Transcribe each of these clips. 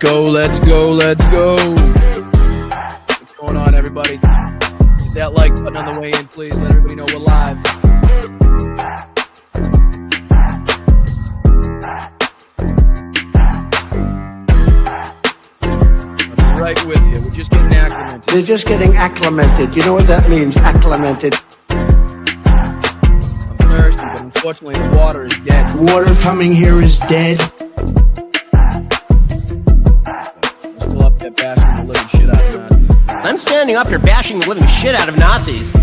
go, let's go, let's go. What's going on, everybody? Hit that like button on the way in, please. Let everybody know we're live. I'm right with you. We're just getting acclimated. They're just getting acclimated. You know what that means, acclimated? I'm thirsty, but unfortunately the water is dead. Water coming here is dead. I'm still up there bashing the living shit out of that. I'm standing up here bashing the living shit out of Nazis.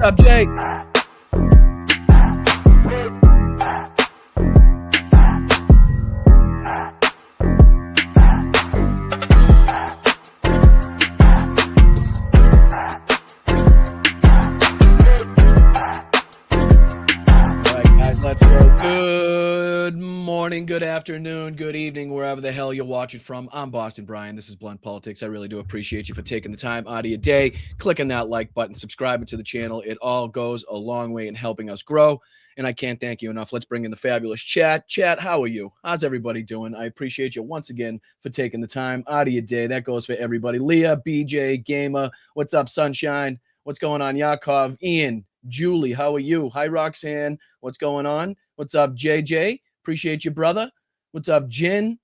What's up, Jake? Let's go. Good morning, good afternoon, good evening, wherever the hell you're watching from. I'm Boston Brian. This is Blunt Politics. I really do appreciate you for taking the time out of your day, clicking that like button, subscribing to the channel. It all goes a long way in helping us grow, and I can't thank you enough. Let's bring in the fabulous chat. Chat, how are you? How's everybody doing? I appreciate you once again for taking the time out of your day. That goes for everybody. Leah, BJ, Gamer, what's up, Sunshine? What's going on, Yakov? Ian, Julie, how are you? Hi, Roxanne. What's going on? What's up, JJ? Appreciate you, brother. What's up, Jen?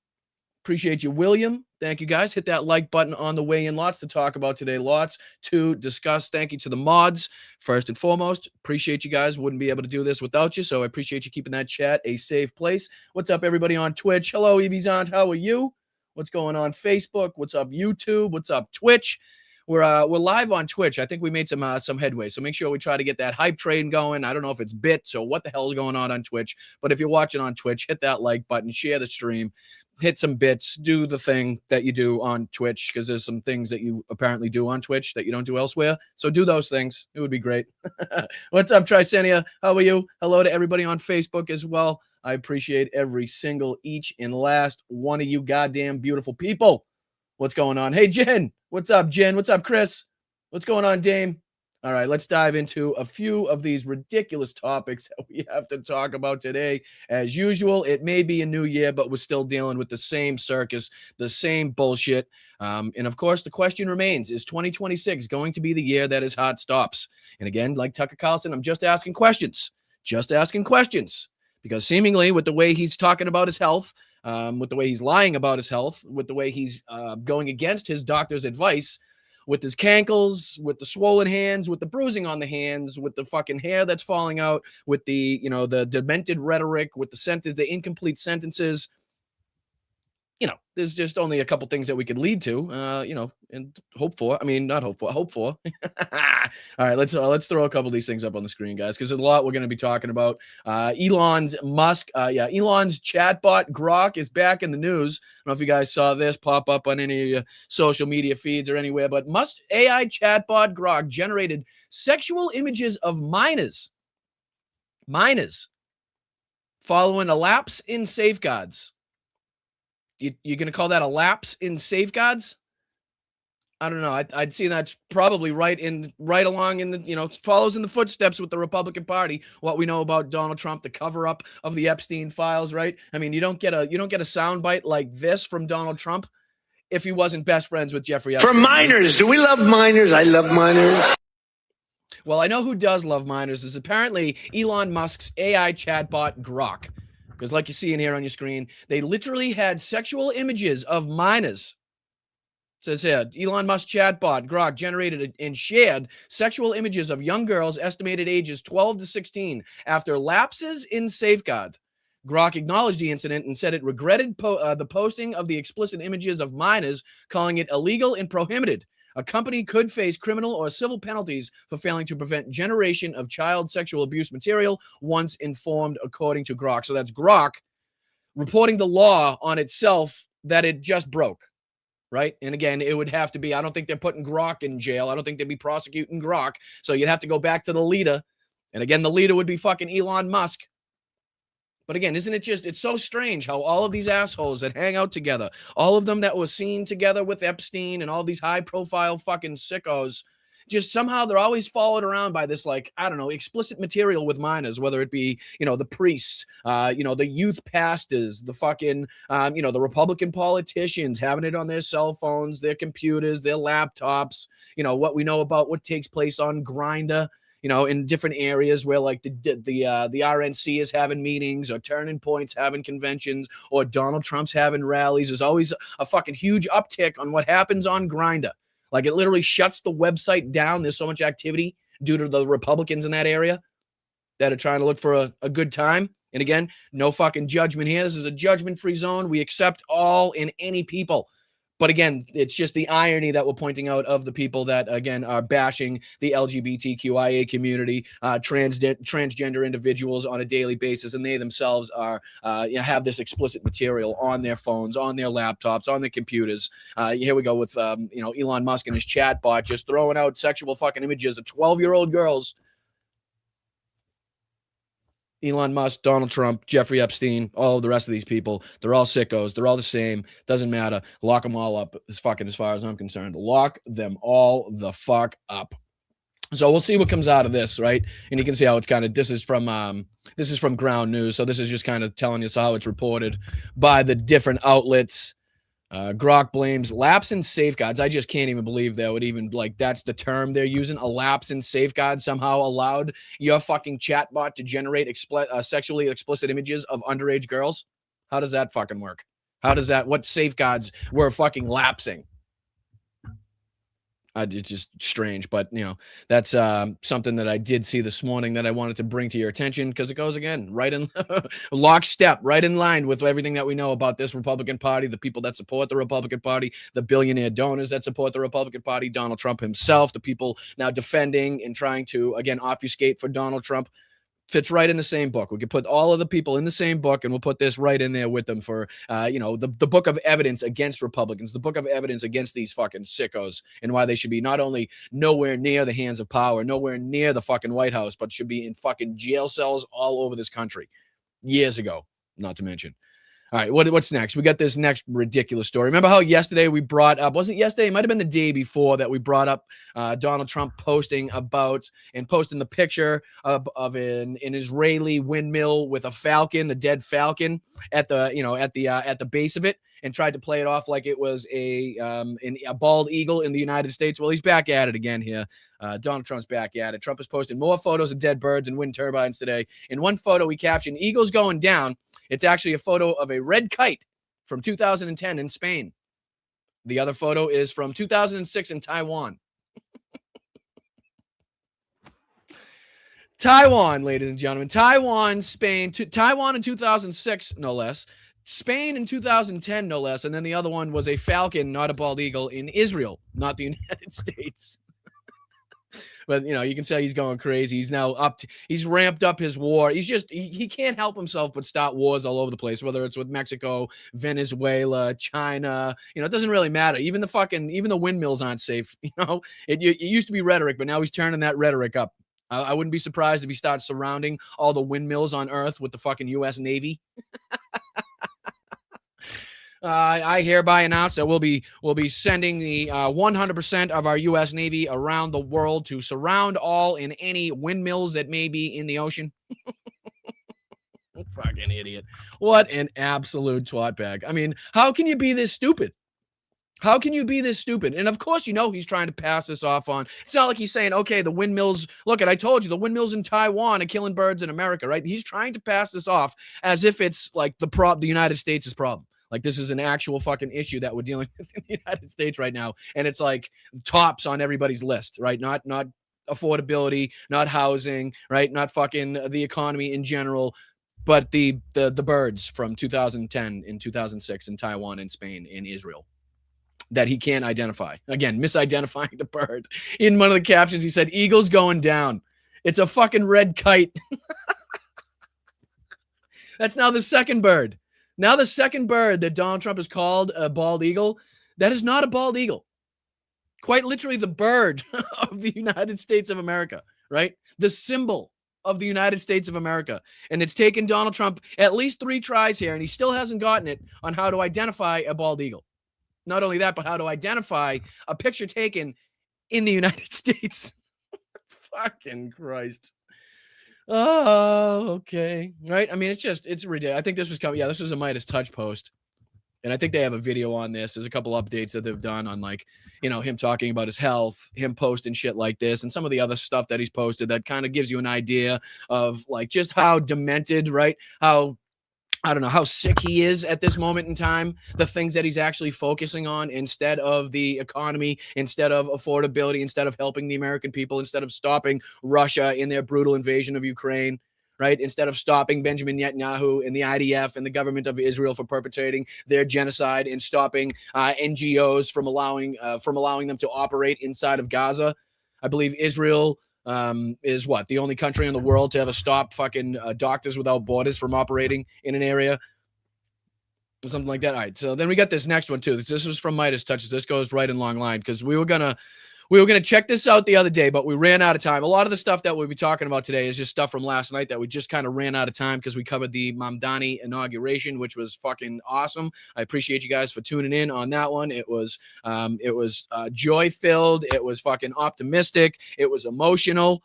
Appreciate you, William. Thank you, guys. Hit that like button on the way in. Lots to talk about today. Lots to discuss. Thank you to the mods. First and foremost, appreciate you guys. Wouldn't be able to do this without you, so I appreciate you keeping that chat a safe place. What's up, everybody on Twitch? Hello, Evie's aunt. How are you? What's going on Facebook? What's up, YouTube? What's up, Twitch? We're live on Twitch. I think we made some headway, so make sure we try to get that hype train going. I don't know if it's bits or what the hell is going on Twitch, but if you're watching on Twitch, hit that like button, share the stream, hit some bits, do the thing that you do on Twitch, because there's some things that you apparently do on Twitch that you don't do elsewhere. So do those things. It would be great. What's up, Tricenia? How are you? Hello to everybody on Facebook as well. I appreciate every single, each and last one of you goddamn beautiful people. What's going on? Hey, Jen. What's up, Jen? What's up, Chris? What's going on, Dame? All right, let's dive into a few of these ridiculous topics that we have to talk about today. As usual, it may be a new year, but we're still dealing with the same circus, the same bullshit. And of course, the question remains, is 2026 going to be the year that his heart stops? And again, like Tucker Carlson, I'm just asking questions. Just asking questions. Because seemingly with the way he's talking about his health, with the way he's lying about his health, with the way he's going against his doctor's advice, with his cankles, with the swollen hands, with the bruising on the hands, with the fucking hair that's falling out, with the, the demented rhetoric, with the incomplete sentences. There's just only a couple things that we could lead to, and hope for. Hope for. All right, let's throw a couple of these things up on the screen, guys, because there's a lot we're going to be talking about. Elon's chatbot Grok is back in the news. I don't know if you guys saw this pop up on any of your social media feeds or anywhere, but Musk's AI chatbot Grok generated sexual images of minors following a lapse in safeguards. You're going to call that a lapse in safeguards? I don't know. I'd see that's probably right along in the, follows in the footsteps with the Republican Party. What we know about Donald Trump, the cover up of the Epstein files, right? I mean, you don't get a soundbite like this from Donald Trump if he wasn't best friends with Jeffrey Epstein. For minors, do we love minors? I love minors. Well, I know who does love minors. Is apparently Elon Musk's AI chatbot Grok. Because like you see in here on your screen, they literally had sexual images of minors. It says here, Elon Musk chatbot Grok generated and shared sexual images of young girls estimated ages 12 to 16 after lapses in safeguard. Grok acknowledged the incident and said it regretted the posting of the explicit images of minors, calling it illegal and prohibited. A company could face criminal or civil penalties for failing to prevent generation of child sexual abuse material once informed, according to Grok. So that's Grok reporting the law on itself that it just broke, right? And again, it would have to be, I don't think they're putting Grok in jail. I don't think they'd be prosecuting Grok. So you'd have to go back to the leader. And again, the leader would be fucking Elon Musk. But again, isn't it just, it's so strange how all of these assholes that hang out together, all of them that were seen together with Epstein and all these high profile fucking sickos, just somehow they're always followed around by this, like, I don't know, explicit material with minors, whether it be, the priests, the youth pastors, the fucking, the Republican politicians having it on their cell phones, their computers, their laptops, what we know about what takes place on Grindr, in different areas where like the RNC is having meetings, or Turning Point's having conventions, or Donald Trump's having rallies. There's always a fucking huge uptick on what happens on Grindr. Like, it literally shuts the website down. There's so much activity due to the Republicans in that area that are trying to look for a good time. And again, no fucking judgment here. This is a judgment-free zone. We accept all and any people. But again, it's just the irony that we're pointing out of the people that, again, are bashing the LGBTQIA community, transgender individuals on a daily basis, and they themselves are have this explicit material on their phones, on their laptops, on their computers. Here we go with Elon Musk and his chatbot just throwing out sexual fucking images of 12-year-old girls. Elon Musk, Donald Trump, Jeffrey Epstein, all of the rest of these people, they're all sickos. They're all the same. Doesn't matter. Lock them all up, as far as I'm concerned. Lock them all the fuck up. So we'll see what comes out of this, right? And you can see how it's kind of, this is from Ground News. So this is just kind of telling us how it's reported by the different outlets. Grok blames lapse in safeguards. I just can't even believe that would even, like, that's the term they're using. A lapse in safeguard somehow allowed your fucking chatbot to generate sexually explicit images of underage girls. How does that fucking work? What safeguards were fucking lapsing? It's just strange, but that's something that I did see this morning that I wanted to bring to your attention, because it goes, again, right in lockstep, right in line with everything that we know about this Republican Party, the people that support the Republican Party, the billionaire donors that support the Republican Party, Donald Trump himself, the people now defending and trying to, again, obfuscate for Donald Trump. Fits right in the same book. We could put all of the people in the same book, and we'll put this right in there with them for, the book of evidence against Republicans, the book of evidence against these fucking sickos, and why they should be not only nowhere near the hands of power, nowhere near the fucking White House, but should be in fucking jail cells all over this country years ago, not to mention. All right, what's next? We got this next ridiculous story. Remember how yesterday we brought up, wasn't it yesterday? It might have been the day before that we brought up Donald Trump posting the picture of an Israeli windmill with a falcon, a dead falcon at the base of it, and tried to play it off like it was a bald eagle in the United States. Well, he's back at it again here. Donald Trump's back at it. Trump has posted more photos of dead birds and wind turbines today. In one photo, he captioned, "Eagles going down." It's actually a photo of a red kite from 2010 in Spain. The other photo is from 2006 in Taiwan. Taiwan, ladies and gentlemen. Taiwan, Spain. Taiwan in 2006, no less. Spain in 2010, no less. And then the other one was a falcon, not a bald eagle, in Israel, not the United States. But, you can say he's going crazy. He's now he's ramped up his war. He can't help himself but start wars all over the place, whether it's with Mexico, Venezuela, China. It doesn't really matter. Even the windmills aren't safe. It used to be rhetoric, but now he's turning that rhetoric up. I wouldn't be surprised if he starts surrounding all the windmills on Earth with the fucking U.S. Navy. I hereby announce that we'll be sending the 100% of our U.S. Navy around the world to surround all and any windmills that may be in the ocean. Fucking idiot. What an absolute twat bag. I mean, how can you be this stupid? How can you be this stupid? And of course, he's trying to pass this off on. It's not like he's saying, okay, the windmills, I told you, the windmills in Taiwan are killing birds in America, right? He's trying to pass this off as if it's like the United States' problem. Like, this is an actual fucking issue that we're dealing with in the United States right now. And it's like tops on everybody's list, right? Not affordability, not housing, right? Not fucking the economy in general, but the birds from 2010 and 2006 in Taiwan and Spain and Israel that he can't identify. Again, misidentifying the bird. In one of the captions, he said, "Eagles going down." It's a fucking red kite. That's now the second bird. Now the second bird that Donald Trump has called a bald eagle, that is not a bald eagle. Quite literally the bird of the United States of America, right? The symbol of the United States of America. And it's taken Donald Trump at least 3 tries here, and he still hasn't gotten it on how to identify a bald eagle. Not only that, but how to identify a picture taken in the United States. Fucking Christ. Oh, okay. Right? I mean, it's ridiculous. I think this was coming. Yeah, this was a Midas Touch post. And I think they have a video on this. There's a couple updates that they've done on, like, you know, him talking about his health, him posting shit like this, and some of the other stuff that he's posted that kind of gives you an idea of, like, just how demented, right? How, I don't know, how sick he is at this moment in time, the things that he's actually focusing on instead of the economy, instead of affordability, instead of helping the American people, instead of stopping Russia in their brutal invasion of Ukraine. Right? Instead of stopping Benjamin Netanyahu and the IDF and the government of Israel for perpetrating their genocide and stopping NGOs from allowing them to operate inside of Gaza. I believe Israel is the only country in the world to ever stop fucking Doctors Without Borders from operating in an area. Something like that. All right. So then we got this next one too. This was from Midas Touches. This goes right in long line because we were gonna check this out the other day, but we ran out of time. A lot of the stuff that we'll be talking about today is just stuff from last night that we just kind of ran out of time because we covered the Mamdani inauguration, which was fucking awesome. I appreciate you guys for tuning in on that one. It was joy-filled. It was fucking optimistic. It was emotional.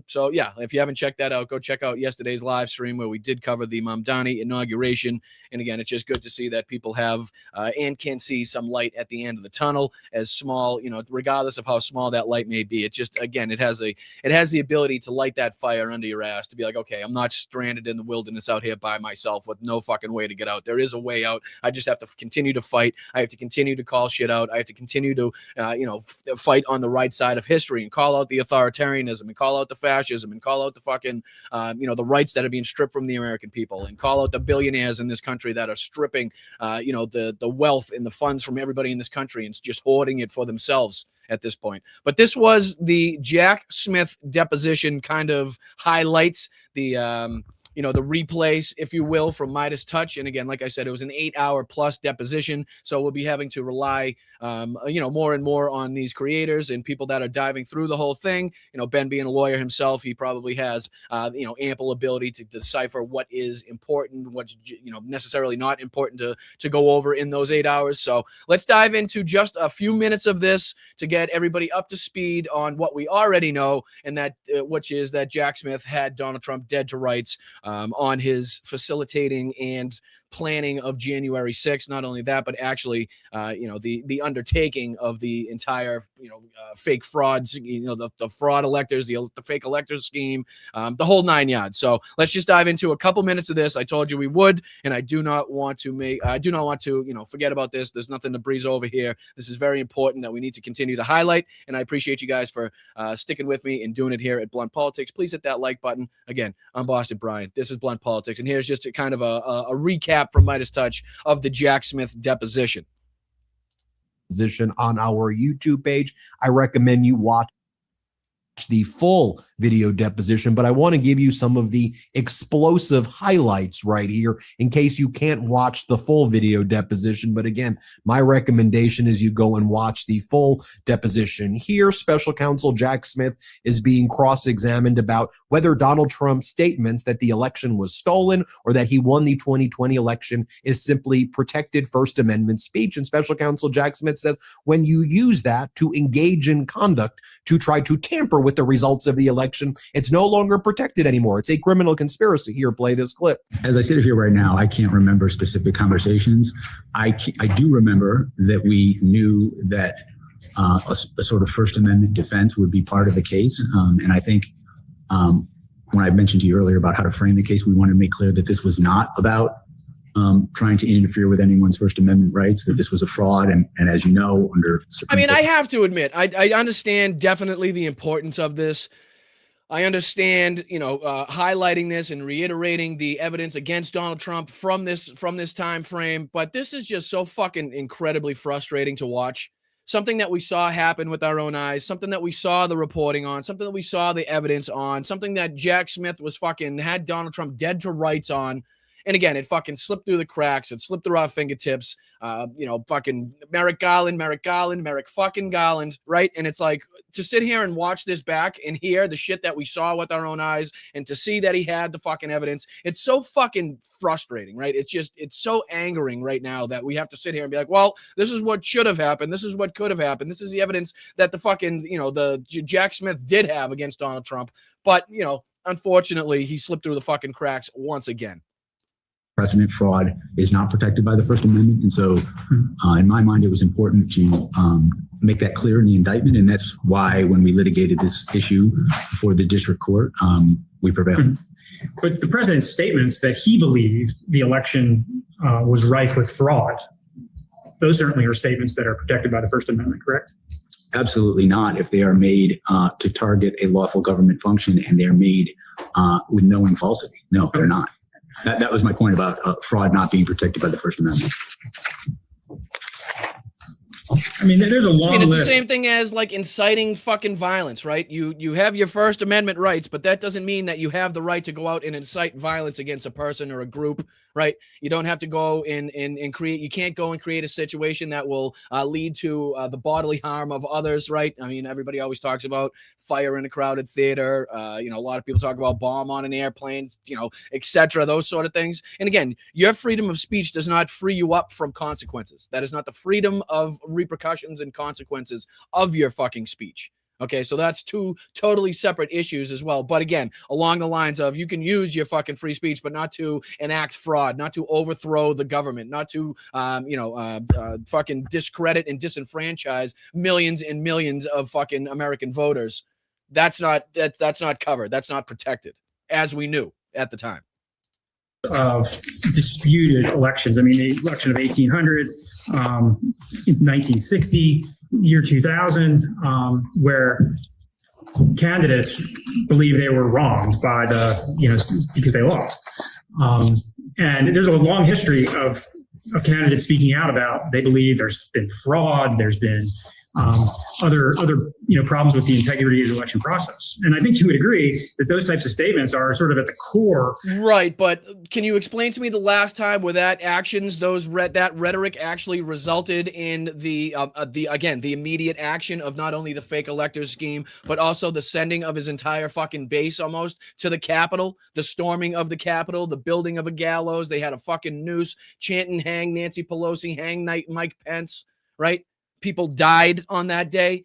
So yeah, if you haven't checked that out, go check out yesterday's live stream where we did cover the Mamdani inauguration. And again, it's just good to see that people have and can see some light at the end of the tunnel, as small, you know, regardless of how small that light may be. It just, again, it has the ability to light that fire under your ass, to be like, okay, I'm not stranded in the wilderness out here by myself with no fucking way to get out. There is a way out. I just have to continue to fight. I have to continue to call shit out. I have to continue to, fight on the right side of history and call out the authoritarianism and call out the fascism and call out the fucking, the rights that are being stripped from the American people, and call out the billionaires in this country that are stripping, the wealth and the funds from everybody in this country and just hoarding it for themselves at this point. But this was the Jack Smith deposition kind of highlights, the replays, if you will, from Midas Touch. And again, like I said, it was an 8-hour plus deposition. So we'll be having to rely, more and more on these creators and people that are diving through the whole thing. You know, Ben being a lawyer himself, he probably has, ample ability to decipher what is important, what's, necessarily not important to go over in those 8 hours. So let's dive into just a few minutes of this to get everybody up to speed on what we already know, and that, which is that Jack Smith had Donald Trump dead to rights on his facilitating and planning of January 6th. Not only that, but actually, the undertaking of the entire, fake frauds, the fraud electors, the fake electors scheme, the whole 9 yards. So let's just dive into a couple minutes of this. I told you we would, and I do not want to forget about this. There's nothing to breeze over here. This is very important that we need to continue to highlight, and I appreciate you guys for sticking with me and doing it here at Blunt Politics. Please hit that like button. Again, I'm Boston Brian. This is Blunt Politics, and here's just a kind of a recap from Midas Touch of the Jack Smith deposition. On our YouTube page, I recommend you watch the full video deposition, but I want to give you some of the explosive highlights right here in case you can't watch the full video deposition. But again, my recommendation is you go and watch the full deposition. Here, Special Counsel Jack Smith is being cross-examined about whether Donald Trump's statements that the election was stolen or that he won the 2020 election is simply protected First Amendment speech. And Special Counsel Jack Smith says when you use that to engage in conduct to try to tamper with the results of the election, it's no longer protected anymore. It's a criminal conspiracy. Here, play this clip. As I sit here right now, I can't remember specific conversations. I do remember that we knew that a sort of First Amendment defense would be part of the case. And I think when I mentioned to you earlier about how to frame the case, we wanted to make clear that this was not about trying to interfere with anyone's First Amendment rights, that this was a fraud. And as you know, under Supreme Court, I have to admit, I understand definitely the importance of this. I understand, highlighting this and reiterating the evidence against Donald Trump from this time frame. But this is just so fucking incredibly frustrating to watch. Something that we saw happen with our own eyes, something that we saw the reporting on, something that we saw the evidence on, something that Jack Smith was had Donald Trump dead to rights on. And again, it fucking slipped through the cracks. It slipped through our fingertips. Fucking Merrick fucking Garland, right? And it's like, to sit here and watch this back and hear the shit that we saw with our own eyes, and to see that he had the fucking evidence, it's so fucking frustrating, right? It's so angering right now that we have to sit here and be like, well, this is what should have happened. This is what could have happened. This is the evidence that the fucking, the Jack Smith did have against Donald Trump. But, unfortunately, he slipped through the fucking cracks once again. Precedent fraud is not protected by the First Amendment. And so in my mind, it was important to make that clear in the indictment. And that's why when we litigated this issue before the district court, we prevailed. But the president's statements that he believed the election was rife with fraud, those certainly are statements that are protected by the First Amendment, correct? Absolutely not. If they are made to target a lawful government function and they're made with knowing falsity. No, they're not. That was my point about fraud not being protected by the First Amendment. I mean, there's a long it's list. The same thing as like inciting fucking violence, right? You have your First Amendment rights, but that doesn't mean that you have the right to go out and incite violence against a person or a group, right? You don't have to go and create, you can't go and create a situation that will lead to the bodily harm of others, right? I mean, everybody always talks about fire in a crowded theater. A lot of people talk about bomb on an airplane, etc., those sort of things. And again, your freedom of speech does not free you up from consequences. That is not the freedom of repercussions and consequences of your fucking speech. Okay, so that's two totally separate issues as well. But again, along the lines of, you can use your fucking free speech, but not to enact fraud, not to overthrow the government, not to, fucking discredit and disenfranchise millions and millions of fucking American voters. That's not covered. That's not protected, as we knew at the time. Of disputed elections. I mean, the election of 1800, 1960, year 2000, where candidates believe they were wronged by because they lost. And there's a long history of candidates speaking out about they believe there's been fraud, there's been other problems with the integrity of the election process. And I think you would agree that those types of statements are sort of at the core. Right, but can you explain to me the last time where that rhetoric actually resulted in the immediate action of not only the fake electors scheme, but also the sending of his entire fucking base almost to the Capitol, the storming of the Capitol, the building of a gallows. They had a fucking noose chanting, "Hang Nancy Pelosi, hang Mike Pence," right? People died on that day.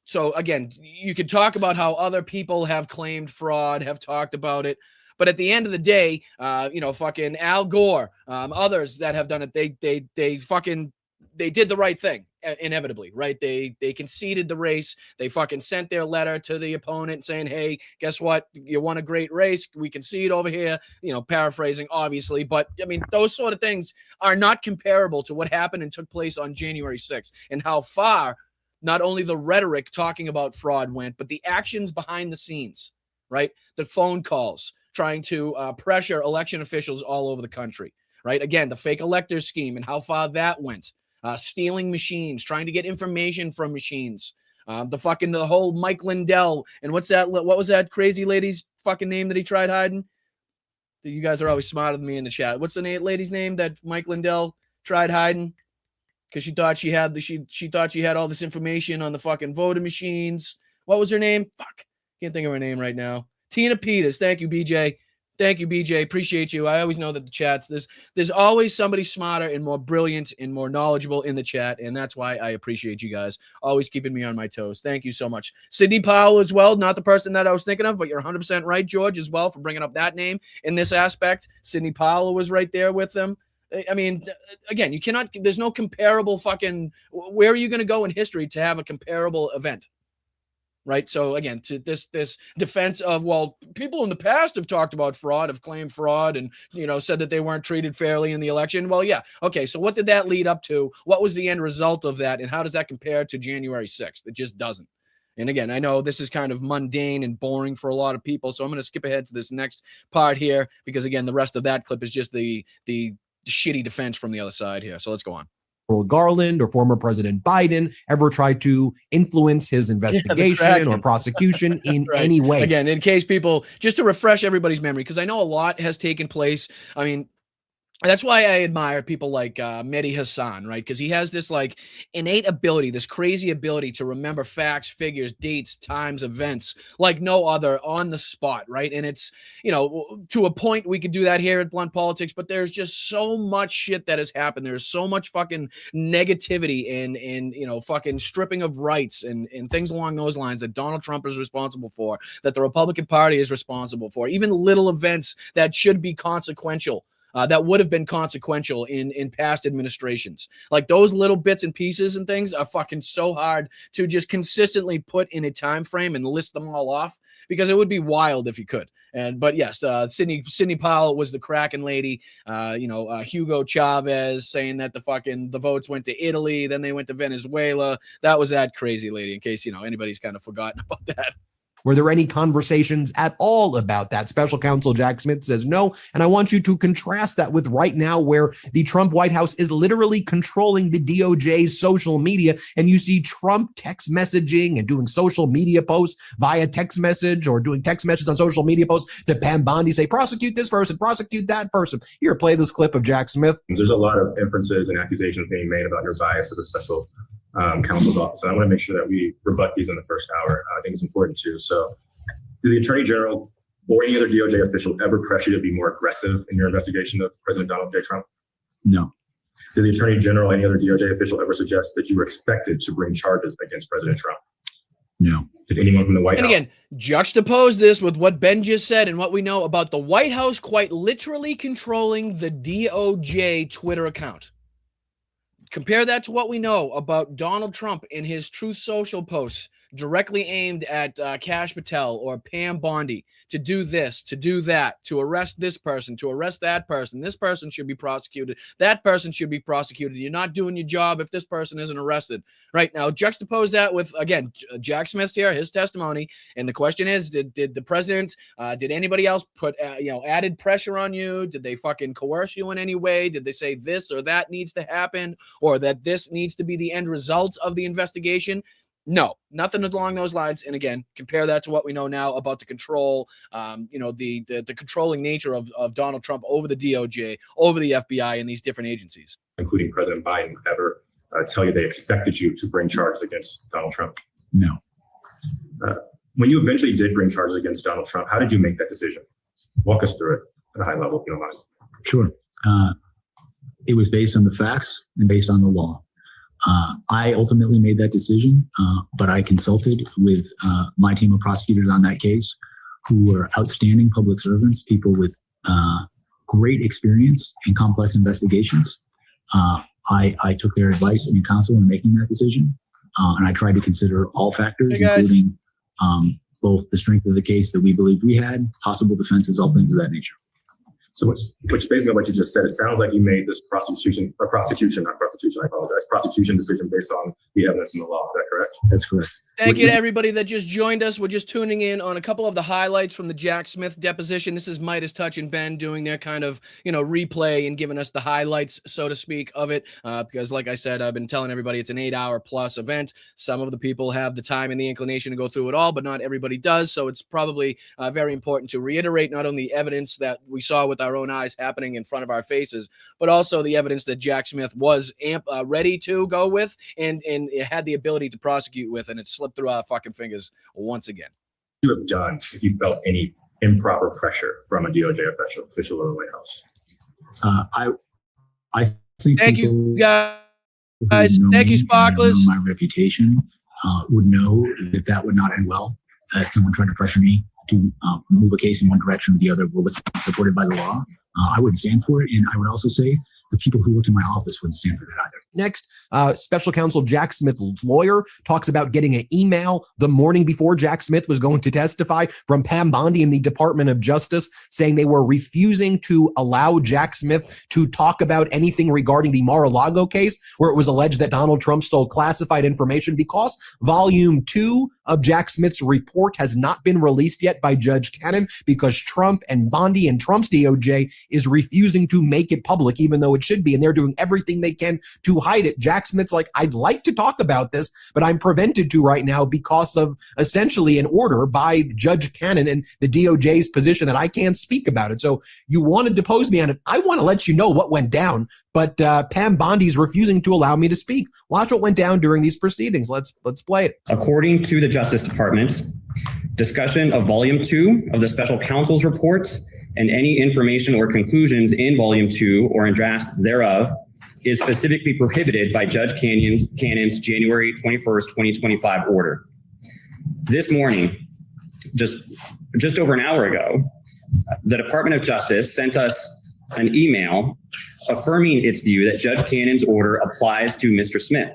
So again, you could talk about how other people have claimed fraud, have talked about it, but at the end of the day, fucking Al Gore, others that have done it, they did the right thing inevitably, right? They conceded the race. They fucking sent their letter to the opponent saying, "Hey, guess what? You won a great race. We concede over here," paraphrasing obviously, but I mean, those sort of things are not comparable to what happened and took place on January 6th, and how far not only the rhetoric talking about fraud went, but the actions behind the scenes, right? The phone calls trying to pressure election officials all over the country, right? Again, the fake electors scheme and how far that went. Stealing machines, trying to get information from machines. The whole Mike Lindell, and what was that crazy lady's fucking name that he tried hiding? You guys are always smarter than me in the chat. What's the lady's name that Mike Lindell tried hiding? Because she thought she had all this information on the fucking voting machines. What was her name? Fuck, can't think of her name right now. Tina Peters. Thank you, BJ. Thank you, BJ. Appreciate you. I always know that the chats, there's always somebody smarter and more brilliant and more knowledgeable in the chat, and that's why I appreciate you guys always keeping me on my toes. Thank you so much. Sidney Powell as well, not the person that I was thinking of, but you're 100% right, George, as well, for bringing up that name in this aspect. Sidney Powell was right there with them. I mean, again, there's no comparable fucking, where are you going to go in history to have a comparable event? Right. So again, to this defense of, well, people in the past have talked about fraud, have claimed fraud, and said that they weren't treated fairly in the election. Well, yeah. Okay. So what did that lead up to? What was the end result of that? And how does that compare to January 6th? It just doesn't. And again, I know this is kind of mundane and boring for a lot of people, so I'm going to skip ahead to this next part here, because again, the rest of that clip is just the shitty defense from the other side here. So let's go on. Garland or former President Biden ever tried to influence his investigation or prosecution in any way. Again, in case people, just to refresh everybody's memory, because I know a lot has taken place. I mean, That's why I admire people like Mehdi Hassan, right? Because he has this like innate ability, this crazy ability to remember facts, figures, dates, times, events like no other on the spot, right? And it's, you know, to a point we could do that here at Blunt Politics, but there's just so much shit that has happened. There's so much fucking negativity and you know, fucking stripping of rights and things along those lines that Donald Trump is responsible for, that the Republican Party is responsible for, even little events that should be consequential. That would have been consequential in past administrations. Like those little bits and pieces and things are fucking so hard to just consistently put in a time frame and list them all off, because it would be wild if you could. But yes, Sidney Powell was the Kraken lady. Hugo Chavez saying that the votes went to Italy, then they went to Venezuela. That was that crazy lady. In case anybody's kind of forgotten about that. Were there any conversations at all about that? Special counsel Jack Smith says no. And I want you to contrast that with right now, where the Trump White House is literally controlling the DOJ's social media. And you see Trump text messaging and doing social media posts via text message, or doing text messages on social media posts to Pam Bondi, say, prosecute this person, prosecute that person. Here, play this clip of Jack Smith. There's a lot of inferences and accusations being made about your bias as a special counsel's office. And I want to make sure that we rebut these in the first hour. I think it's important too. So, did the Attorney General or any other DOJ official ever pressure you to be more aggressive in your investigation of President Donald J. Trump? No. Did the Attorney General or any other DOJ official ever suggest that you were expected to bring charges against President Trump? No. Did anyone from the White House? And again, juxtapose this with what Ben just said and what we know about the White House quite literally controlling the DOJ Twitter account. Compare that to what we know about Donald Trump in his Truth Social posts directly aimed at Kash Patel or Pam Bondi to do this, to do that, to arrest this person, to arrest that person. This person should be prosecuted. That person should be prosecuted. You're not doing your job if this person isn't arrested. Right now, juxtapose that with, again, Jack Smith's here, his testimony. And the question is, did the president, did anybody else put, added pressure on you? Did they fucking coerce you in any way? Did they say this or that needs to happen, or that this needs to be the end result of the investigation? No, nothing along those lines. And again, compare that to what we know now about the control, the controlling nature of Donald Trump over the DOJ, over the FBI, and these different agencies. Including President Biden, ever tell you they expected you to bring charges against Donald Trump? No. When you eventually did bring charges against Donald Trump, how did you make that decision? Walk us through it at a high level, if you don't mind. Sure. It was based on the facts and based on the law. I ultimately made that decision, but I consulted with my team of prosecutors on that case, who were outstanding public servants, people with great experience in complex investigations. I took their advice and counsel in making that decision, and I tried to consider all factors, including both the strength of the case that we believed we had, possible defenses, all things of that nature. So which based on what you just said, it sounds like you made this prosecution decision based on the evidence in the law. Is that correct? That's correct. Thank you to everybody that just joined us. We're just tuning in on a couple of the highlights from the Jack Smith deposition. This is Midas Touch and Ben doing their kind of, replay and giving us the highlights, so to speak, of it. Because like I said, I've been telling everybody it's an 8-hour plus event. Some of the people have the time and the inclination to go through it all, but not everybody does. So it's probably very important to reiterate not only the evidence that we saw with our own eyes happening in front of our faces, but also the evidence that Jack Smith was ready to go with and had the ability to prosecute with, and it slipped through our fucking fingers once again. What you have done if you felt any improper pressure from a DOJ official or the White House? I think. Thank you, guys. Thank you, Sparklers. My reputation would know that would not end well. Someone trying to pressure me to move a case in one direction or the other was supported by the law. I wouldn't stand for it. And I would also say the people who work in my office wouldn't stand for that either. Next, special counsel Jack Smith's lawyer talks about getting an email the morning before Jack Smith was going to testify from Pam Bondi in the Department of Justice, saying they were refusing to allow Jack Smith to talk about anything regarding the Mar-a-Lago case, where it was alleged that Donald Trump stole classified information, because volume 2 of Jack Smith's report has not been released yet by Judge Cannon, because Trump and Bondi and Trump's DOJ is refusing to make it public, even though it should be. And they're doing everything they can to to hide it. Jack Smith's like, I'd like to talk about this, but I'm prevented to right now because of essentially an order by Judge Cannon and the DOJ's position that I can't speak about it. So you want to depose me on it. I want to let you know what went down, but Pam Bondi's refusing to allow me to speak. Watch what went down during these proceedings. Let's play it. According to the Justice Department, discussion of Volume 2 of the Special Counsel's report and any information or conclusions in Volume 2 or in drafts thereof is specifically prohibited by Judge Cannon's January 21st, 2025 order. This morning, just over an hour ago, the Department of Justice sent us an email affirming its view that Judge Cannon's order applies to Mr. Smith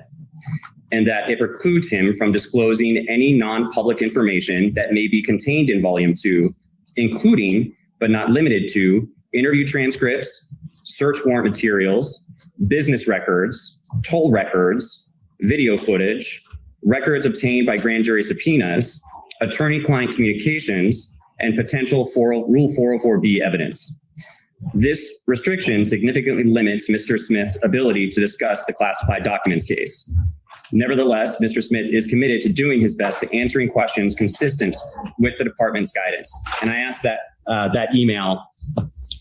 and that it precludes him from disclosing any non-public information that may be contained in Volume 2, including, but not limited to, interview transcripts, search warrant materials, business records, toll records, video footage, records obtained by grand jury subpoenas, attorney-client communications, and potential Rule 404B evidence. This restriction significantly limits Mr. Smith's ability to discuss the classified documents case. Nevertheless, Mr. Smith is committed to doing his best to answering questions consistent with the department's guidance. And I asked that email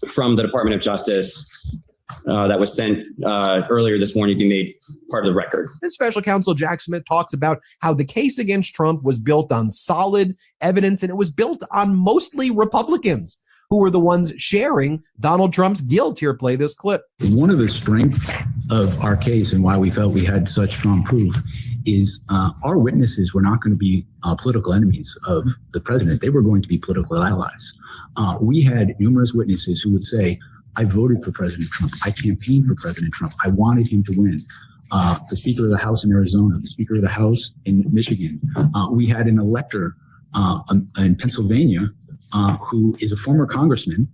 from the Department of Justice that was sent earlier this morning be made part of the record. And Special Counsel Jack Smith talks about how the case against Trump was built on solid evidence, and it was built on mostly Republicans who were the ones sharing Donald Trump's guilt. Here, play this clip. One of the strengths of our case and why we felt we had such strong proof is our witnesses were not going to be political enemies of the president. They were going to be political allies. We had numerous witnesses who would say, I voted for President Trump. I campaigned for President Trump. I wanted him to win. The Speaker of the House in Arizona, the Speaker of the House in Michigan. We had an elector in Pennsylvania who is a former congressman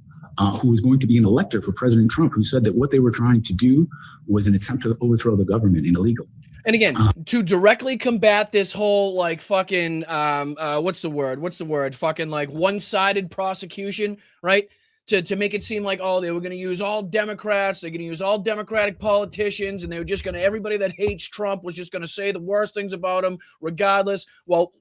who was going to be an elector for President Trump, who said that what they were trying to do was an attempt to overthrow the government and illegal. And again, to directly combat this whole like fucking what's the word? Fucking like one-sided prosecution, right? To make it seem like, oh, they were going to use all Democrats, they're going to use all Democratic politicians, and they were just going to, everybody that hates Trump was just going to say the worst things about him regardless. Well,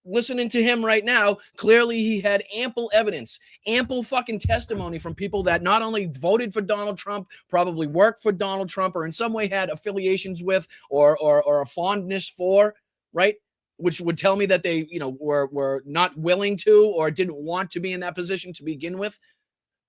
listening to him right now, clearly he had ample evidence, ample fucking testimony from people that not only voted for Donald Trump, probably worked for Donald Trump, or in some way had affiliations with or a fondness for, right? Which would tell me that they, were not willing to or didn't want to be in that position to begin with.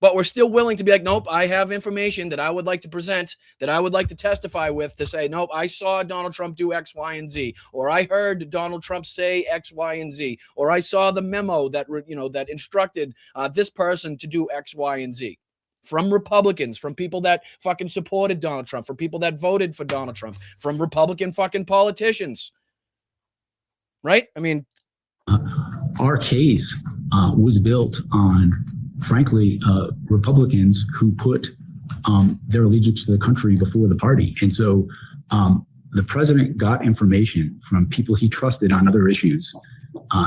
But we're still willing to be like, nope, I have information that I would like to present, that I would like to testify with, to say, nope, I saw Donald Trump do X, Y, and Z, or I heard Donald Trump say X, Y, and Z, or I saw the memo that, that instructed this person to do X, Y, and Z. From Republicans, from people that fucking supported Donald Trump, from people that voted for Donald Trump, from Republican fucking politicians. Right? I mean, our case was built on, frankly, Republicans who put their allegiance to the country before the party. And so the president got information from people he trusted on other issues.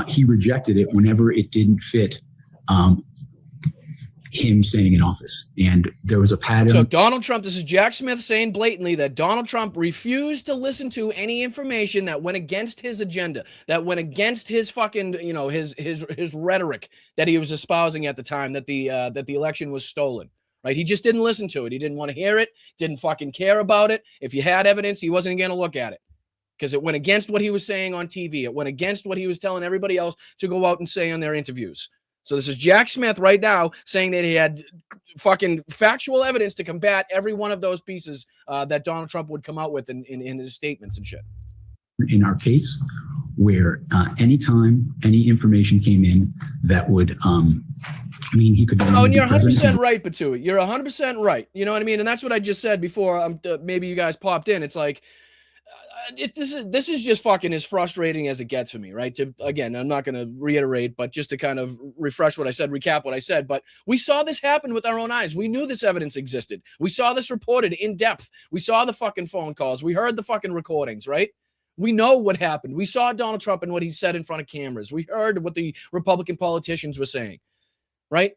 He rejected it whenever it didn't fit him staying in office. And there was a pattern. So Donald Trump, this is Jack Smith saying blatantly that Donald Trump refused to listen to any information that went against his agenda, that went against his fucking, his rhetoric that he was espousing at the time that the election was stolen. Right? He just didn't listen to it. He didn't want to hear it, didn't fucking care about it. If you had evidence, he wasn't going to look at it because it went against what he was saying on TV. It went against what he was telling everybody else to go out and say on their interviews. So this is Jack Smith right now saying that he had fucking factual evidence to combat every one of those pieces that Donald Trump would come out with in his statements and shit. In our case, where anytime any information came in that would, he could. Oh, and you're 100% right, Patu. You're 100% right. You know what I mean? And that's what I just said before. Maybe you guys popped in. It's like, this is just fucking as frustrating as it gets for me, right? Again, I'm not going to reiterate, but just to kind of refresh what I said, recap what I said. But we saw this happen with our own eyes. We knew this evidence existed. We saw this reported in depth. We saw the fucking phone calls. We heard the fucking recordings, right? We know what happened. We saw Donald Trump and what he said in front of cameras. We heard what the Republican politicians were saying, right?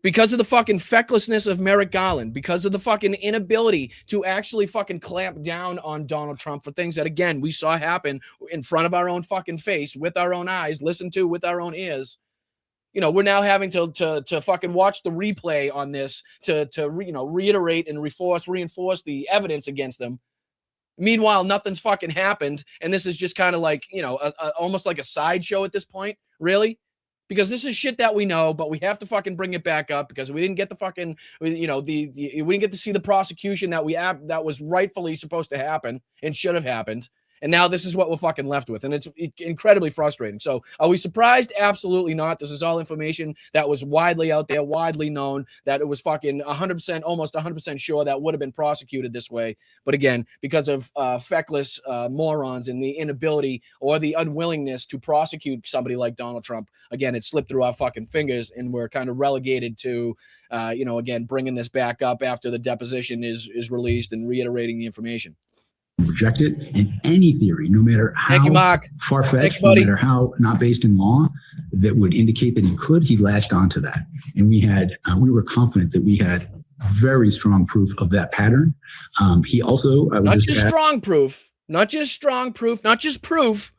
because of the fucking fecklessness of Merrick Garland, because of the fucking inability to actually fucking clamp down on Donald Trump for things that, again, we saw happen in front of our own fucking face, with our own eyes, listened to with our own ears. You know, we're now having to fucking watch the replay on this to reiterate and reinforce the evidence against them. Meanwhile, nothing's fucking happened, and this is just kind of like, you know, almost like a sideshow at this point, really. Because this is shit that we know, but we have to fucking bring it back up because we didn't get the fucking, you know, we didn't get to see the prosecution that was rightfully supposed to happen and should have happened. And now this is what we're fucking left with. And it's incredibly frustrating. So are we surprised? Absolutely not. This is all information that was widely out there, widely known, that it was fucking 100%, almost 100% sure that would have been prosecuted this way. But again, because of feckless morons and the inability or the unwillingness to prosecute somebody like Donald Trump, again, it slipped through our fucking fingers and we're kind of relegated to, you know, again, bringing this back up after the deposition is released and reiterating the information. Reject it, and any theory, no matter how far-fetched, no matter how not based in law, that would indicate that he latched onto that. And we were confident that we had very strong proof of that pattern. He also, not just proof,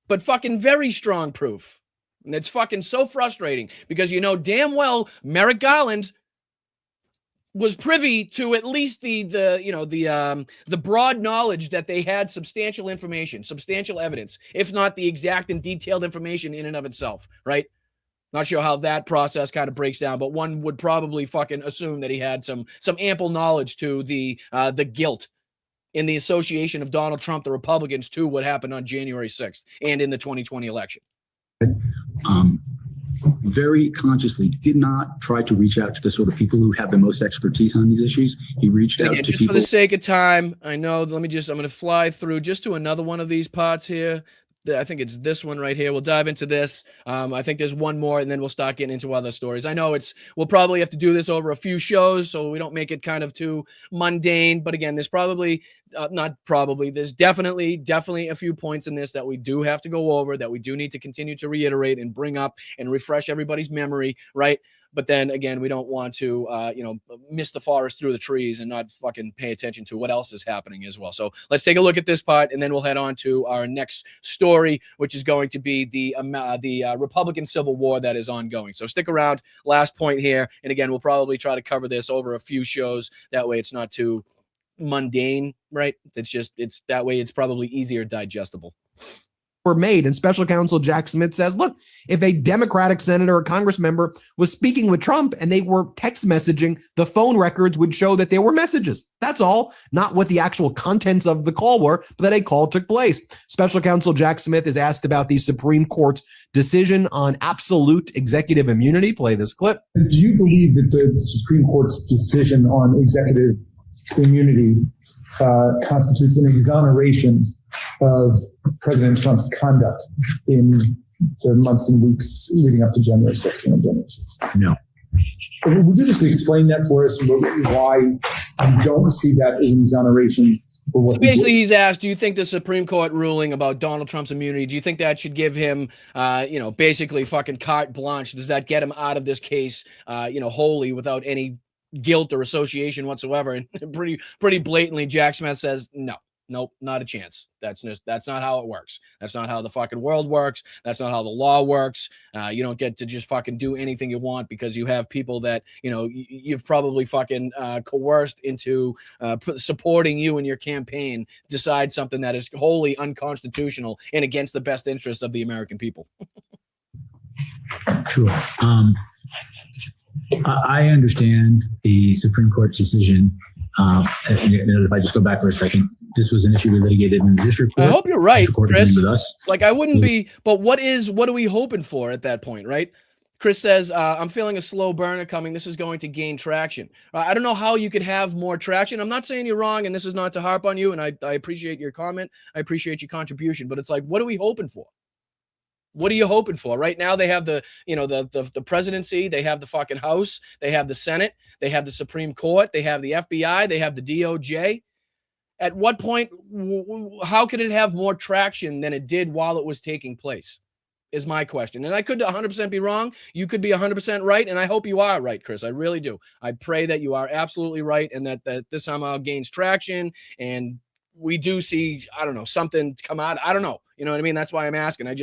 but fucking very strong proof. And it's fucking so frustrating because you know damn well Merrick Garland was privy to at least the broad knowledge that they had substantial information, substantial evidence, if not the exact and detailed information in and of itself, right? Not sure how that process kind of breaks down, but one would probably fucking assume that he had some ample knowledge to the guilt in the association of Donald Trump, the Republicans, to what happened on January 6th and in the 2020 election. Very consciously did not try to reach out to the sort of people who have the most expertise on these issues. He reached out to just people. For the sake of time, I know, I'm going to fly through just to another one of these parts here. I think it's this one right here. We'll dive into this. I think there's one more, and then we'll start getting into other stories. I know we'll probably have to do this over a few shows, so we don't make it kind of too mundane. But again, there's there's definitely a few points in this that we do have to go over, that we do need to continue to reiterate and bring up and refresh everybody's memory, right? But then again, we don't want to, miss the forest through the trees and not fucking pay attention to what else is happening as well. So let's take a look at this part, and then we'll head on to our next story, which is going to be the Republican Civil War that is ongoing. So stick around. Last point here, and again, we'll probably try to cover this over a few shows. That way, it's not too mundane, right? It's that way. It's probably easier digestible. Were made, and special counsel Jack Smith says, look, if a Democratic senator or Congress member was speaking with Trump and they were text messaging, the phone records would show that there were messages. That's all, not what the actual contents of the call were, but that a call took place. Special counsel Jack Smith is asked about the Supreme Court's decision on absolute executive immunity. Play this clip. Do you believe that the Supreme Court's decision on executive immunity constitutes an exoneration of President Trump's conduct in the months and weeks leading up to January 6th and January 6th? No. Would you just explain that for us, why you don't see that as an exoneration? For what basically, he's asked, do you think the Supreme Court ruling about Donald Trump's immunity, do you think that should give him, basically fucking carte blanche? Does that get him out of this case, wholly without any guilt or association whatsoever? And pretty blatantly, Jack Smith says, nope, not a chance. That's not how it works. That's not how the fucking world works. That's not how the law works. You don't get to just fucking do anything you want because you have people that, you've probably fucking coerced into supporting you in your campaign, decide something that is wholly unconstitutional and against the best interests of the American people. Sure. I understand the Supreme Court decision. If I just go back for a second, this was an issue we litigated in the district court. I hope you're right, Chris. With us. Like, I wouldn't be, but what are we hoping for at that point, right? Chris says, I'm feeling a slow burner coming. This is going to gain traction. I don't know how you could have more traction. I'm not saying you're wrong, and this is not to harp on you, and I appreciate your comment. I appreciate your contribution, but it's like, what are we hoping for? What are you hoping for? Right now, they have the presidency, they have the fucking House, they have the Senate, they have the Supreme Court, they have the FBI, they have the DOJ. At what point, how could it have more traction than it did while it was taking place? is my question. And I could 100% be wrong. You could be 100% right. And I hope you are right, Chris. I really do. I pray that you are absolutely right and that this somehow gains traction and we do see, I don't know, something come out. I don't know. You know what I mean? That's why I'm asking. I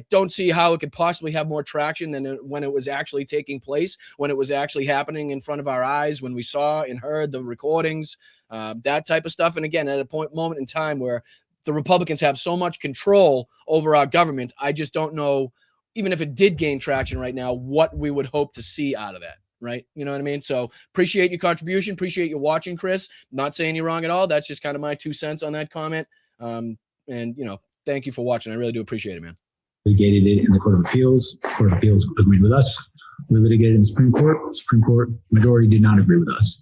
don't see how it could possibly have more traction than when it was actually taking place, when it was actually happening in front of our eyes, when we saw and heard the recordings, that type of stuff. And again, at a moment in time where the Republicans have so much control over our government, I just don't know, even if it did gain traction right now, what we would hope to see out of that. Right. You know what I mean? So appreciate your contribution. Appreciate you watching, Chris. Not saying you're wrong at all. That's just kind of my 2 cents on that comment. And, you know, thank you for watching. I really do appreciate it, man. Litigated it in the Court of Appeals. Court of Appeals agreed with us. We litigated in the Supreme Court. Supreme Court majority did not agree with us.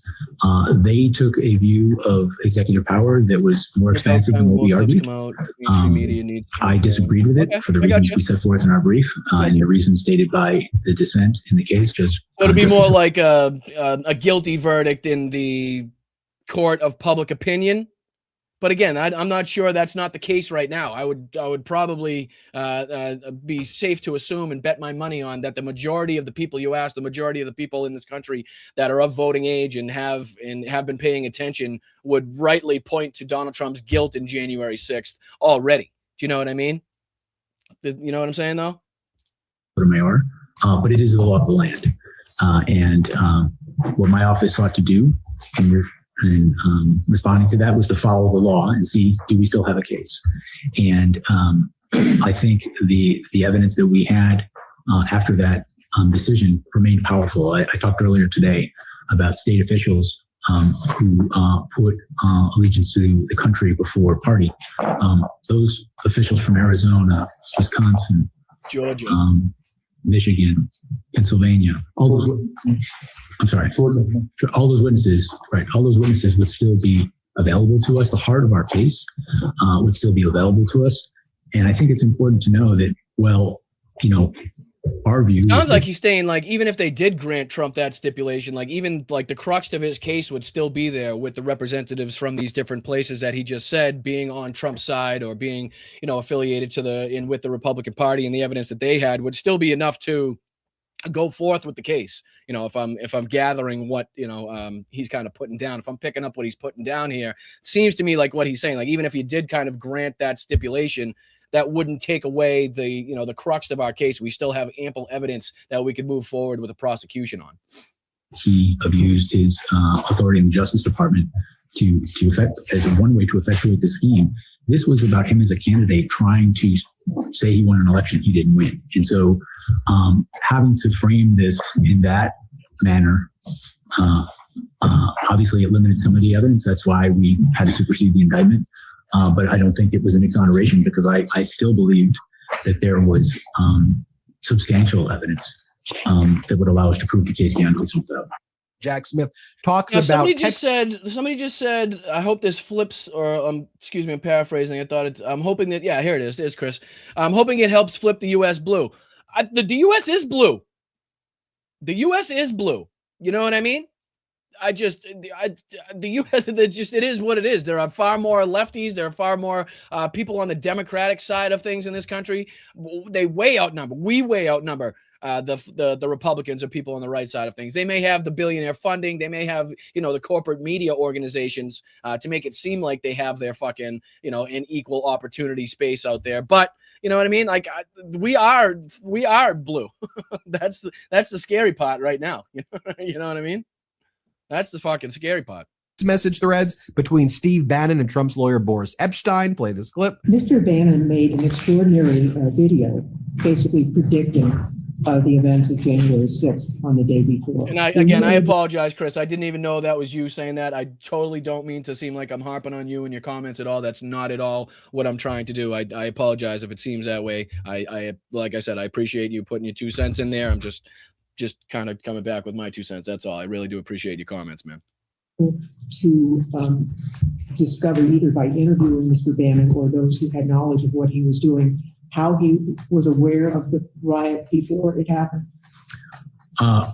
They took a view of executive power that was more expansive than what we argued. I disagreed with it for the reasons we set forth in our brief and the reasons stated by the dissent in the case. So it'd be more like a guilty verdict in the court of public opinion. But again, I'm not sure that's not the case right now. I would probably be safe to assume and bet my money on that the majority of the people you ask, the majority of the people in this country that are of voting age and have been paying attention would rightly point to Donald Trump's guilt in January 6th already. Do you know what I mean? You know what I'm saying, though? Mayor, but it is the law of the land. And what my office sought to do and responding to that was to follow the law and see, do we still have a case? And I think the evidence that we had after that decision remained powerful. I talked earlier today about state officials who put allegiance to the country before party. Those officials from Arizona, Wisconsin, Georgia, Michigan, Pennsylvania, all those witnesses, right? All those witnesses would still be available to us. The heart of our case would still be available to us. And I think it's important to know that, well, you know, our view sounds like he's saying, like, even if they did grant Trump that stipulation, like even like the crux of his case would still be there with the representatives from these different places that he just said being on Trump's side or being, you know, affiliated with the Republican Party, and the evidence that they had would still be enough to go forth with the case. You know, if I'm gathering what, you know, he's kind of putting down, if I'm picking up what he's putting down here, it seems to me like what he's saying, like even if he did kind of grant that stipulation, that wouldn't take away the, you know, the crux of our case. We still have ample evidence that we could move forward with a prosecution on. He abused his authority in the Justice Department to effect as one way to effectuate the scheme. This was about him as a candidate trying to say he won an election he didn't win. And so having to frame this in that manner, obviously it limited some of the evidence. That's why we had to supersede the indictment. But I don't think it was an exoneration because I still believed that there was substantial evidence that would allow us to prove the case beyond reasonable doubt. Jack Smith talks about somebody just said, I hope this flips, or excuse me, I'm paraphrasing. I'm hoping that, yeah, here it is. There's Chris. I'm hoping it helps flip the U.S. blue. The U.S. is blue. The U.S. is blue. You know what I mean? The U.S. It is what it is. There are far more lefties. There are far more people on the Democratic side of things in this country. We way outnumber the Republicans or people on the right side of things. They may have the billionaire funding. They may have, you know, the corporate media organizations to make it seem like they have their fucking, you know, an equal opportunity space out there. But you know what I mean? Like we are blue. That's the scary part right now. You know what I mean? That's the fucking scary part. Message threads between Steve Bannon and Trump's lawyer Boris Epshteyn. Play this clip. Mr. Bannon made an extraordinary video basically predicting the events of January 6th on the day before. And I apologize, Chris. I didn't even know that was you saying that. I totally don't mean to seem like I'm harping on you and your comments at all. That's not at all what I'm trying to do. I apologize if it seems that way. I like I said, I appreciate you putting your 2 cents in there. I'm just kind of coming back with my 2 cents. That's all. I really do appreciate your comments, man. To discover either by interviewing Mr. Bannon or those who had knowledge of what he was doing, how he was aware of the riot before it happened?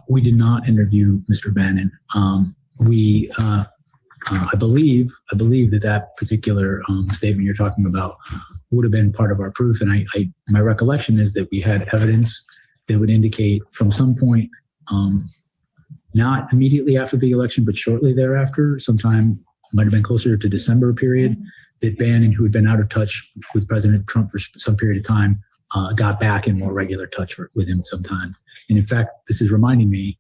We did not interview Mr. Bannon. I believe that particular statement you're talking about would have been part of our proof. And my recollection is that we had evidence that would indicate from some point, not immediately after the election, but shortly thereafter, sometime might have been closer to December period, that Bannon, who had been out of touch with President Trump for some period of time, got back in more regular touch with him sometimes. And in fact, this is reminding me.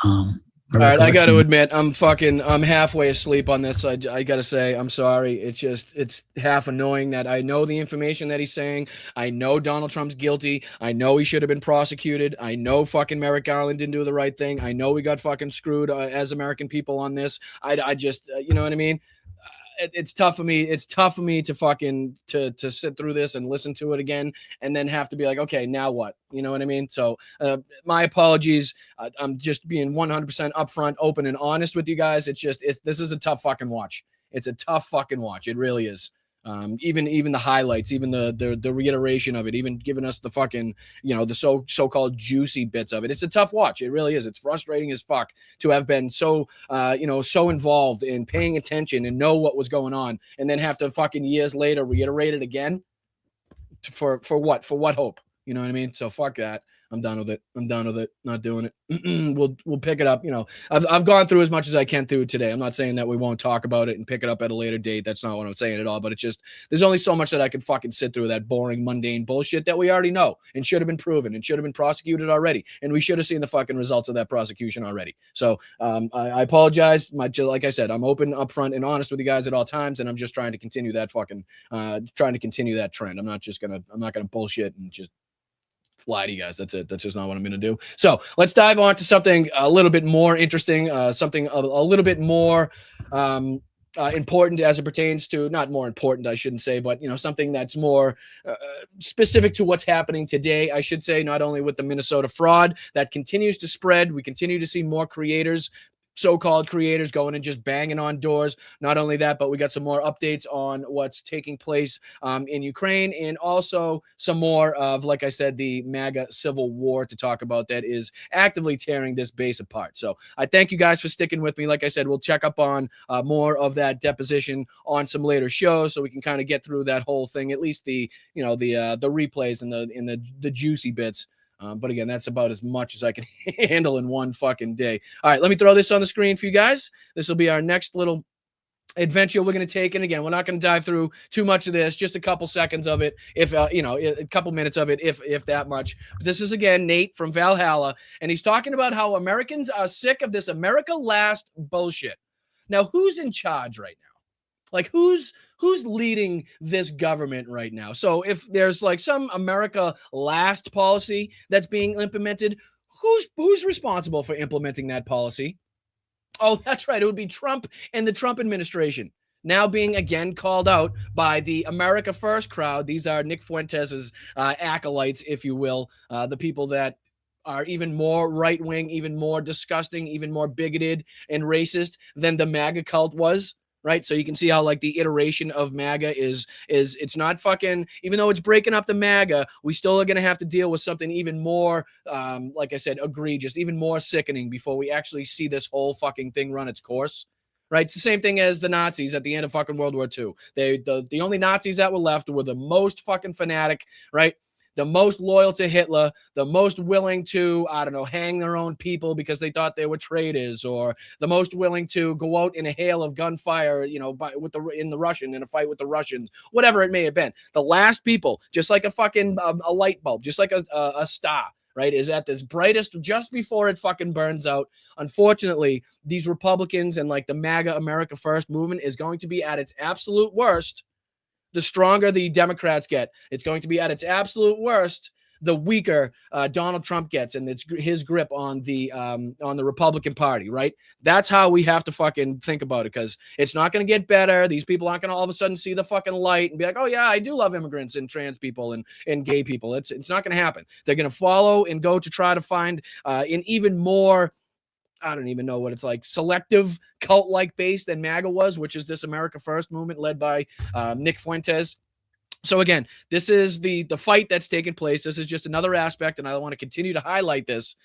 All right, I got to admit, I'm halfway asleep on this. I got to say, I'm sorry. It's half annoying that I know the information that he's saying. I know Donald Trump's guilty. I know he should have been prosecuted. I know fucking Merrick Garland didn't do the right thing. I know we got fucking screwed as American people on this. I just, you know what I mean? It's tough for me. It's tough for me to fucking to sit through this and listen to it again, and then have to be like, okay, now what? You know what I mean? So my apologies. I'm just being 100% upfront, open, and honest with you guys. This is a tough fucking watch. It's a tough fucking watch. It really is. Even the highlights, even the reiteration of it, even giving us the fucking, the so-called juicy bits of it. It's a tough watch. It really is. It's frustrating as fuck to have been so involved in paying attention and know what was going on, and then have to fucking years later reiterate it again for what? For what hope? You know what I mean? So fuck that. I'm done with it. Not doing it. We'll pick it up. I've gone through as much as I can through today. I'm not saying that we won't talk about it and pick it up at a later date. That's not what I'm saying at all. But it's just, there's only so much that I can fucking sit through, that boring, mundane bullshit that we already know and should have been proven and should have been prosecuted already. And we should have seen the fucking results of that prosecution already. So I apologize. Like I said, I'm open, upfront, and honest with you guys at all times. And I'm just trying to continue that trend. I'm not gonna bullshit and just lie to you guys. That's it. That's just not what I'm going to do. So let's dive on to something a little bit more interesting, something a little bit more important as it pertains to, not more important, I shouldn't say, but something that's more specific to what's happening today, I should say, not only with the Minnesota fraud that continues to spread. We continue to see more creators, so-called creators, going and just banging on doors. Not only that, but we got some more updates on what's taking place in Ukraine, and also some more of, like I said, the MAGA civil war to talk about that is actively tearing this base apart. So I thank you guys for sticking with me. Like I said, we'll check up on more of that deposition on some later shows, so we can kind of get through that whole thing, at least the replays and the juicy bits. But again, that's about as much as I can handle in one fucking day. All right, let me throw this on the screen for you guys. This will be our next little adventure we're going to take. And again, we're not going to dive through too much of this, just a couple seconds of it, if a couple minutes of it, if that much. But this is, again, Nate from Valhalla, and he's talking about how Americans are sick of this America Last bullshit. Now, who's in charge right now? Like, who's leading this government right now? So if there's like some America Last policy that's being implemented, who's responsible for implementing that policy? Oh, that's right. It would be Trump and the Trump administration, now being again called out by the America First crowd. These are Nick Fuentes' acolytes, if you will, the people that are even more right-wing, even more disgusting, even more bigoted and racist than the MAGA cult was. Right. So you can see how, like, the iteration of MAGA is it's not fucking, even though it's breaking up the MAGA, we still are going to have to deal with something even more, like I said, egregious, even more sickening before we actually see this whole fucking thing run its course. Right. It's the same thing as the Nazis at the end of fucking World War II. The only Nazis that were left were the most fucking fanatic. Right. The most loyal to Hitler, the most willing to, hang their own people because they thought they were traitors, or the most willing to go out in a hail of gunfire, in a fight with the Russians, whatever it may have been. The last people, just like a fucking a light bulb, just like a star, right, is at this brightest just before it fucking burns out. Unfortunately, these Republicans and like the MAGA America First movement is going to be at its absolute worst. The stronger the Democrats get, it's going to be at its absolute worst. The weaker Donald Trump gets, and it's his grip on the Republican Party, right? That's how we have to fucking think about it, because it's not going to get better. These people aren't going to all of a sudden see the fucking light and be like, oh yeah, I do love immigrants and trans people and gay people. It's not going to happen. They're going to follow and go to try to find an even more, I don't even know what it's like, selective cult-like base than MAGA was, which is this America First movement led by Nick Fuentes. So again, this is the fight that's taking place. This is just another aspect, and I want to continue to highlight this.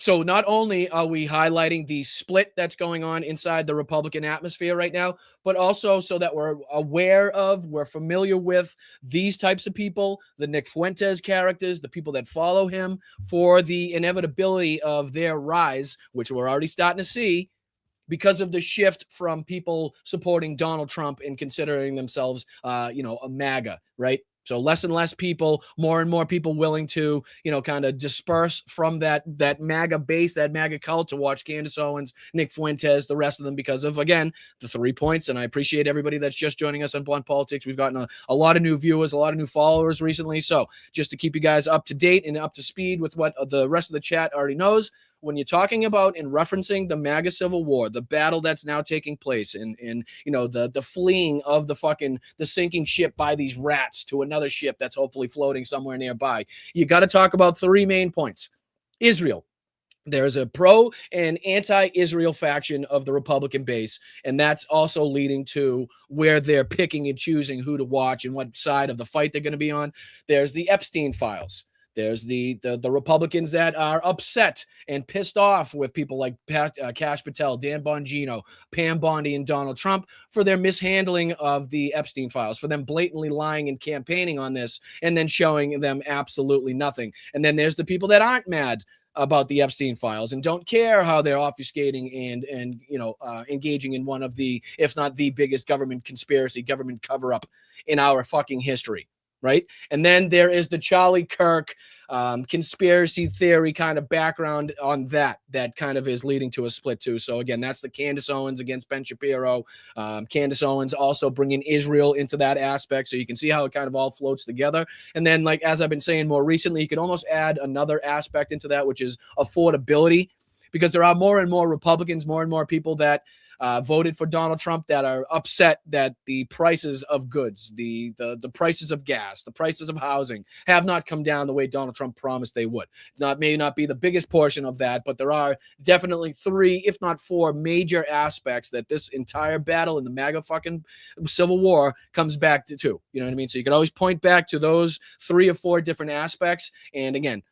So not only are we highlighting the split that's going on inside the Republican atmosphere right now, but also so that we're aware of, we're familiar with these types of people, the Nick Fuentes characters, the people that follow him, for the inevitability of their rise, which we're already starting to see because of the shift from people supporting Donald Trump and considering themselves, a MAGA, right? So less and less people, more and more people willing to, kind of disperse from that MAGA base, that MAGA cult, to watch Candace Owens, Nick Fuentes, the rest of them, because of, again, the 3 points. And I appreciate everybody that's just joining us on Blunt Politics. We've gotten a lot of new viewers, a lot of new followers recently. So just to keep you guys up to date and up to speed with what the rest of the chat already knows, when you're talking about and referencing the MAGA Civil War, the battle that's now taking place in the fleeing of the sinking ship by these rats to another ship that's hopefully floating somewhere nearby, you got to talk about 3 main points. Israel. There's a pro and anti-Israel faction of the Republican base, and that's also leading to where they're picking and choosing who to watch and what side of the fight they're going to be on. There's the Epstein files. There's the Republicans that are upset and pissed off with people like Kash Patel, Dan Bongino, Pam Bondi, and Donald Trump for their mishandling of the Epstein files, for them blatantly lying and campaigning on this and then showing them absolutely nothing. And then there's the people that aren't mad about the Epstein files and don't care how they're obfuscating and engaging in one of the, if not the biggest government conspiracy, government cover-up in our fucking history. Right. And then there is the Charlie Kirk conspiracy theory kind of background on that kind of is leading to a split too. So again, that's the Candace Owens against Ben Shapiro. Candace Owens also bringing Israel into that aspect. So you can see how it kind of all floats together. And then, like, as I've been saying more recently, you can almost add another aspect into that, which is affordability, because there are more and more Republicans, more and more people that voted for Donald Trump that are upset that the prices of goods, the prices of gas, the prices of housing have not come down the way Donald Trump promised they would. May not be the biggest portion of that, but there are definitely 3, if not 4 major aspects that this entire battle in the MAGA fucking Civil War comes back to. You know what I mean? So you can always point back to those 3 or 4 different aspects. And again,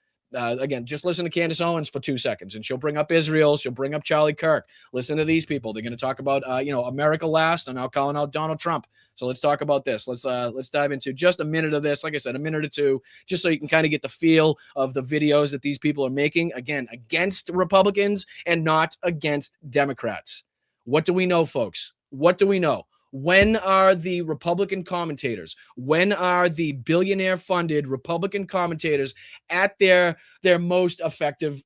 just listen to Candace Owens for 2 seconds, and she'll bring up Israel. She'll bring up Charlie Kirk. Listen to these people. They're going to talk about, America last, and now calling out Donald Trump. So let's talk about this. Let's dive into just a minute of this. Like I said, a minute or 2, just so you can kind of get the feel of the videos that these people are making, again, against Republicans and not against Democrats. What do we know, folks? What do we know? When are the Republican commentators, when are the billionaire-funded Republican commentators at their most effective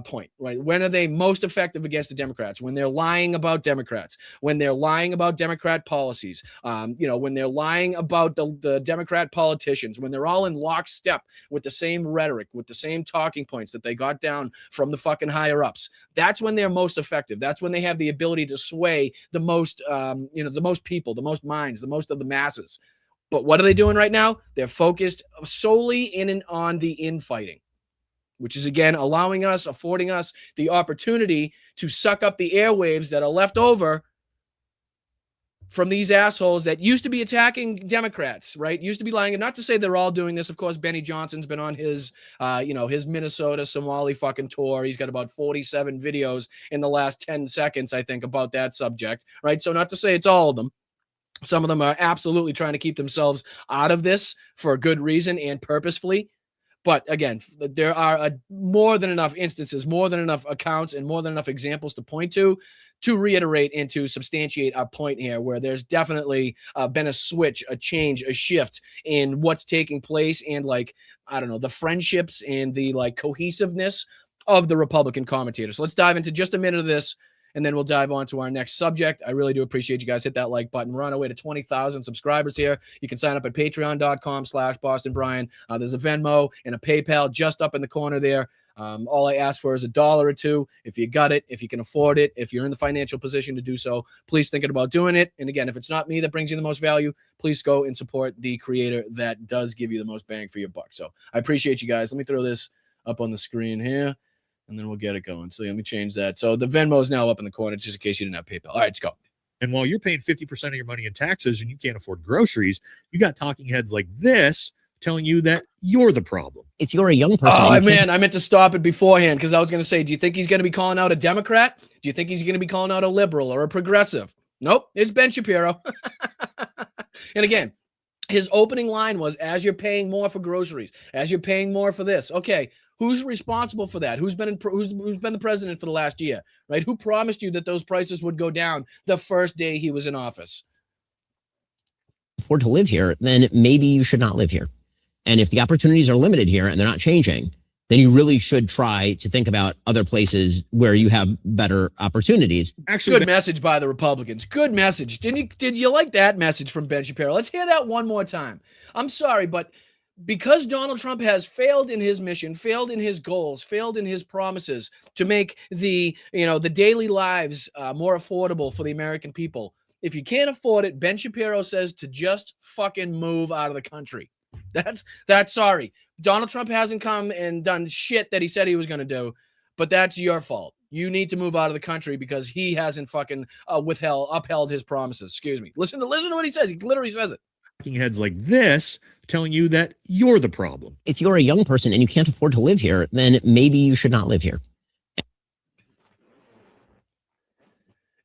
point, right? When are they most effective against the Democrats? When they're lying about Democrats, when they're lying about Democrat policies, when they're lying about the Democrat politicians, when they're all in lockstep with the same rhetoric, with the same talking points that they got down from the fucking higher-ups. That's when they're most effective. That's when they have the ability to sway the most, the most people, the most minds, the most of the masses. But what are they doing right now? They're focused solely in and on the infighting, which is, again, affording us the opportunity to suck up the airwaves that are left over from these assholes that used to be attacking Democrats, right? Used to be lying. And not to say they're all doing this. Of course, Benny Johnson's been on his Minnesota Somali fucking tour. He's got about 47 videos in the last 10 seconds, I think, about that subject, right? So not to say it's all of them. Some of them are absolutely trying to keep themselves out of this for a good reason and purposefully. But again, there are more than enough instances, more than enough accounts, and more than enough examples to point to reiterate and to substantiate our point here, where there's definitely been a switch, a change, a shift in what's taking place, and the friendships and the cohesiveness of the Republican commentators. So let's dive into just a minute of this, and then we'll dive on to our next subject. I really do appreciate you guys. Hit that like button. We're on our way to 20,000 subscribers here. You can sign up at patreon.com/BostonBrian. There's a Venmo and a PayPal just up in the corner there. All I ask for is $1 or $2. If you got it, if you can afford it, if you're in the financial position to do so, please think about doing it. And again, if it's not me that brings you the most value, please go and support the creator that does give you the most bang for your buck. So I appreciate you guys. Let me throw this up on the screen here, and then we'll get it going. So let me change that. So the Venmo is now up in the corner, just in case you didn't have PayPal. All right, let's go. And while you're paying 50% of your money in taxes and you can't afford groceries, you got talking heads like this telling you that you're the problem. It's you're a young person. Oh, man, I meant to stop it beforehand because I was going to say, do you think he's going to be calling out a Democrat? Do you think he's going to be calling out a liberal or a progressive? Nope, it's Ben Shapiro. And again, his opening line was, as you're paying more for groceries, as you're paying more for this. Okay, who's responsible for that? Who's been the president for the last year, right? Who promised you that those prices would go down the first day he was in office? afford to live here, then maybe you should not live here. And if the opportunities are limited here and they're not changing, then you really should try to think about other places where you have better opportunities. Actually, good message by the Republicans. Good message. Did you like that message from Ben Shapiro? Let's hear that one more time. I'm sorry, but because Donald Trump has failed in his mission, failed in his goals, failed in his promises to make the daily lives more affordable for the American people. If you can't afford it, Ben Shapiro says to just fucking move out of the country. That's sorry. Donald Trump hasn't come and done shit that he said he was going to do, but that's your fault. You need to move out of the country because he hasn't fucking upheld his promises. Excuse me. Listen to what he says. He literally says it. Heads like this telling you that you're the problem. If you're a young person and you can't afford to live here, then maybe you should not live here.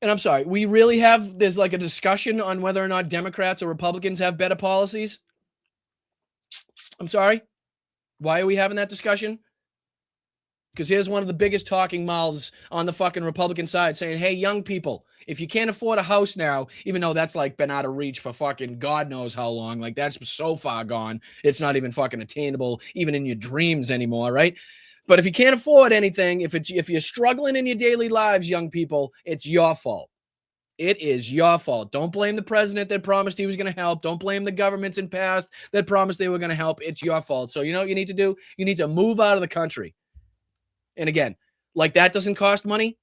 And I'm sorry, there's like a discussion on whether or not Democrats or Republicans have better policies. I'm sorry. Why are we having that discussion? Because here's one of the biggest talking mouths on the fucking Republican side saying, hey, young people, if you can't afford a house now, even though that's like been out of reach for fucking God knows how long, like that's so far gone, it's not even fucking attainable, even in your dreams anymore, right? But if you can't afford anything, if you're struggling in your daily lives, young people, it's your fault. It is your fault. Don't blame the president that promised he was going to help. Don't blame the governments in past that promised they were going to help. It's your fault. So you know what you need to do? You need to move out of the country. And again, like that doesn't cost money.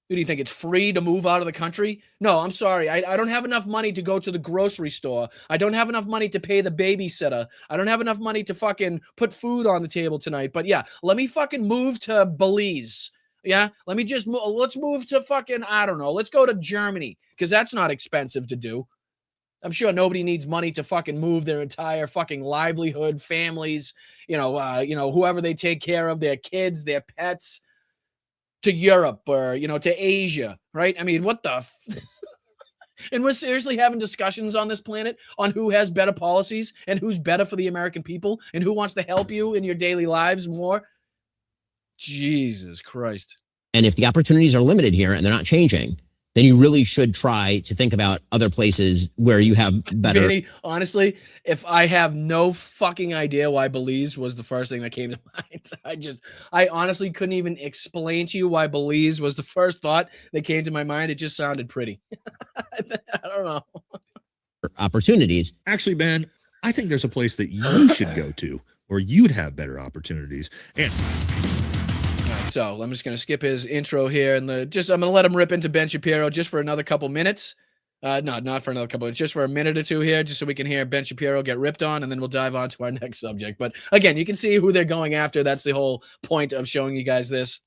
Do you think it's free to move out of the country? No, I'm sorry. I don't have enough money to go to the grocery store. I don't have enough money to pay the babysitter. I don't have enough money to fucking put food on the table tonight. But yeah, let me fucking move to Belize. Yeah, let's move to fucking, I don't know. Let's go to Germany because that's not expensive to do. I'm sure nobody needs money to fucking move their entire fucking livelihood, families, whoever they take care of, their kids, their pets, to Europe or, to Asia, right? I mean, what the and we're seriously having discussions on this planet on who has better policies and who's better for the American people and who wants to help you in your daily lives more. Jesus Christ. And if the opportunities are limited here and they're not changing, then you really should try to think about other places where you have better. Vinny, honestly, if I have no fucking idea why Belize was the first thing that came to mind, I honestly couldn't even explain to you why Belize was the first thought that came to my mind. It just sounded pretty. I don't know. Opportunities. Actually, Ben, I think there's a place that you should go to where you'd have better opportunities. And so I'm just going to skip his intro here and I'm going to let him rip into Ben Shapiro just for another couple minutes. No, not for another couple minutes, just for a minute or two here, just so we can hear Ben Shapiro get ripped on, and then we'll dive on to our next subject. But again, you can see who they're going after. That's the whole point of showing you guys this.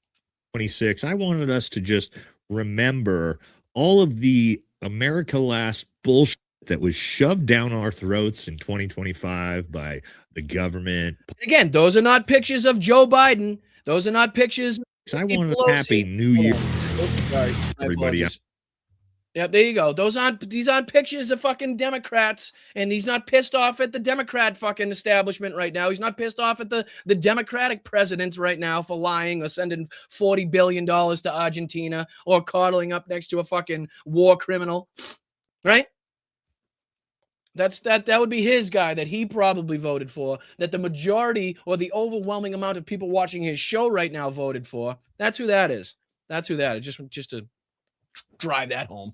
26, I wanted us to just remember all of the America Last bullshit that was shoved down our throats in 2025 by the government. Again, those are not pictures of Joe Biden. Those are not pictures. I want a happy new year, sorry, everybody. Yep, there you go. These aren't pictures of fucking Democrats, and he's not pissed off at the Democrat fucking establishment right now. He's not pissed off at the Democratic presidents right now for lying or sending $40 billion to Argentina or coddling up next to a fucking war criminal, right? That would be his guy that he probably voted for, that the majority or the overwhelming amount of people watching his show right now voted for. That's who that is. That's who that is. Just to drive that home.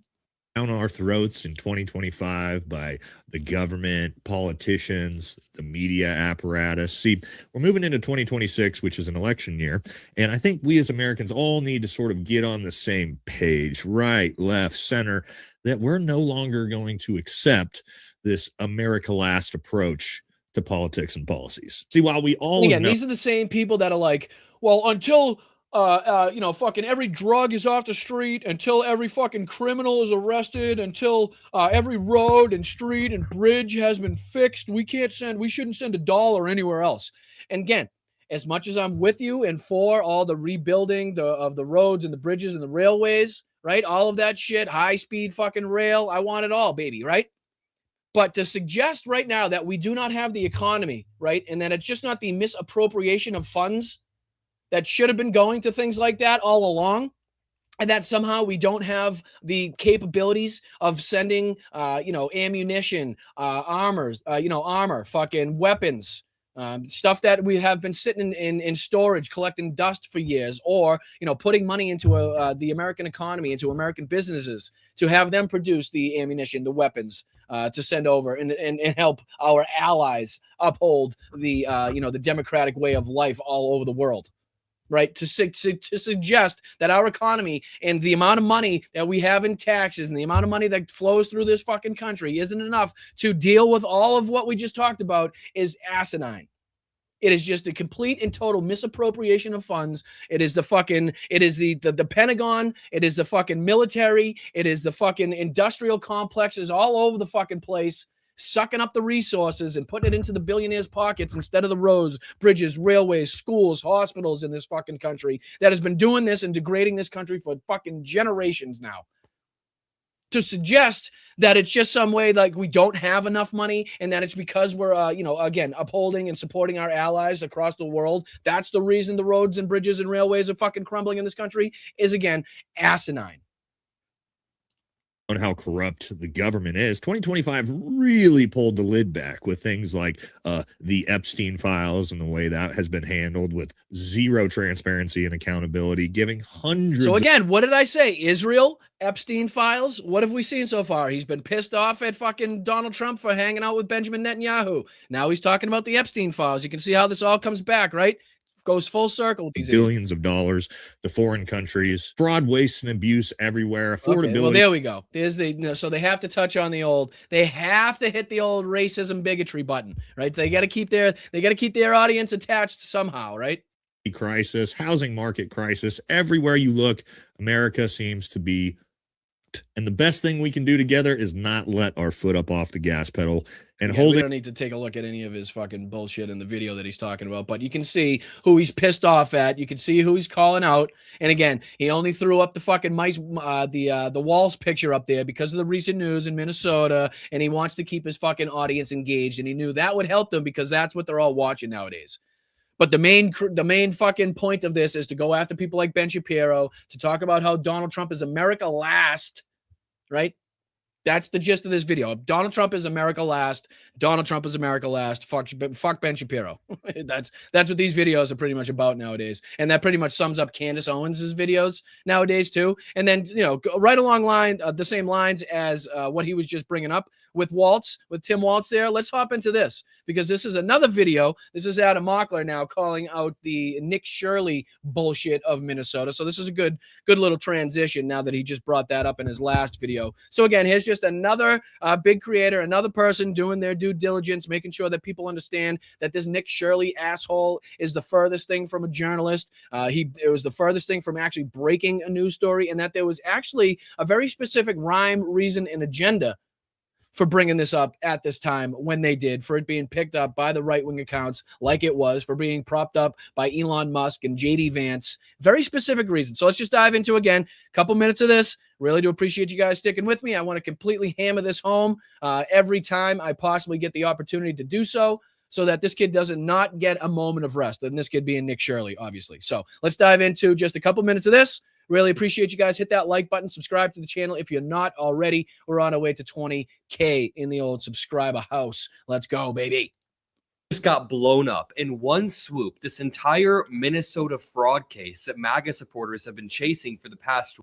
Down our throats in 2025 by the government, politicians, the media apparatus. See, we're moving into 2026, which is an election year, and I think we as Americans all need to sort of get on the same page, right, left, center, that we're no longer going to accept this America Last approach to politics and policies. See, while we all these are the same people that are like, well, until fucking every drug is off the street, until every fucking criminal is arrested, until every road and street and bridge has been fixed, we shouldn't send a dollar anywhere else. And again, as much as I'm with you and for all the rebuilding of the roads and the bridges and the railways, right? All of that shit, high speed fucking rail, I want it all, baby, right? But to suggest right now that we do not have the economy, right? And that it's just not the misappropriation of funds that should have been going to things like that all along, and that somehow we don't have the capabilities of sending, ammunition, armor, fucking weapons, stuff that we have been sitting in storage, collecting dust for years, or, putting money into the American economy, into American businesses to have them produce the ammunition, the weapons, to send over and help our allies uphold the democratic way of life all over the world. Right, to suggest that our economy and the amount of money that we have in taxes and the amount of money that flows through this fucking country isn't enough to deal with all of what we just talked about is asinine. It is just a complete and total misappropriation of funds. It is the Pentagon. It is the fucking military. It is the fucking industrial complexes all over the fucking place, sucking up the resources and putting it into the billionaires' pockets instead of the roads, bridges, railways, schools, hospitals in this fucking country that has been doing this and degrading this country for fucking generations now. To suggest that it's just some way like we don't have enough money and that it's because we're, again, upholding and supporting our allies across the world, that's the reason the roads and bridges and railways are fucking crumbling in this country, is, again, asinine. On how corrupt the government is, 2025 really pulled the lid back with things like the Epstein files and the way that has been handled with zero transparency and accountability, giving hundreds. So again, what did I say? Israel, Epstein files. What have we seen so far? He's been pissed off at fucking Donald Trump for hanging out with Benjamin Netanyahu. Now he's talking about the Epstein files. You can see how this all comes back, right? Goes full circle with these billions of dollars to foreign countries, fraud, waste, and abuse everywhere. Affordability. Okay, well, there we go. There's so they have to touch on they have to hit the old racism bigotry button, right? They got to keep their audience attached somehow, right? Crisis, housing market crisis. Everywhere you look, America seems to be. And the best thing we can do together is not let our foot up off the gas pedal and hold it. We don't need to take a look at any of his fucking bullshit in the video that he's talking about, but you can see who he's pissed off at. You can see who he's calling out. And again, he only threw up the fucking mice, the Walls picture up there because of the recent news in Minnesota, and he wants to keep his fucking audience engaged. And he knew that would help them because that's what they're all watching nowadays. But the main fucking point of this is to go after people like Ben Shapiro, to talk about how Donald Trump is America last, right? That's the gist of this video. Donald Trump is America last. Donald Trump is America last. Fuck Ben Shapiro. That's what these videos are pretty much about nowadays. And that pretty much sums up Candace Owens' videos nowadays too. And then, right along the same lines as what he was just bringing up with Tim Waltz there. Let's hop into this because this is another video. This is Adam Mockler now calling out the Nick Shirley bullshit of Minnesota. So this is a good little transition now that he just brought that up in his last video. So again, here's just another big creator, another person doing their due diligence, making sure that people understand that this Nick Shirley asshole is the furthest thing from a journalist. It was the furthest thing from actually breaking a news story, and that there was actually a very specific rhyme, reason, and agenda for bringing this up at this time when they did, for it being picked up by the right-wing accounts like it was, for being propped up by Elon Musk and JD Vance. Very specific reasons. So let's just dive into, again, a couple minutes of this. Really do appreciate you guys sticking with me. I want to completely hammer this home every time I possibly get the opportunity to do so that this kid doesn't not get a moment of rest. And this kid being Nick Shirley, obviously. So let's dive into just a couple minutes of this. Really appreciate you guys. Hit that like button. Subscribe to the channel if you're not already. We're on our way to 20K in the old subscriber house. Let's go, baby. Just got blown up in one swoop. This entire Minnesota fraud case that MAGA supporters have been chasing for the past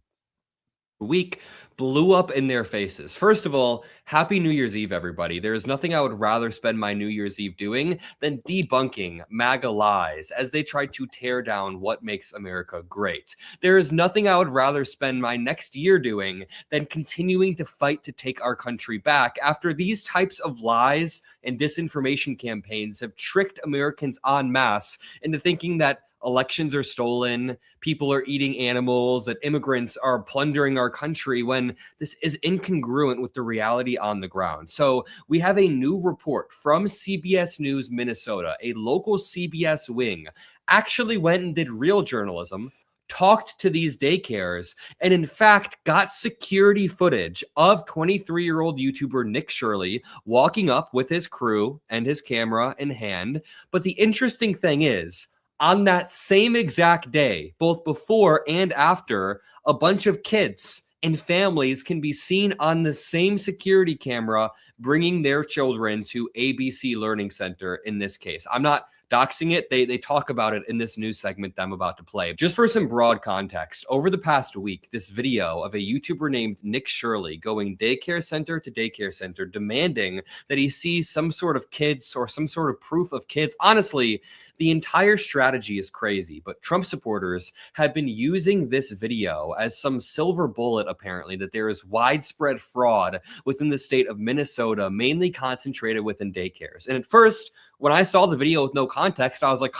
week blew up in their faces. First of all, happy New Year's Eve, everybody. There is nothing I would rather spend my New Year's Eve doing than debunking MAGA lies as they try to tear down what makes America great. There is nothing I would rather spend my next year doing than continuing to fight to take our country back after these types of lies and disinformation campaigns have tricked Americans en masse into thinking that elections are stolen, people are eating animals, that immigrants are plundering our country, when this is incongruent with the reality on the ground. So we have a new report from CBS News Minnesota. A local CBS wing actually went and did real journalism, talked to these daycares, and in fact got security footage of 23-year-old YouTuber Nick Shirley walking up with his crew and his camera in hand. But the interesting thing is, on that same exact day, both before and after, a bunch of kids and families can be seen on the same security camera bringing their children to ABC Learning Center in this case. I'm not doxing it. They talk about it in this news segment that I'm about to play. Just for some broad context, over the past week, this video of a YouTuber named Nick Shirley going daycare center to daycare center, demanding that he sees some sort of kids or some sort of proof of kids. Honestly, the entire strategy is crazy, but Trump supporters have been using this video as some silver bullet, apparently, that there is widespread fraud within the state of Minnesota, mainly concentrated within daycares. And at first, when I saw the video with no context, I was like,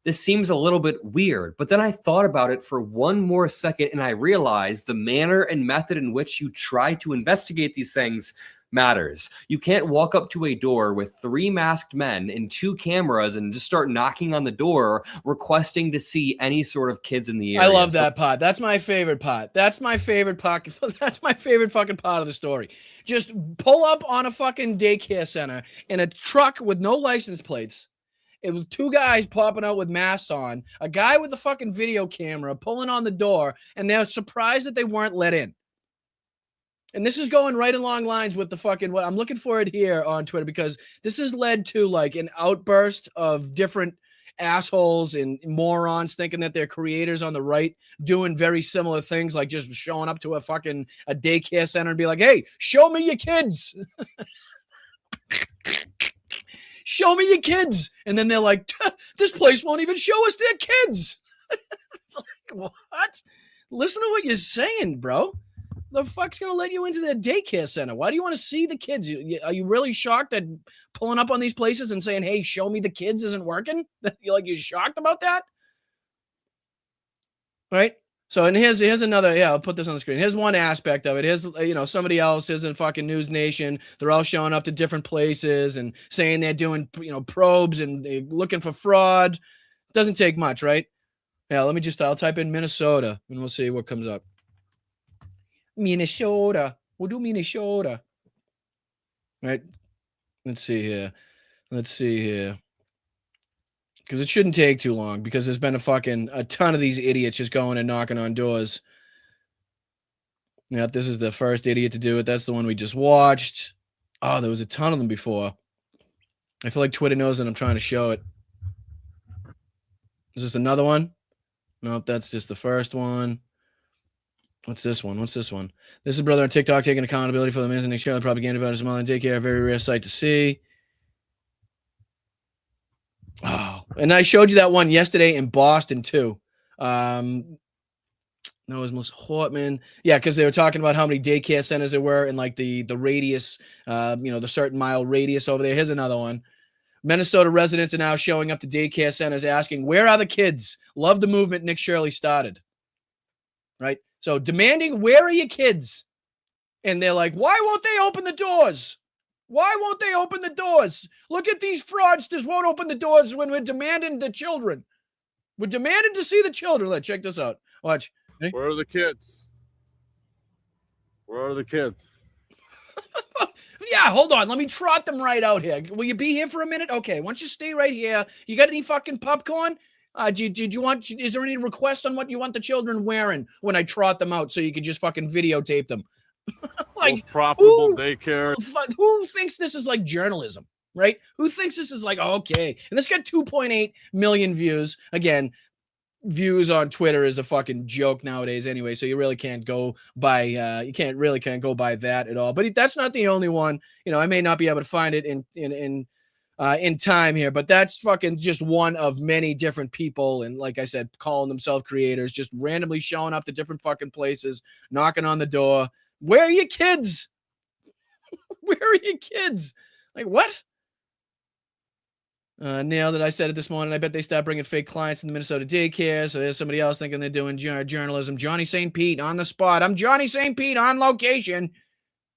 this seems a little bit weird. But then I thought about it for one more second, and I realized the manner and method in which you try to investigate these things matters. You can't walk up to a door with 3 masked men and 2 cameras and just start knocking on the door requesting to see any sort of kids in the area. I love that part. That's my favorite part. That's my favorite part. That's my favorite fucking part of the story. Just pull up on a fucking daycare center in a truck with no license plates. It was 2 guys popping out with masks on, a guy with a fucking video camera pulling on the door, and they're surprised that they weren't let in. And this is going right along lines with the fucking, what I'm looking for it here on Twitter, because this has led to like an outburst of different assholes and morons thinking that they're creators on the right doing very similar things, like just showing up to a daycare center and be like, hey, show me your kids. Show me your kids. And then they're like, this place won't even show us their kids. It's like, what? Listen to what you're saying, bro. The fuck's gonna let you into the daycare center? Why do you want to see the kids? Are you really shocked that pulling up on these places and saying, hey, show me the kids isn't working? You're shocked about that? Right? So, and here's another, I'll put this on the screen. Here's one aspect of it. Here's, somebody else is in fucking News Nation. They're all showing up to different places and saying they're doing, probes and they're looking for fraud. Doesn't take much, right? Yeah, I'll type in Minnesota and we'll see what comes up. Minnesota. We'll do Minnesota. Right? Let's see here. Because it shouldn't take too long, because there's been a ton of these idiots just going and knocking on doors. Yep, this is the first idiot to do it. That's the one we just watched. Oh, there was a ton of them before. I feel like Twitter knows that I'm trying to show it. Is this another one? Nope, that's just the first one. What's this one? This is a brother on TikTok taking accountability for the amazing Nick Shirley propaganda about his mother and daycare. A very rare sight to see. Oh, and I showed you that one yesterday in Boston too. No, it was Melissa Hortman. Yeah, because they were talking about how many daycare centers there were in like the radius, the certain mile radius over there. Here's another one. Minnesota residents are now showing up to daycare centers asking, where are the kids? Love the movement Nick Shirley started. Right? So demanding, where are your kids? And they're like, why won't they open the doors? Why won't they open the doors? Look at these fraudsters won't open the doors when we're demanding the children. We're demanding to see the children. Let's check this out. Watch. Ready? Where are the kids? Where are the kids? Yeah, hold on. Let me trot them right out here. Will you be here for a minute? Okay, why don't you stay right here? You got any fucking popcorn? Did you want, is there any request on what you want the children wearing when I trot them out so you could just fucking videotape them? Like, most profitable daycare. Who thinks this is like journalism, right? Who thinks this is like, okay. And this got 2.8 million views. Again, views on Twitter is a fucking joke nowadays anyway, so you really can't go by, you can't go by that at all. But that's not the only one. I may not be able to find it in time here, but that's fucking just one of many different people, and like I said, calling themselves creators, just randomly showing up to different fucking places, knocking on the door. Where are your kids? Where are your kids? Like, what? Nailed it. I said it this morning. I bet they start bringing fake clients in the Minnesota daycare. So there's somebody else thinking they're doing journalism. Johnny St. Pete on the spot. I'm Johnny St. Pete on location.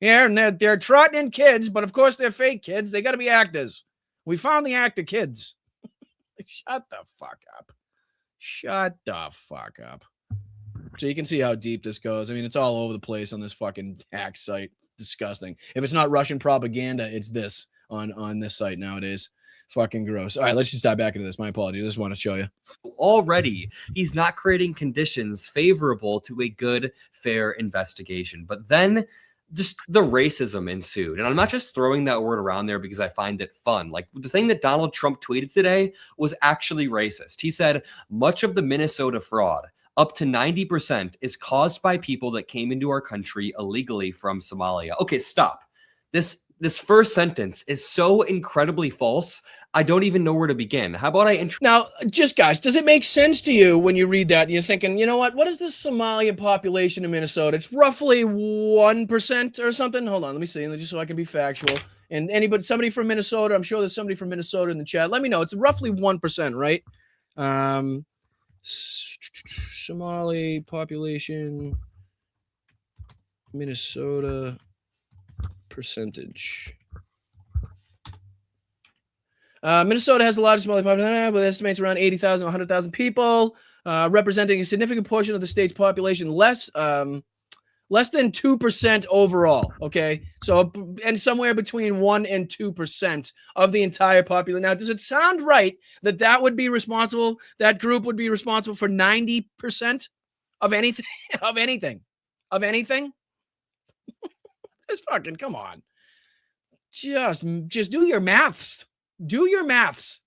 Yeah, and they're trotting in kids, but of course they're fake kids. They got to be actors. We found the actor kids. Shut the fuck up. Shut the fuck up. So you can see how deep this goes. I mean, it's all over the place on this fucking hack site. Disgusting. If it's not Russian propaganda, it's this on this site nowadays. Fucking gross. All right, let's just dive back into this. My apologies. I just want to show you. Already, he's not creating conditions favorable to a good, fair investigation. But then just the racism ensued. And I'm not just throwing that word around there because I find it fun. Like the thing that Donald Trump tweeted today was actually racist. He said, much of the Minnesota fraud, up to 90%, is caused by people that came into our country illegally from Somalia. Okay, stop. This first sentence is so incredibly false. I don't even know where to begin. How about now, just guys, does it make sense to you when you read that and you're thinking, you know what is the Somalian population in Minnesota? It's roughly 1% or something. Hold on, let me see, just so I can be factual. And somebody from Minnesota, I'm sure there's somebody from Minnesota in the chat. Let me know. It's roughly 1%, right? Somali population, Minnesota percentage. Minnesota has the largest Somali population, but estimates around 80,000, 100,000 people, representing a significant portion of the state's population, less than 2% overall. Okay, so and somewhere between 1 and 2% of the entire population. Now, does it sound right that would be responsible? That group would be responsible for 90% of anything, of anything. Just fucking come on. Just do your maths. Do your maths.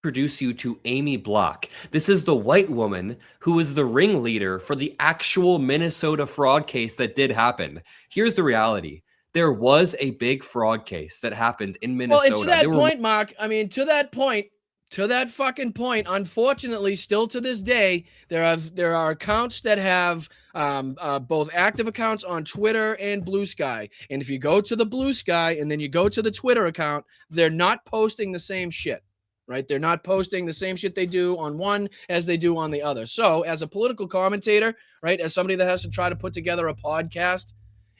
Introduce you to Amy Block. This is the white woman who is the ringleader for the actual Minnesota fraud case that did happen. Here's the reality. There was a big fraud case that happened in Minnesota. Well, and to that point, Mark, I mean, to that fucking point, unfortunately, still to this day, there are accounts that have both active accounts on Twitter and Blue Sky. And if you go to the Blue Sky and then you go to the Twitter account, they're not posting the same shit, right? They're not posting the same shit they do on one as they do on the other. So as a political commentator, right, as somebody that has to try to put together a podcast,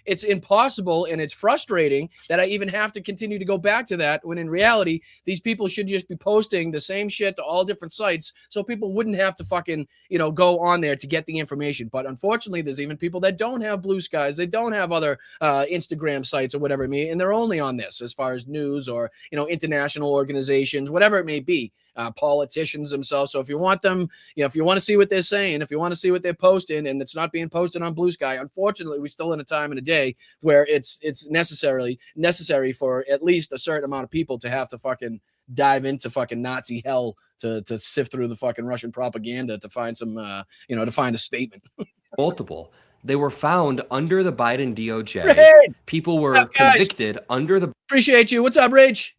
it's impossible and it's frustrating that I even have to continue to go back to that when in reality, these people should just be posting the same shit to all different sites so people wouldn't have to fucking, go on there to get the information. But unfortunately, there's even people that don't have Blue Skies. They don't have other Instagram sites or whatever it may be, and they're only on this as far as news or, international organizations, whatever it may be. Politicians themselves. So if you want them, if you want to see what they're saying, if you want to see what they're posting and it's not being posted on Blue Sky, unfortunately, we're still in a time and a day where it's necessary for at least a certain amount of people to have to fucking dive into fucking Nazi hell to sift through the fucking Russian propaganda to find some, to find a statement. Multiple. They were found under the Biden DOJ. Raid! People were convicted under the. Appreciate you. What's up, Rach?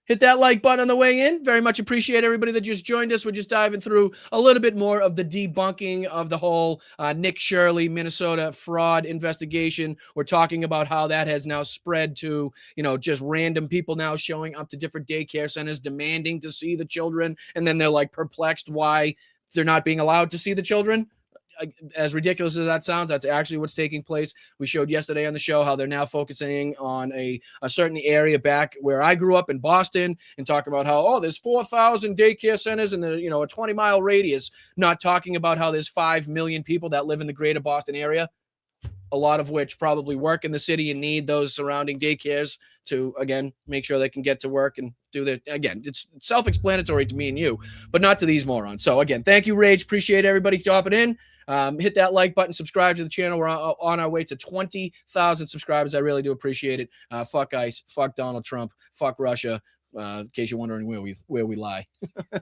Hit that like button on the way in. Very much appreciate everybody that just joined us. We're just diving through a little bit more of the debunking of the whole Nick Shirley, Minnesota fraud investigation. We're talking about how that has now spread to, just random people now showing up to different daycare centers demanding to see the children. And then they're like perplexed why they're not being allowed to see the children. As ridiculous as that sounds, that's actually what's taking place. We showed yesterday on the show how they're now focusing on a certain area back where I grew up in Boston and talk about how, there's 4,000 daycare centers in a 20-mile radius, not talking about how there's 5 million people that live in the greater Boston area, a lot of which probably work in the city and need those surrounding daycares to, again, make sure they can get to work and do their, again, it's self-explanatory to me and you, but not to these morons. So again, thank you, Rage. Appreciate everybody dropping in. Hit that like button, subscribe to the channel. We're on our way to 20,000 subscribers. I really do appreciate it. Fuck ICE, fuck Donald Trump, fuck Russia. In case you're wondering where we lie.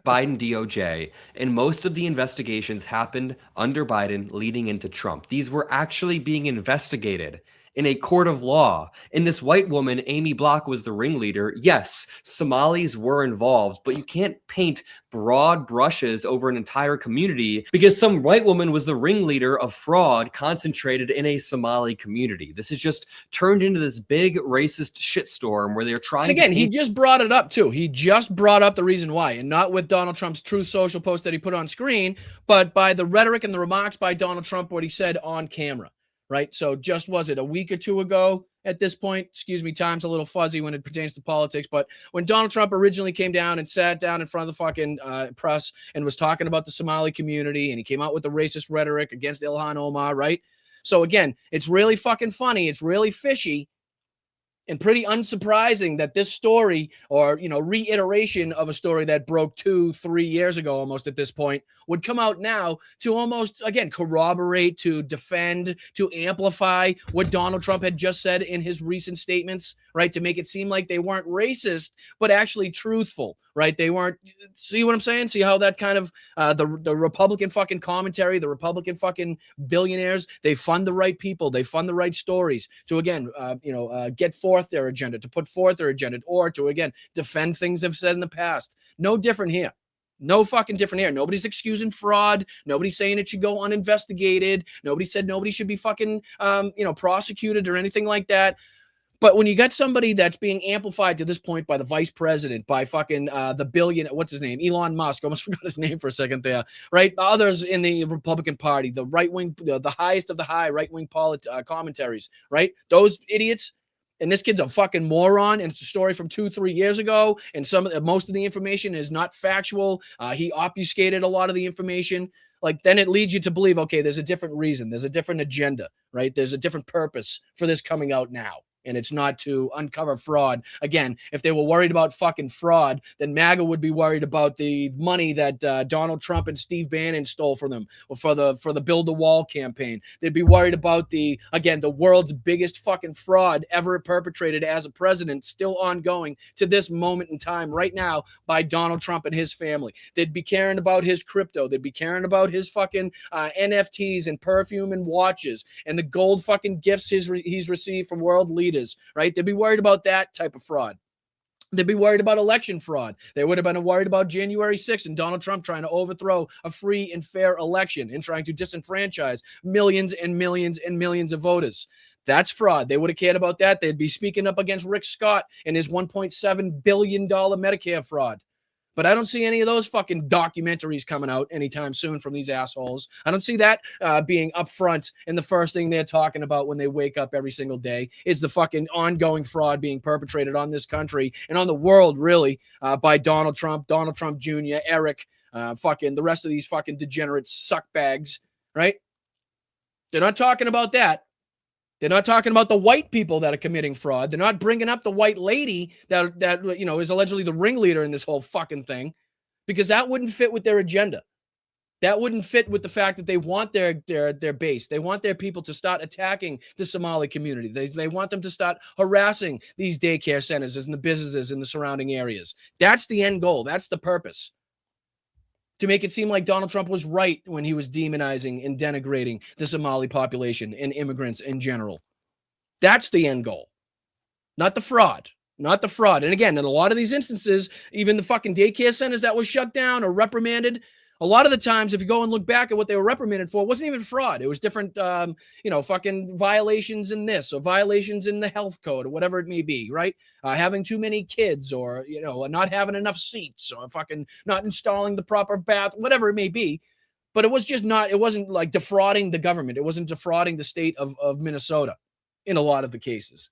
Biden DOJ, and most of the investigations happened under Biden leading into Trump. These were actually being investigated in a court of law. And this white woman, Amy Block, was the ringleader. Yes, Somalis were involved, but you can't paint broad brushes over an entire community because some white woman was the ringleader of fraud concentrated in a Somali community. This has just turned into this big racist shitstorm where they're trying and again, to he just brought it up too. He just brought up the reason why, and not with Donald Trump's Truth Social post that he put on screen, but by the rhetoric and the remarks by Donald Trump, what he said on camera. Right. So just was it a week or two ago at this point? Excuse me, time's a little fuzzy when it pertains to politics. But when Donald Trump originally came down and sat down in front of the fucking press and was talking about the Somali community, and he came out with the racist rhetoric against Ilhan Omar. Right. So again, it's really fucking funny. It's really fishy. And pretty unsurprising that this story, or, you know, reiteration of a story that broke 2-3 years ago almost at this point, would come out now to almost, again, corroborate, to defend, to amplify what Donald Trump had just said in his recent statements, right? To make it seem like they weren't racist, but actually truthful, right? They weren't, see what I'm saying? See how that kind of, the Republican fucking commentary, the Republican fucking billionaires, they fund the right people, they fund the right stories to, again, get forth their agenda, to put forth their agenda, or to, again, defend things they've said in the past. No different here. No fucking different here. Nobody's excusing fraud. Nobody's saying it should go uninvestigated. Nobody said nobody should be fucking, prosecuted or anything like that. But when you got somebody that's being amplified to this point by the vice president, by fucking the billion, what's his name? Elon Musk. Almost forgot his name for a second there, right? Others in the Republican Party, the right wing, the highest of the high right wing commentaries, right? Those idiots. And this kid's a fucking moron, and it's a story from 2-3 years ago, and most of the information is not factual. He obfuscated a lot of the information. Like, then it leads you to believe, okay, there's a different reason, there's a different agenda, right? There's a different purpose for this coming out now. And it's not to uncover fraud. Again, if they were worried about fucking fraud, then MAGA would be worried about the money that Donald Trump and Steve Bannon stole from them for the Build the Wall campaign. They'd be worried about the world's biggest fucking fraud ever perpetrated as a president, still ongoing to this moment in time right now by Donald Trump and his family. They'd be caring about his crypto. They'd be caring about his fucking NFTs and perfume and watches and the gold fucking gifts he's received from world leaders. Right? They'd be worried about that type of fraud. They'd be worried about election fraud. They would have been worried about January 6th and Donald Trump trying to overthrow a free and fair election and trying to disenfranchise millions and millions and millions of voters. That's fraud. They would have cared about that. They'd be speaking up against Rick Scott and his $1.7 billion Medicare fraud. But I don't see any of those fucking documentaries coming out anytime soon from these assholes. I don't see that being up front, and the first thing they're talking about when they wake up every single day is the fucking ongoing fraud being perpetrated on this country and on the world, really, by Donald Trump Jr., Eric, fucking the rest of these fucking degenerate suckbags, right? They're not talking about that. They're not talking about the white people that are committing fraud. They're not bringing up the white lady that is allegedly the ringleader in this whole fucking thing, because that wouldn't fit with their agenda. That wouldn't fit with the fact that they want their base. They want their people to start attacking the Somali community. They want them to start harassing these daycare centers and the businesses in the surrounding areas. That's the end goal. That's the purpose. To make it seem like Donald Trump was right when he was demonizing and denigrating the Somali population and immigrants in general. That's the end goal, not the fraud. Not the fraud. And again, in a lot of these instances, even the fucking daycare centers that were shut down or reprimanded, a lot of the times, if you go and look back at what they were reprimanded for, it wasn't even fraud. It was different, fucking violations in this or violations in the health code or whatever it may be, right? Having too many kids or, not having enough seats or fucking not installing the proper bath, whatever it may be. But it wasn't like defrauding the government. It wasn't defrauding the state of Minnesota in a lot of the cases.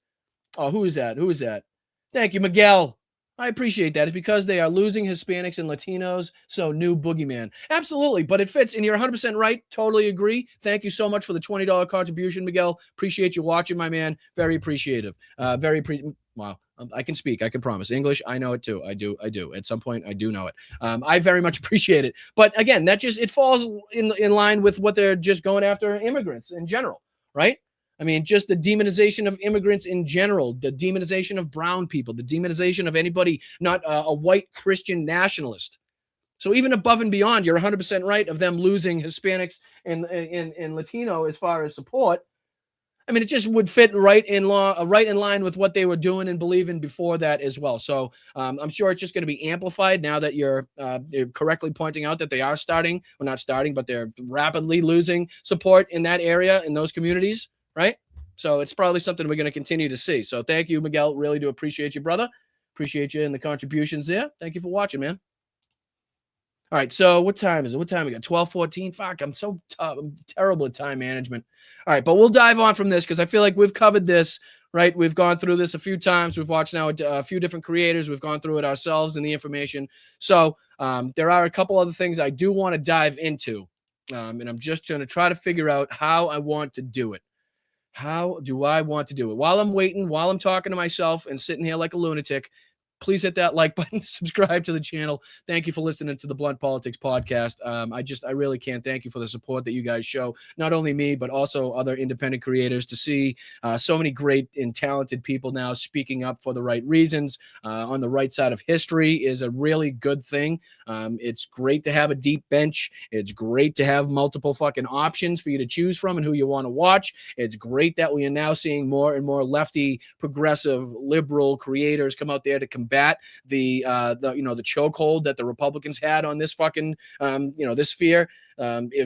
Oh, who is that? Who is that? Thank you, Miguel. I appreciate that. It's because they are losing Hispanics and Latinos, so new boogeyman. Absolutely, but it fits, and you're 100% right. Totally agree. Thank you so much for the $20 contribution, Miguel. Appreciate you watching, my man. Very appreciative. Wow. I can speak. I can promise. English, I know it too. I do. At some point, I do know it. I very much appreciate it. But again, it falls in line with what they're just going after immigrants in general, right? I mean, just the demonization of immigrants in general, the demonization of brown people, the demonization of anybody not a white Christian nationalist. So even above and beyond, you're 100% right of them losing Hispanics and Latino as far as support. I mean, it just would fit right in line with what they were doing and believing before that as well. So I'm sure it's just going to be amplified now that you're correctly pointing out that they are not starting, but they're rapidly losing support in that area, in those communities, right? So it's probably something we're going to continue to see. So thank you, Miguel. Really do appreciate you, brother. Appreciate you and the contributions there. Thank you for watching, man. All right, so what time is it? What time we got? 12:14. Fuck, I'm terrible at time management. All right, but we'll dive on from this because I feel like we've covered this, right? We've gone through this a few times. We've watched now a few different creators. We've gone through it ourselves and the information. So there are a couple other things I do want to dive into, and I'm just going to try to figure out how I want to do it. How do I want to do it? While I'm waiting, while I'm talking to myself and sitting here like a lunatic, please hit that like button, subscribe to the channel. Thank you for listening to the Blunt Politics podcast. I really can't thank you for the support that you guys show, not only me, but also other independent creators. To see so many great and talented people now speaking up for the right reasons on the right side of history is a really good thing. It's great to have a deep bench. It's great to have multiple fucking options for you to choose from and who you want to watch. It's great that we are now seeing more and more lefty, progressive, liberal creators come out there to combat the chokehold that the Republicans had on this fucking this sphere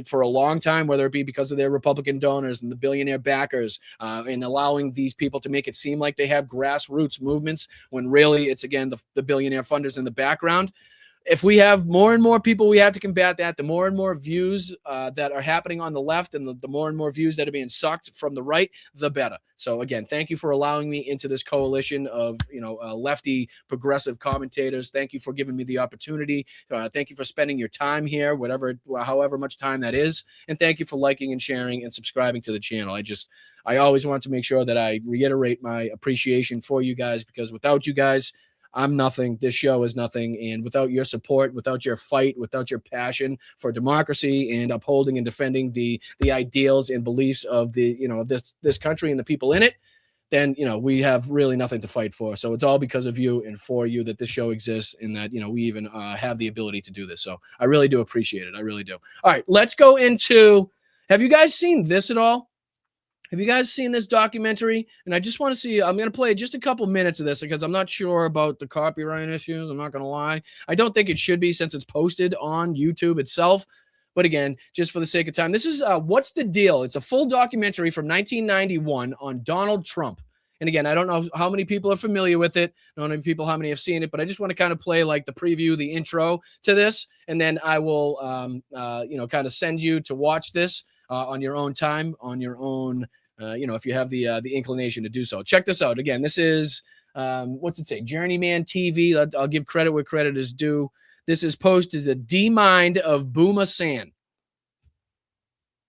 for a long time, whether it be because of their Republican donors and the billionaire backers, and allowing these people to make it seem like they have grassroots movements when really it's again the billionaire funders in the background. If we have more and more people, we have to combat that. The more and more views that are happening on the left and the more and more views that are being sucked from the right, the better. So again, thank you for allowing me into this coalition of, lefty progressive commentators. Thank you for giving me the opportunity. Thank you for spending your time here, however much time that is. And thank you for liking and sharing and subscribing to the channel. I always want to make sure that I reiterate my appreciation for you guys, because without you guys, I'm nothing. This show is nothing. And without your support, without your fight, without your passion for democracy and upholding and defending the ideals and beliefs of this country and the people in it, then, we have really nothing to fight for. So it's all because of you and for you that this show exists and that, we even have the ability to do this. So I really do appreciate it. I really do. All right, let's go into, have you guys seen this at all? Have you guys seen this documentary? And I just want to see, I'm going to play just a couple minutes of this because I'm not sure about the copyright issues. I'm not going to lie. I don't think it should be since it's posted on YouTube itself. But again, just for the sake of time, this is What's the Deal? It's a full documentary from 1991 on Donald Trump. And again, I don't know how many people are familiar with it. I don't know how many have seen it, but I just want to kind of play like the preview, the intro to this. And then I will, kind of send you to watch this on your own time, on your own, if you have the inclination to do so. Check this out. Again, this is, what's it say? Journeyman TV. I'll give credit where credit is due. This is posted to D-Mind of Boomer San.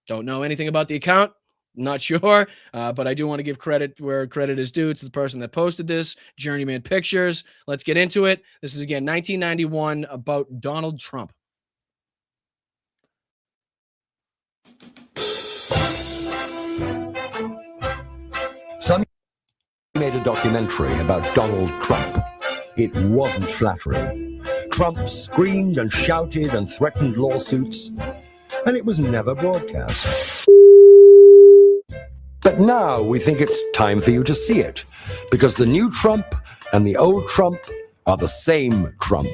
Don't know anything about the account. Not sure, but I do want to give credit where credit is due to the person that posted this, Journeyman Pictures. Let's get into it. This is, again, 1991 about Donald Trump. Some made a documentary about Donald Trump. It wasn't flattering. Trump screamed and shouted and threatened lawsuits, and it was never broadcast. But now we think it's time for you to see it, because the new Trump and the old Trump are the same Trump.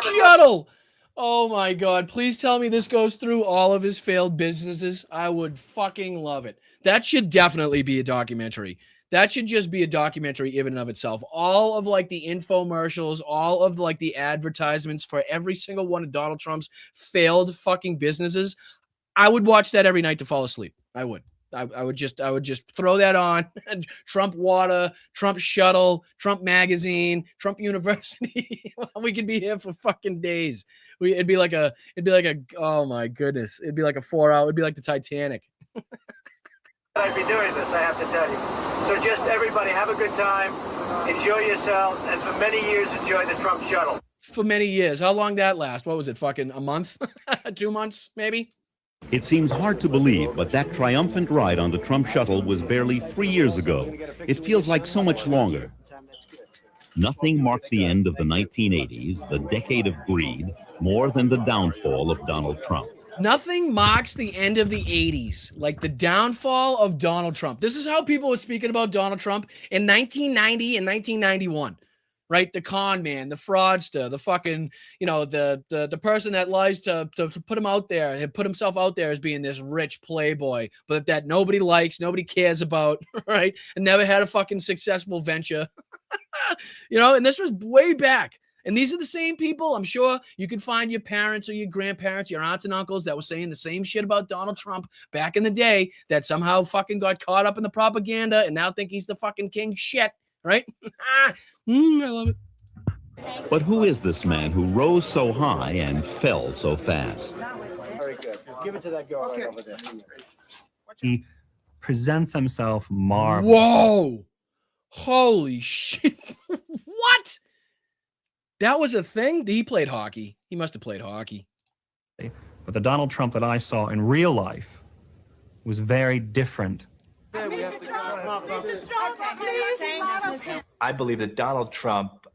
Shuttle. Oh my God. Please tell me this goes through all of his failed businesses. I would fucking love it. That should definitely be a documentary. That should just be a documentary in and of itself. All of like the infomercials, all of like the advertisements for every single one of Donald Trump's failed fucking businesses. I would watch that every night to fall asleep. I would. I would just throw that on. Trump Water, Trump Shuttle, Trump Magazine, Trump University. We could be here for fucking days. It'd be like a, oh my goodness. It'd be like a 4-hour, it'd be like the Titanic. I'd be doing this, I have to tell you. So just everybody have a good time, enjoy yourselves, and for many years enjoy the Trump Shuttle. For many years. How long that last? What was it? Fucking a month? 2 months, maybe? It seems hard to believe, but that triumphant ride on the Trump Shuttle was barely 3 years ago. It feels like so much longer. Nothing marked the end of the 1980s, the decade of greed, more than the downfall of Donald Trump. Nothing marks the end of the 80s like the downfall of Donald Trump. This is how people were speaking about Donald Trump in 1990 and 1991, right? The con man, the fraudster, the fucking, the person that lies to put him out there and put himself out there as being this rich playboy, but that nobody likes, nobody cares about, right? And never had a fucking successful venture, and this was way back. And these are the same people. I'm sure you can find your parents or your grandparents, your aunts and uncles that were saying the same shit about Donald Trump back in the day that somehow fucking got caught up in the propaganda and now think he's the fucking king shit, right? I love it. But who is this man who rose so high and fell so fast? Very good. Give it to that girl right over there. He presents himself marvelous. Whoa. Holy shit. What? That was a thing? He played hockey. He must have played hockey. But the Donald Trump that I saw in real life was very different. Mr. Trump, I believe that Donald Trump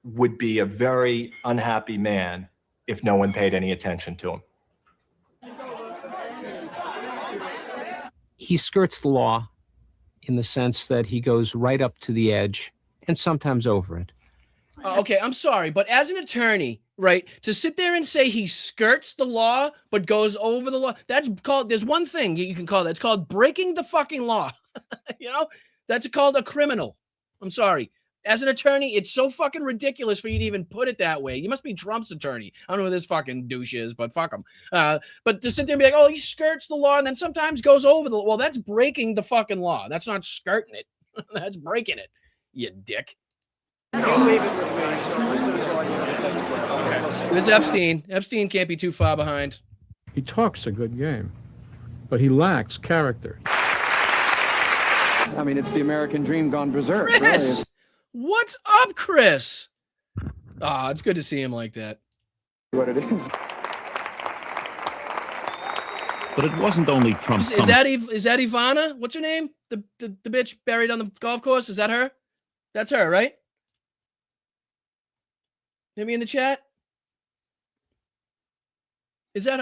would be a very unhappy man if no one paid any attention to him. He skirts the law in the sense that he goes right up to the edge and sometimes over it. Okay, I'm sorry, but as an attorney, right, to sit there and say he skirts the law but goes over the law, that's called, there's one thing you can call that. It's called breaking the fucking law. That's called a criminal. I'm sorry. As an attorney, it's so fucking ridiculous for you to even put it that way. You must be Trump's attorney. I don't know who this fucking douche is, but fuck him. But to sit there and be like, oh, he skirts the law and then sometimes goes over the law. Well, that's breaking the fucking law. That's not skirting it. That's breaking it, you dick. you leave it with me, so I'm just going to call you. This Epstein. Epstein can't be too far behind. He talks a good game, but he lacks character. I mean, it's the American dream gone berserk. Chris! Really. What's up, Chris? It's good to see him like that. What it is. But it wasn't only Trump's. Is that Ivana? What's her name? The bitch buried on the golf course? Is that her? That's her, right? Hit me in the chat. Is that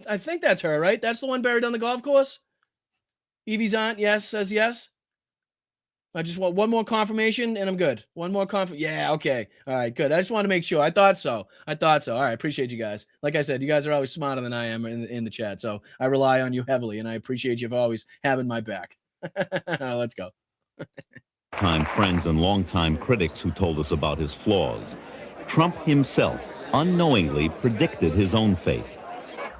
I think that's her, right? That's the one buried on the golf course. Evie's aunt, yes, says yes. I just want one more confirmation and I'm good. One more Yeah, okay. All right, good. I just want to make sure. I thought so. All right, appreciate you guys. Like I said, you guys are always smarter than I am in the chat, so I rely on you heavily, and I appreciate you for always having my back. Let's go. Time friends and longtime critics who told us about his flaws. Trump himself unknowingly predicted his own fate.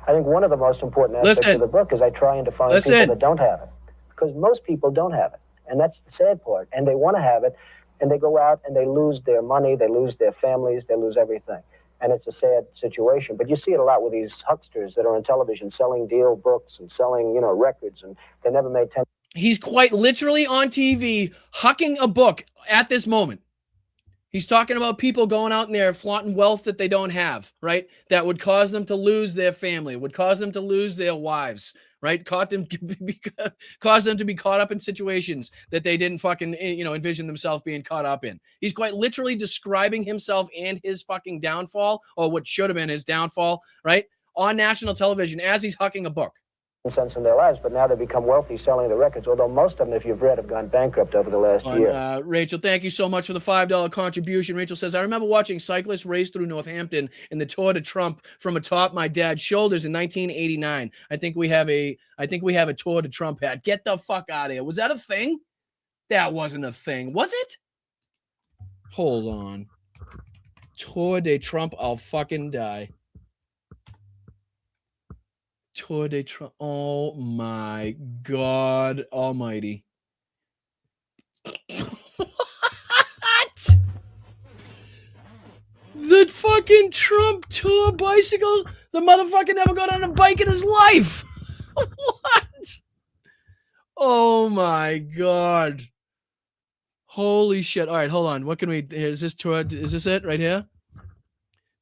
I think one of the most important aspects of the book is I try and define people that don't have it, because most people don't have it. And that's the sad part. And they want to have it, and they go out and they lose their money, they lose their families, they lose everything. And it's a sad situation. But you see it a lot with these hucksters that are on television selling deal books and selling, records, and they never made 10. He's quite literally on TV hucking a book at this moment. He's talking about people going out in there flaunting wealth that they don't have, right? That would cause them to lose their family, would cause them to lose their wives, right? Cause them to be caught up in situations that they didn't fucking, envision themselves being caught up in. He's quite literally describing himself and his fucking downfall, or what should have been his downfall, right? On national television as he's hucking a book. Sense in their lives, but now they become wealthy selling the records, although most of them, if you've read, have gone bankrupt over the last year. Rachel, thank you so much for the $5 contribution. Rachel says, I remember watching cyclists race through Northampton in the Tour de Trump from atop my dad's shoulders in 1989. I think we have a Tour de Trump hat. Get the fuck out of here. Was that a thing? That wasn't a thing. Was it? Hold on. Tour de Trump, I'll fucking die. Tour de Trump. Oh my God almighty. What? The fucking Trump tour bicycle? The motherfucker never got on a bike in his life. What? Oh my God. Holy shit. All right, hold on. What can we, is this tour? Is this it right here?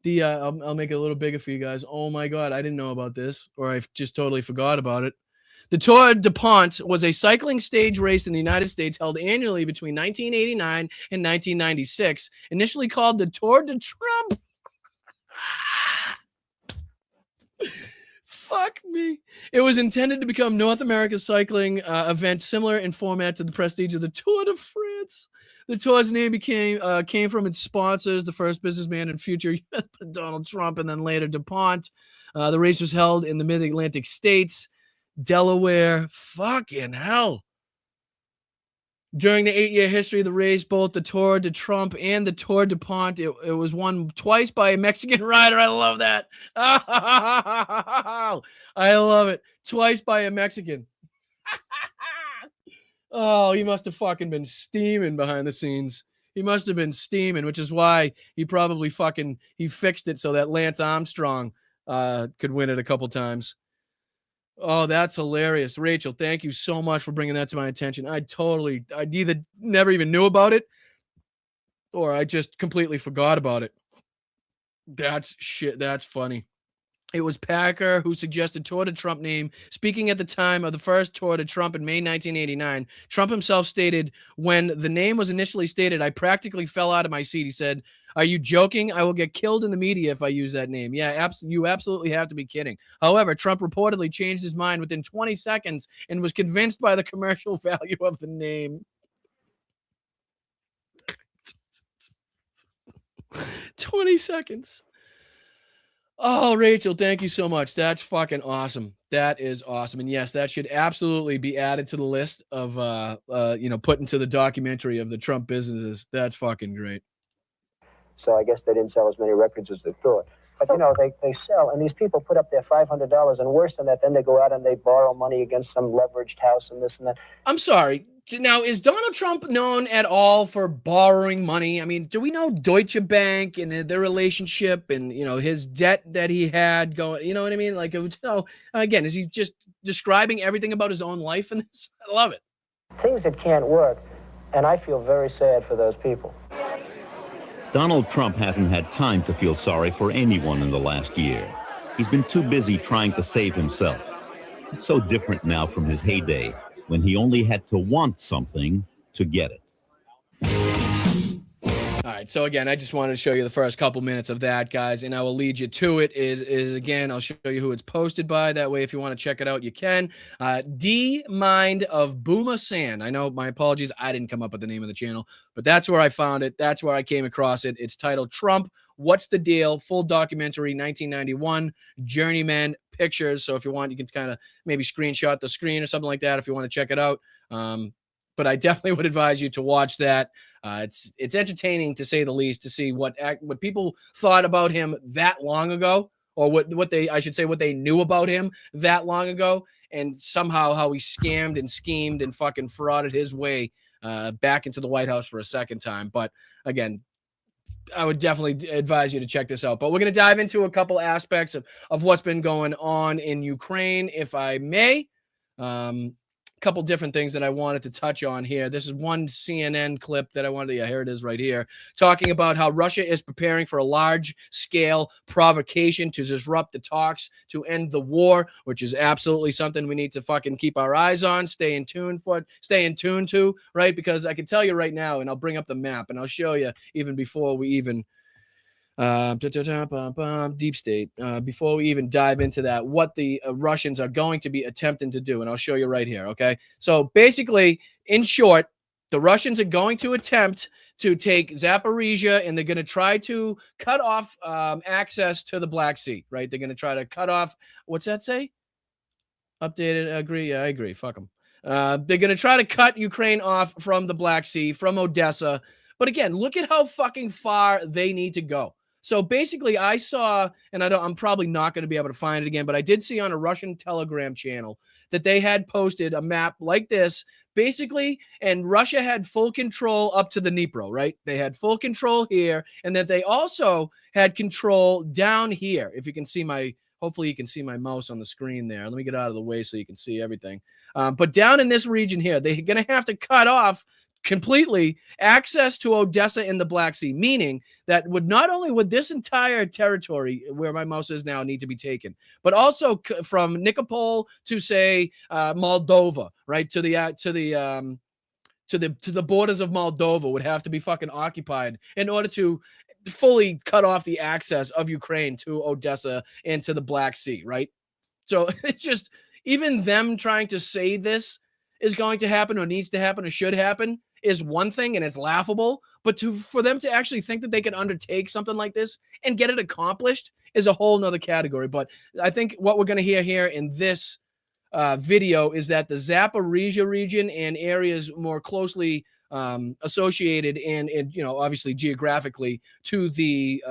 I'll make it a little bigger for you guys. Oh my God, I didn't know about this, or I just totally forgot about it. The Tour de Pont was a cycling stage race in the United States held annually between 1989 and 1996, initially called the Tour de Trump. Fuck me. It was intended to become North America's cycling event similar in format to the prestige of the Tour de France. The tour's name came from its sponsors, the first businessman and future Donald Trump, and then later DuPont. The race was held in the mid-Atlantic states, Delaware. Fucking hell. During the 8-year history of the race, both the Tour de Trump and the Tour de Pont, it was won twice by a Mexican rider. I love that. Oh, I love it. Twice by a Mexican. Oh, he must have fucking been steaming behind the scenes. He must have been steaming, which is why he probably he fixed it so that Lance Armstrong could win it a couple times. Oh, that's hilarious. Rachel, thank you so much for bringing that to my attention. I either never even knew about it or I just completely forgot about it. That's shit. That's funny. It was Packer who suggested Tour de Trump name. Speaking at the time of the first Tour de Trump in May 1989, Trump himself stated, when the name was initially stated, I practically fell out of my seat. He said, are you joking? I will get killed in the media if I use that name. Yeah, you absolutely have to be kidding. However, Trump reportedly changed his mind within 20 seconds and was convinced by the commercial value of the name. 20 seconds. Oh, Rachel, thank you so much. That's fucking awesome. That is awesome. And yes, that should absolutely be added to the list of, put into the documentary of the Trump businesses. That's fucking great. So I guess they didn't sell as many records as they thought. But, you know, they sell, and these people put up their $500, and worse than that, then they go out and they borrow money against some leveraged house and this and that. I'm sorry. Now, is Donald Trump known at all for borrowing money? I mean, do we know Deutsche Bank and their relationship and, his debt that he had going, you know what I mean? Like, again, is he just describing everything about his own life in this? I love it. Things that can't work, and I feel very sad for those people. Donald Trump hasn't had time to feel sorry for anyone in the last year. He's been too busy trying to save himself. It's so different now from his heyday, when he only had to want something to get it. All right, so again, I just wanted to show you the first couple minutes of that, guys, and I will lead you to it. It is, again, I'll show you who it's posted by. That way, if you want to check it out, you can. D Mind of Boomer Sand. I know, my apologies, I didn't come up with the name of the channel, but that's where I found it. That's where I came across it. It's titled Trump, What's the Deal? Full documentary, 1991, Journeyman Pictures. So if you want, you can kind of maybe screenshot the screen or something like that if you want to check it out. But I definitely would advise you to watch that. It's entertaining, to say the least, to see what people thought about him that long ago, or what they knew about him that long ago, and somehow how he scammed and schemed and fucking frauded his way back into the White House for a second time. But again, I would definitely advise you to check this out. But we're going to dive into a couple aspects of what's been going on in Ukraine, if I may. Couple different things that I wanted to touch on here. This is one CNN clip that I wanted to, here it is right here, talking about how Russia is preparing for a large-scale provocation to disrupt the talks to end the war, which is absolutely something we need to fucking keep our eyes on, stay in tune to, right? Because I can tell you right now, and I'll bring up the map, and I'll show you even before we even deep state, before we even dive into that, what the Russians are going to be attempting to do. And I'll show you right here. Okay. So basically, in short, the Russians are going to attempt to take Zaporizhia, and they're going to try to cut off access to the Black Sea, right? They're going to try to cut off, what's that say? Updated, agree. Yeah, I agree. Fuck them. They're going to try to cut Ukraine off from the Black Sea, from Odessa. But again, look at how fucking far they need to go. So basically, I saw, and I'm probably not going to be able to find it again, but I did see on a Russian Telegram channel that they had posted a map like this, basically, and Russia had full control up to the Dnipro, right? They had full control here, and that they also had control down here. If you can see hopefully you can see my mouse on the screen there. Let me get out of the way so you can see everything. But down in this region here, they're going to have to cut off completely access to Odessa in the Black Sea, meaning that not only would this entire territory where my mouse is now need to be taken, but also from Nikopol to say Moldova, right, to the borders of Moldova would have to be fucking occupied in order to fully cut off the access of Ukraine to Odessa and to the Black Sea, right? So it's just, even them trying to say this is going to happen or needs to happen or should happen is one thing, and it's laughable. But for them to actually think that they can undertake something like this and get it accomplished is a whole nother category. But I think what we're going to hear here in this video is that the Zaporizhia region and areas more closely associated and obviously geographically to the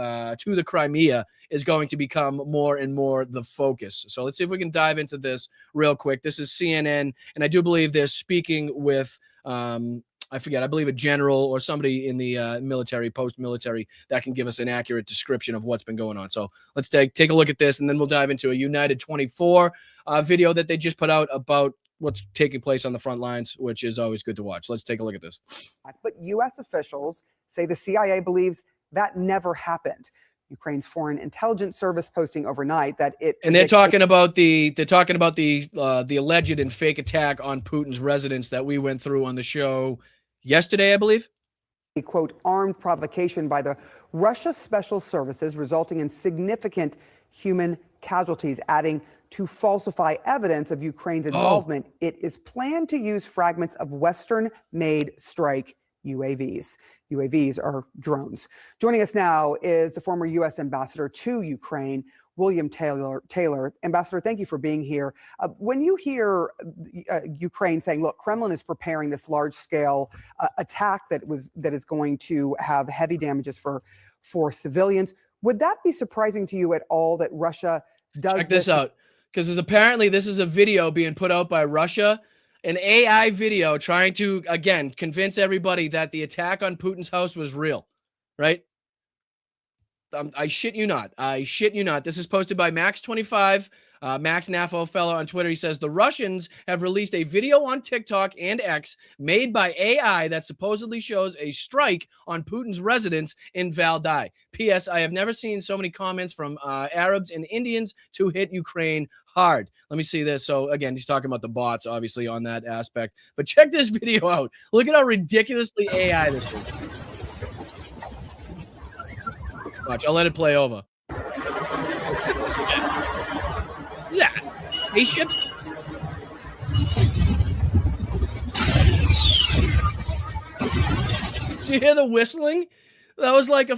Crimea is going to become more and more the focus. So let's see if we can dive into this real quick. This is CNN, and I do believe they're speaking with I believe a general or somebody in the military, post-military, that can give us an accurate description of what's been going on. So let's take a look at this, and then we'll dive into a United 24 video that they just put out about what's taking place on the front lines, which is always good to watch. Let's take a look at this. But U.S. officials say the CIA believes that never happened. Ukraine's Foreign Intelligence Service posting overnight that it, and they're talking about the alleged and fake attack on Putin's residence that we went through on the show yesterday, I believe. A quote, armed provocation by the Russia Special Services resulting in significant human casualties, adding to falsify evidence of Ukraine's involvement. It is planned to use fragments of Western-made strike UAVs. UAVs are drones. Joining us now is the former U.S. ambassador to Ukraine, William Taylor. Ambassador, thank you for being here. When you hear Ukraine saying, look, Kremlin is preparing this large-scale attack that is going to have heavy damages for civilians, would that be surprising to you at all that Russia does Check this out, because apparently this is a video being put out by Russia, an AI video trying to, again, convince everybody that the attack on Putin's house was real, right? I shit you not. I shit you not. This is posted by Max25, Max Nafo fellow on Twitter. He says, the Russians have released a video on TikTok and X made by AI that supposedly shows a strike on Putin's residence in Valdai. P.S. I have never seen so many comments from Arabs and Indians to hit Ukraine hard. Let me see this. So again, he's talking about the bots, obviously, on that aspect. But check this video out. Look at how ridiculously AI this is. Watch, I'll let it play over. What's that? Spaceships? Did you hear the whistling? That was like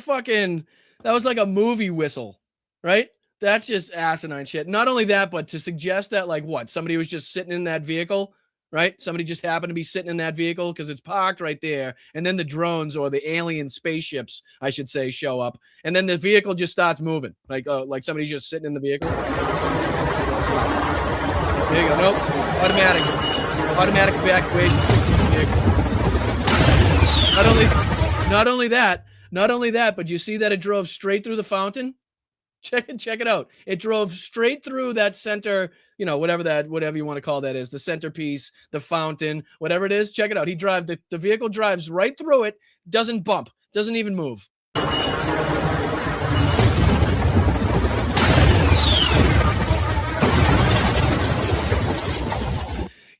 a movie whistle, right? That's just asinine shit. Not only that, but to suggest that, like, what? Somebody was just sitting in that vehicle, right? Somebody just happened to be sitting in that vehicle because it's parked right there. And then the drones, or the alien spaceships, I should say, show up. And then the vehicle just starts moving. Like somebody's just sitting in the vehicle. There you go. Nope. Automatic evacuation. Not only that, but you see that it drove straight through the fountain? Check it out. It drove straight through that center, whatever you want to call that is, the centerpiece, the fountain, whatever it is. Check it out. The vehicle drives right through it, doesn't bump, doesn't even move.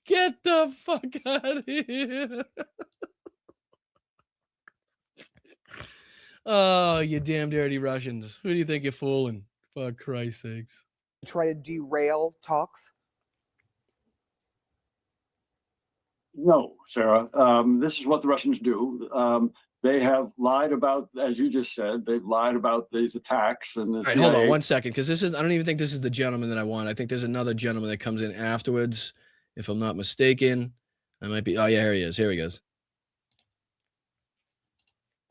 Get the fuck out of here. Oh, you damn dirty Russians. Who do you think you're fooling? For Christ's sakes. Try to derail talks? No, Sarah. This is what the Russians do. They have lied about, as you just said, they've lied about these attacks. And all right, hold on 1 second, because I don't even think this is the gentleman that I want. I think there's another gentleman that comes in afterwards, if I'm not mistaken. I might be. Oh, yeah, here he is. Here he goes.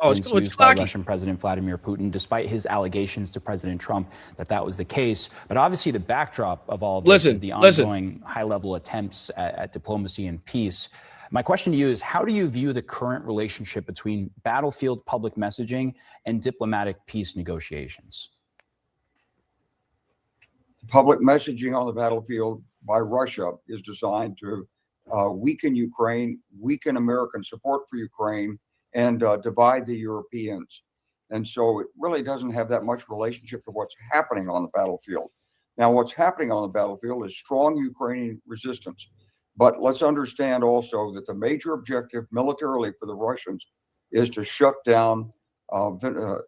It's by Russian President Vladimir Putin, despite his allegations to President Trump that was the case. But obviously, the backdrop of all of this is the ongoing high-level attempts at diplomacy and peace. My question to you is, how do you view the current relationship between battlefield public messaging and diplomatic peace negotiations? The public messaging on the battlefield by Russia is designed to weaken Ukraine, weaken American support for Ukraine, and divide the Europeans. And so it really doesn't have that much relationship to what's happening on the battlefield. Now, what's happening on the battlefield is strong Ukrainian resistance. But let's understand also that the major objective militarily for the Russians is to shut down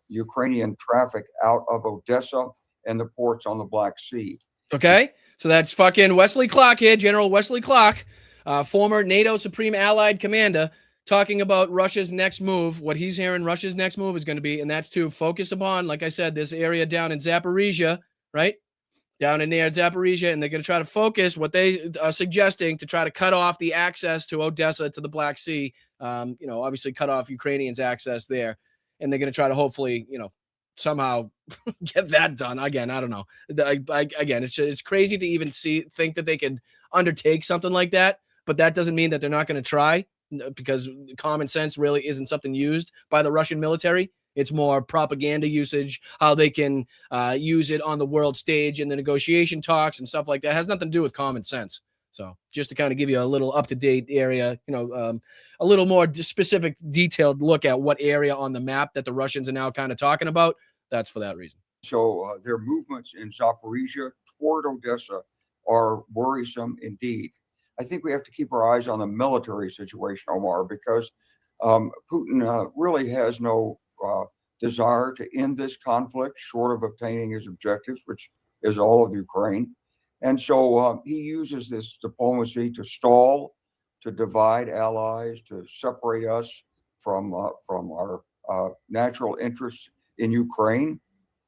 Ukrainian traffic out of Odessa and the ports on the Black Sea. Okay, so that's fucking Wesley Clark here, General Wesley Clark, former NATO Supreme Allied Commander, talking about Russia's next move, what he's hearing Russia's next move is going to be, and that's to focus upon, like I said, this area down in Zaporizhia, right? Down in near Zaporizhia, and they're going to try to focus what they are suggesting to try to cut off the access to Odessa, to the Black Sea, obviously cut off Ukrainians' access there, and they're going to try to hopefully, somehow get that done. Again, I don't know. Again, it's crazy to even think that they could undertake something like that, but that doesn't mean that they're not going to try, because common sense really isn't something used by the Russian military. It's more propaganda usage, how they can use it on the world stage in the negotiation talks and stuff like that. It has nothing to do with common sense. So just to kind of give you a little up-to-date area, a little more specific, detailed look at what area on the map that the Russians are now kind of talking about. That's for that reason. So their movements in Zaporizhia toward Odessa are worrisome indeed. I think we have to keep our eyes on the military situation, Omar, because Putin really has no desire to end this conflict short of obtaining his objectives, which is all of Ukraine. And so he uses this diplomacy to stall, to divide allies, to separate us from our natural interests in Ukraine.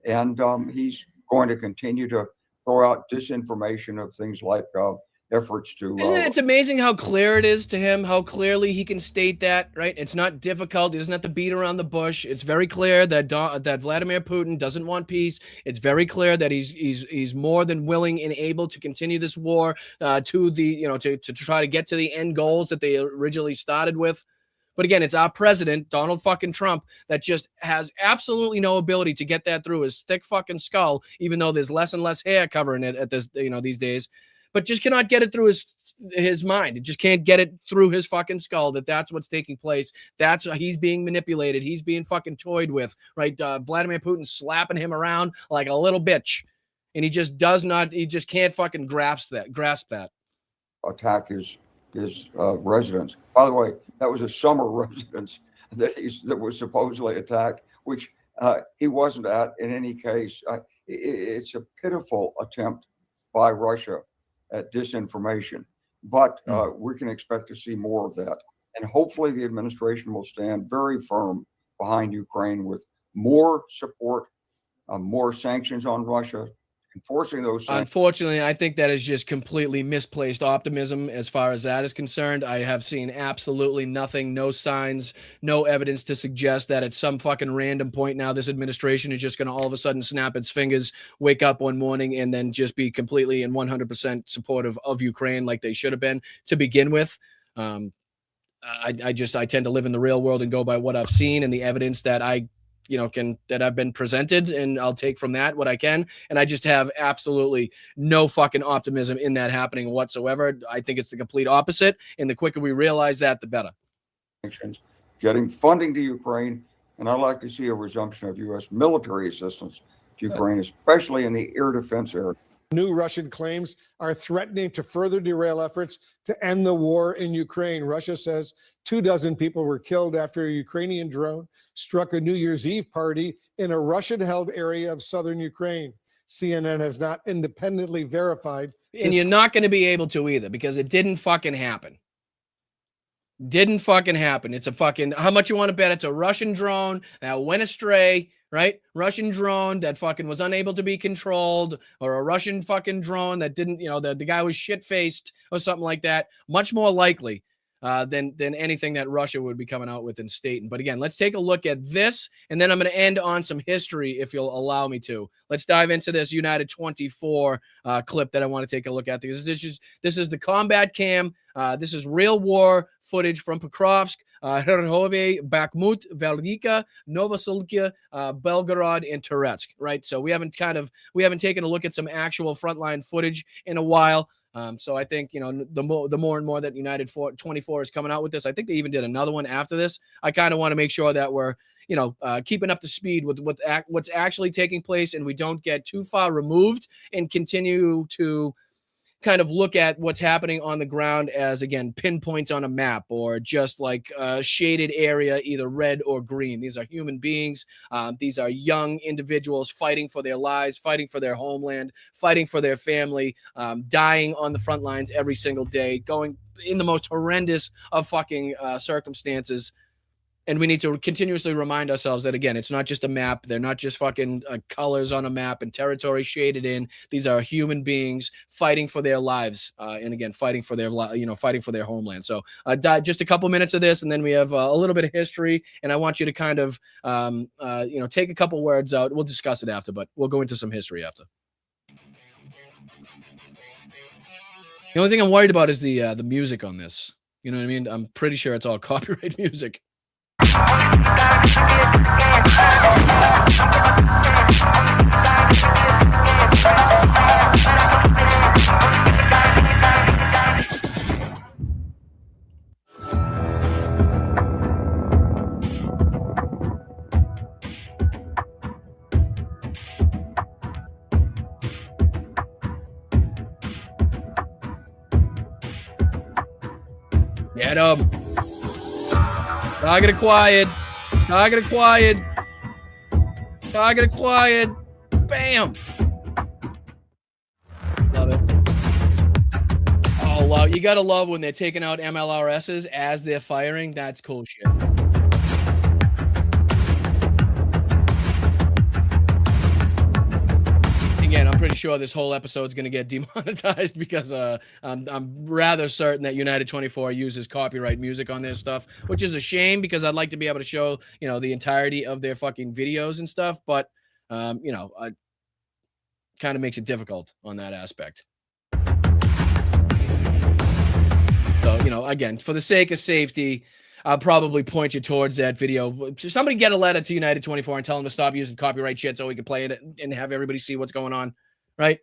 And he's going to continue to throw out disinformation of things like efforts to. Isn't it? It's amazing how clear it is to him, how clearly he can state that, right? It's not difficult. He doesn't have to beat around the bush. It's very clear that that Vladimir Putin doesn't want peace. It's very clear that he's more than willing and able to continue this war to try to get to the end goals that they originally started with. But again, it's our president, Donald fucking Trump, that just has absolutely no ability to get that through his thick fucking skull, even though there's less and less hair covering it at this, these days. But just cannot get it through his mind. It just can't get it through his fucking skull that that's what's taking place. That's he's being manipulated. He's being fucking toyed with, right? Vladimir Putin slapping him around like a little bitch, and he just can't fucking grasp that. Attack his residence. By the way, that was a summer residence that was supposedly attacked, which he wasn't at in any case. It's a pitiful attempt by Russia at disinformation, but we can expect to see more of that. And hopefully the administration will stand very firm behind Ukraine with more support, more sanctions on Russia, enforcing those sanctions. Unfortunately, I think that is just completely misplaced optimism as far as that is concerned. I have seen absolutely nothing, no signs, no evidence to suggest that at some fucking random point now this administration is just going to all of a sudden snap its fingers, wake up one morning, and then just be completely and 100% supportive of Ukraine like they should have been to begin with. I tend to live in the real world and go by what I've seen and the evidence that that I've been presented, and I'll take from that what I can. And I just have absolutely no fucking optimism in that happening whatsoever. I think it's the complete opposite. And the quicker we realize that, the better. Getting funding to Ukraine. And I'd like to see a resumption of U.S. military assistance to Ukraine, especially in the air defense area. New Russian claims are threatening to further derail efforts to end the war in Ukraine. Russia says 24 people were killed after a Ukrainian drone struck a New Year's Eve party in a Russian-held area of southern Ukraine. CNN has not independently verified. And you're not going to be able to either, because it didn't fucking happen. Didn't fucking happen. It's a fucking, how much you want to bet it's a Russian drone that went astray, right? Russian drone that fucking was unable to be controlled, or a Russian fucking drone that didn't, the guy was shit-faced or something like that. Much more likely than anything that Russia would be coming out with and stating. But again, let's take a look at this, and then I'm going to end on some history if you'll allow me to. Let's dive into this United 24 clip that I want to take a look at. This is the combat cam. This is real war footage from Pokrovsk, Kharkov, Bakhmut, Velika, Novosibirsk, Belgorod, and Toretsk. Right. So we haven't taken a look at some actual frontline footage in a while. So I think, the more and more that United 24 is coming out with this, I think they even did another one after this. I kind of want to make sure that we're, keeping up to speed with what's actually taking place, and we don't get too far removed and continue to kind of look at what's happening on the ground as, again, pinpoints on a map or just like a shaded area, either red or green. These are human beings. These are young individuals fighting for their lives, fighting for their homeland, fighting for their family, dying on the front lines every single day, going in the most horrendous of fucking circumstances. And we need to continuously remind ourselves that, again, it's not just a map. They're not just fucking colors on a map and territory shaded in. These are human beings fighting for their lives, and again, fighting for their homeland. So, just a couple minutes of this, and then we have a little bit of history. And I want you to kind of, take a couple words out. We'll discuss it after, but we'll go into some history after. The only thing I'm worried about is the music on this. You know what I mean? I'm pretty sure it's all copyright music. Get him. Target acquired. Target acquired. Target acquired. Bam. Love it. Oh, love. You got to love when they're taking out MLRSs as they're firing. That's cool shit. Again, I'm pretty sure this whole episode is going to get demonetized because I'm rather certain that United 24 uses copyright music on their stuff, which is a shame because I'd like to be able to show, the entirety of their fucking videos and stuff. But, it kind of makes it difficult on that aspect. So, again, for the sake of safety, I'll probably point you towards that video. Somebody get a letter to United 24 and tell them to stop using copyright shit so we can play it and have everybody see what's going on, right?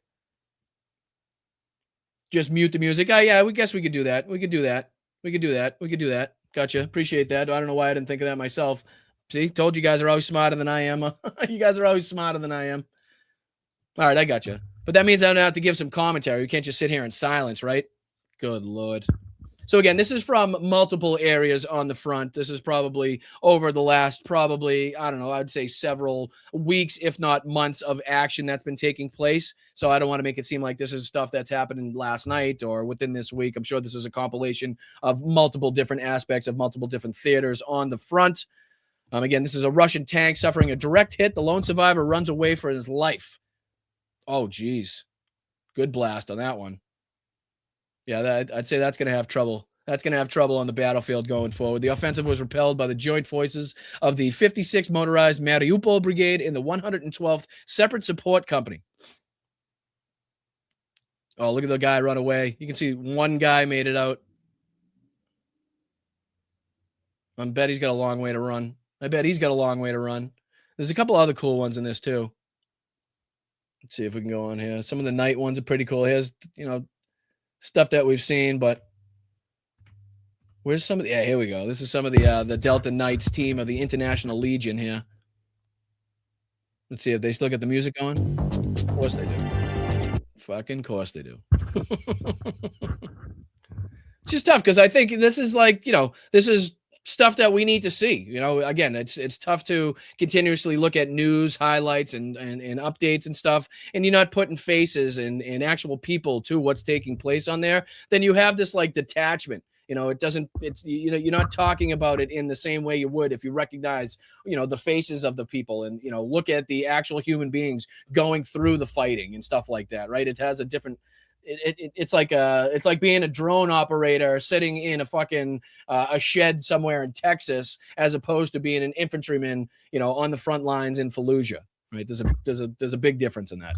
Just mute the music. Oh, yeah, we guess we could do that. We could do that. We could do that. We could do that. Gotcha. Appreciate that. I don't know why I didn't think of that myself. See, told you guys are always smarter than I am. You guys are always smarter than I am. All right, I got you. But that means I don't have to give some commentary. We can't just sit here in silence, right? Good Lord. So again, this is from multiple areas on the front. This is probably over the last, I'd say several weeks, if not months of action that's been taking place. So I don't want to make it seem like this is stuff that's happening last night or within this week. I'm sure this is a compilation of multiple different aspects of multiple different theaters on the front. Again, this is a Russian tank suffering a direct hit. The lone survivor runs away for his life. Oh, geez. Good blast on that one. Yeah, I'd say that's going to have trouble. That's going to have trouble on the battlefield going forward. The offensive was repelled by the joint forces of the 56th Motorized Mariupol Brigade in the 112th Separate Support Company. Oh, look at the guy run away. You can see one guy made it out. I bet he's got a long way to run. There's a couple other cool ones in this too. Let's see if we can go on here. Some of the night ones are pretty cool. Here's, stuff that we've seen, but where's some of the, here we go. This is some of the Delta Knights team of the International Legion here. Let's see if they still get the music going. Of course they do. Fucking course they do. It's just tough because I think this is like, this is stuff that we need to see. Again, it's tough to continuously look at news highlights and updates and stuff, and you're not putting faces and actual people to what's taking place on there. Then you have this like detachment. You're not talking about it in the same way you would if you recognize, the faces of the people and, look at the actual human beings going through the fighting and stuff like that, right? It has a different, it's like being a drone operator sitting in a fucking a shed somewhere in Texas, as opposed to being an infantryman, on the front lines in Fallujah, right? There's a big difference in that.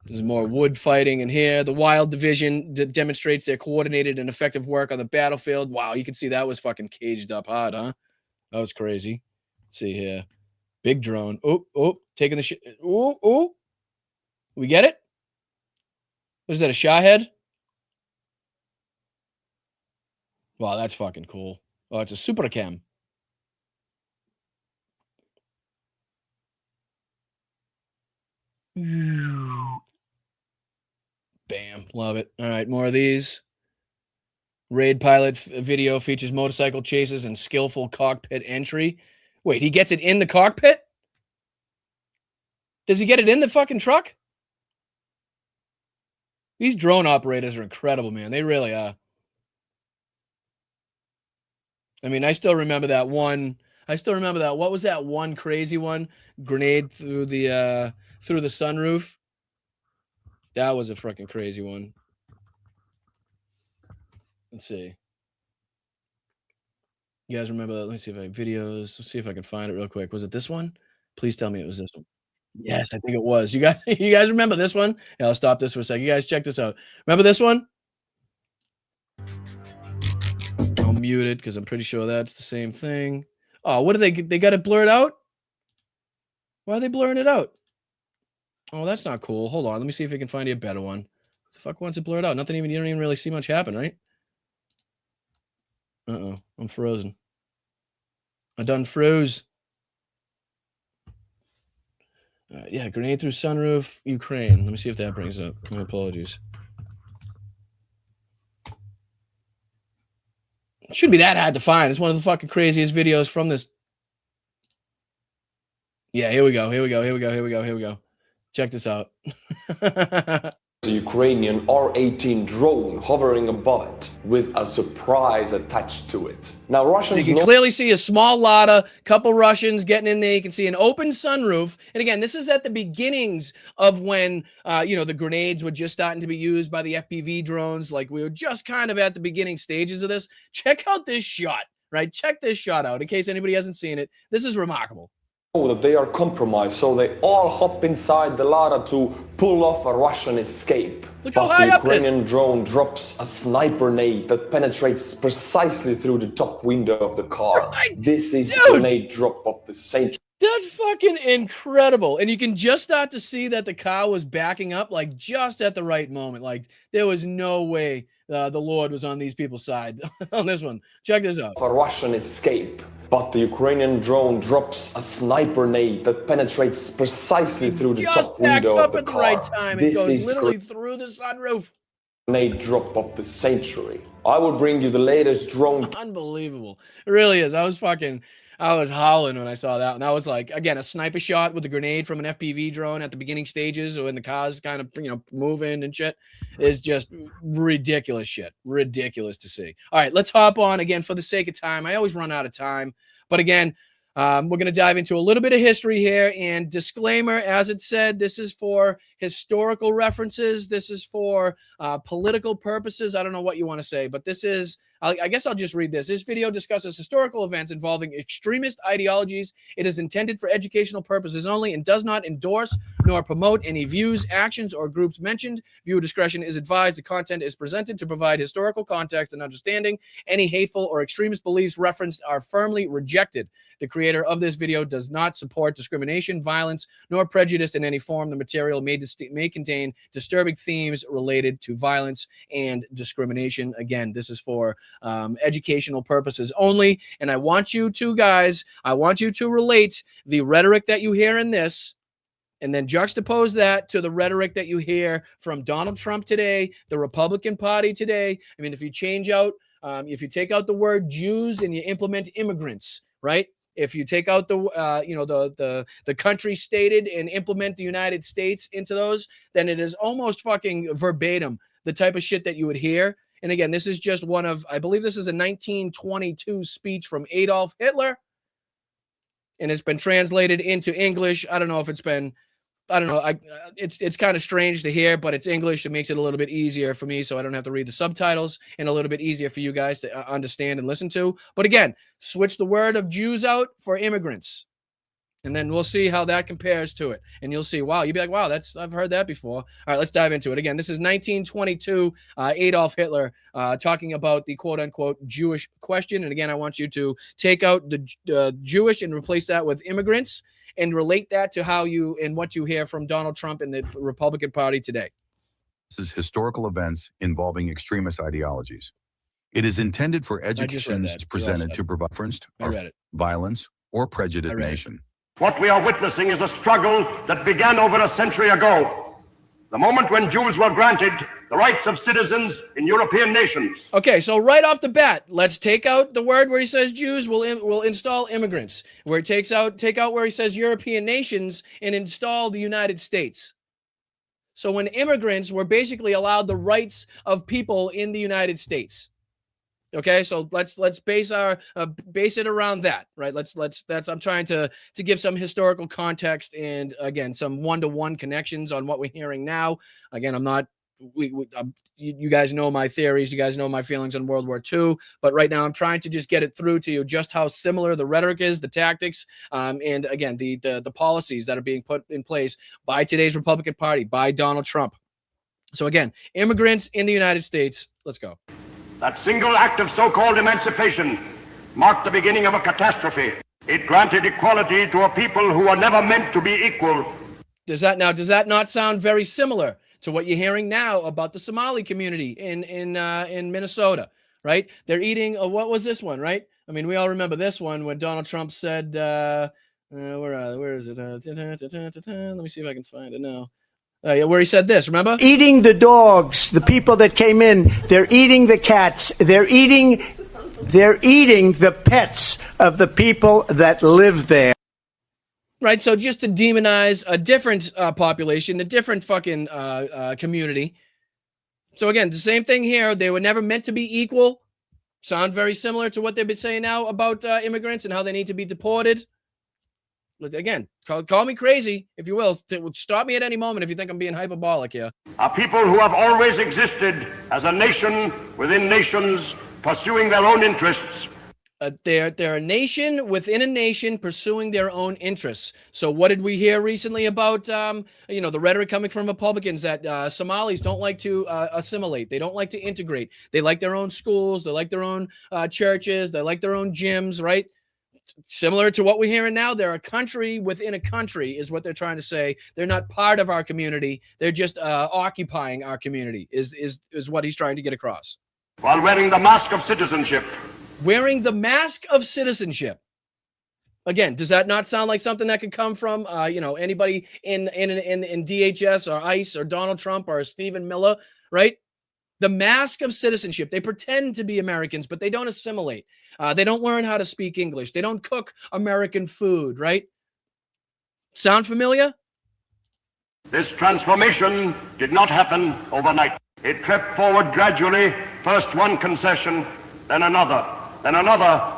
There's more wood fighting in here. The Wild Division demonstrates their coordinated and effective work on the battlefield. Wow, you can see that was fucking caged up hard, huh? That was crazy. Let's see here. Big drone. Oh, taking the shit. Oh. We get it? What is that, a Shahed? Wow, that's fucking cool. Oh, it's a Super Cam. Bam. Love it. All right, more of these. Raid pilot video features motorcycle chases and skillful cockpit entry. Wait, he gets it in the cockpit? Does he get it in the fucking truck? These drone operators are incredible, man. They really are. I mean, I still remember that one. What was that one crazy one? Grenade through the sunroof. That was a freaking crazy one. Let's see. You guys remember that? Let me see if I have videos. Let's see if I can find it real quick. Was it this one? Please tell me it was this one. Yes, I think it was. You guys remember this one? Yeah, I'll stop this for a second. You guys check this out. Remember this one? I'll mute it because I'm pretty sure that's the same thing. Oh, what do they got it blurred out? Why are they blurring it out? Oh, that's not cool. Hold on. Let me see if we can find you a better one. What the fuck wants it blurred out? You don't even really see much happen, right? Uh-oh. I'm frozen. I done froze. Yeah, grenade through sunroof, Ukraine. Let me see if that brings up. My apologies. It shouldn't be that hard to find. It's one of the fucking craziest videos from this. Yeah, here we go. Check this out. The Ukrainian R-18 drone hovering above it with a surprise attached to it. Now, Russians you can clearly see a small Lada, couple Russians getting in there. You can see an open sunroof. And again, this is at the beginnings of when, the grenades were just starting to be used by the FPV drones. Like we were just kind of at the beginning stages of this. Check out this shot, right? Check this shot out in case anybody hasn't seen it. This is remarkable. That they are compromised, so they all hop inside the Lada to pull off a Russian escape. Look how but high the up it is. Ukrainian drone drops a sniper nade that penetrates precisely through the top window of the car. Right. This is the grenade drop of the century. That's fucking incredible. And you can just start to see that the car was backing up like just at the right moment. Like there was no way the Lord was on these people's side on this one. Check this out. A Russian escape. But the Ukrainian drone drops a sniper nade that penetrates precisely through the top window of the car. Right time. It goes literally through the sunroof. Grenade drop of the century. I will bring you the latest drone. Unbelievable. It really is. I was howling when I saw that. And that was like, again, a sniper shot with a grenade from an FPV drone at the beginning stages when the car's kind of, moving and shit is just ridiculous shit. Ridiculous to see. All right, let's hop on again for the sake of time. I always run out of time. But again, we're going to dive into a little bit of history here. And disclaimer, as it said, this is for historical references. This is for political purposes. I don't know what you want to say, but this is, I guess I'll just read this. This video discusses historical events involving extremist ideologies. It is intended for educational purposes only and does not endorse nor promote any views, actions, or groups mentioned. Viewer discretion is advised. The content is presented to provide historical context and understanding. Any hateful or extremist beliefs referenced are firmly rejected. The creator of this video does not support discrimination, violence, nor prejudice in any form. The material may contain disturbing themes related to violence and discrimination. Again, this is for educational purposes only. And I want you to, guys, relate the rhetoric that you hear in this and then juxtapose that to the rhetoric that you hear from Donald Trump today, the Republican Party today. I mean, if you change out, if you take out the word Jews and you implement immigrants, right? If you take out the country stated and implement the United States into those, then it is almost fucking verbatim the type of shit that you would hear. And again, this is just one of, I believe this is a 1922 speech from Adolf Hitler. And it's been translated into English. I don't know if it's been, it's kind of strange to hear, but it's English. It makes it a little bit easier for me so I don't have to read the subtitles, and a little bit easier for you guys to understand and listen to. But again, switch the word of Jews out for immigrants. And then we'll see how that compares to it. And you'll see, wow, you'd be like, wow, I've heard that before. All right, let's dive into it. Again, this is 1922, Adolf Hitler talking about the quote unquote Jewish question. And again, I want you to take out the Jewish and replace that with immigrants and relate that to how you and what you hear from Donald Trump and the Republican Party today. historical events involving extremist ideologies. It is intended for educations presented to provide violence or prejudice nation. What we are witnessing is a struggle that began over a century ago. The moment when Jews were granted the rights of citizens in European nations. Okay, so right off the bat, let's take out the word where he says Jews. We'll install immigrants. Where it take out where he says European nations and install the United States. So when immigrants were basically allowed the rights of people in the United States. Okay, so let's base it around that, right? I'm trying to give some historical context and again some one-to-one connections on what we're hearing now. Again, I'm not. You guys know my theories. You guys know my feelings on World War II. But right now, I'm trying to just get it through to you just how similar the rhetoric is, the tactics, and again the policies that are being put in place by today's Republican Party, by Donald Trump. So again, immigrants in the United States. Let's go. That single act of so-called emancipation marked the beginning of a catastrophe. It granted equality to a people who were never meant to be equal. Does that not sound very similar to what you're hearing now about the Somali community in Minnesota, right? They're eating, what was this one, right? I mean, we all remember this one when Donald Trump said, where is it? Let me see if I can find it now. Where he said this, remember? Eating the dogs, the people that came in, they're eating the cats, they're eating the pets of the people that live there. Right, so just to demonize a different population, a different fucking community. So again, the same thing here. They were never meant to be equal. Sound very similar to what they've been saying now about immigrants and how they need to be deported. Again, call me crazy, if you will. Stop me at any moment if you think I'm being hyperbolic here. A people who have always existed as a nation within nations, pursuing their own interests. They're a nation within a nation pursuing their own interests. So what did we hear recently about, the rhetoric coming from Republicans that Somalis don't like to assimilate. They don't like to integrate. They like their own schools. They like their own churches. They like their own gyms, right? Similar to what we're hearing now, they're a country within a country is what they're trying to say. They're not part of our community. They're just occupying our community is what he's trying to get across. While wearing the mask of citizenship. Wearing the mask of citizenship. Again, does that not sound like something that could come from, anybody in DHS or ICE or Donald Trump or Stephen Miller, right? The mask of citizenship. They pretend to be Americans, but they don't assimilate. They don't learn how to speak English. They don't cook American food, right? Sound familiar? This transformation did not happen overnight. It crept forward gradually, first one concession, then another,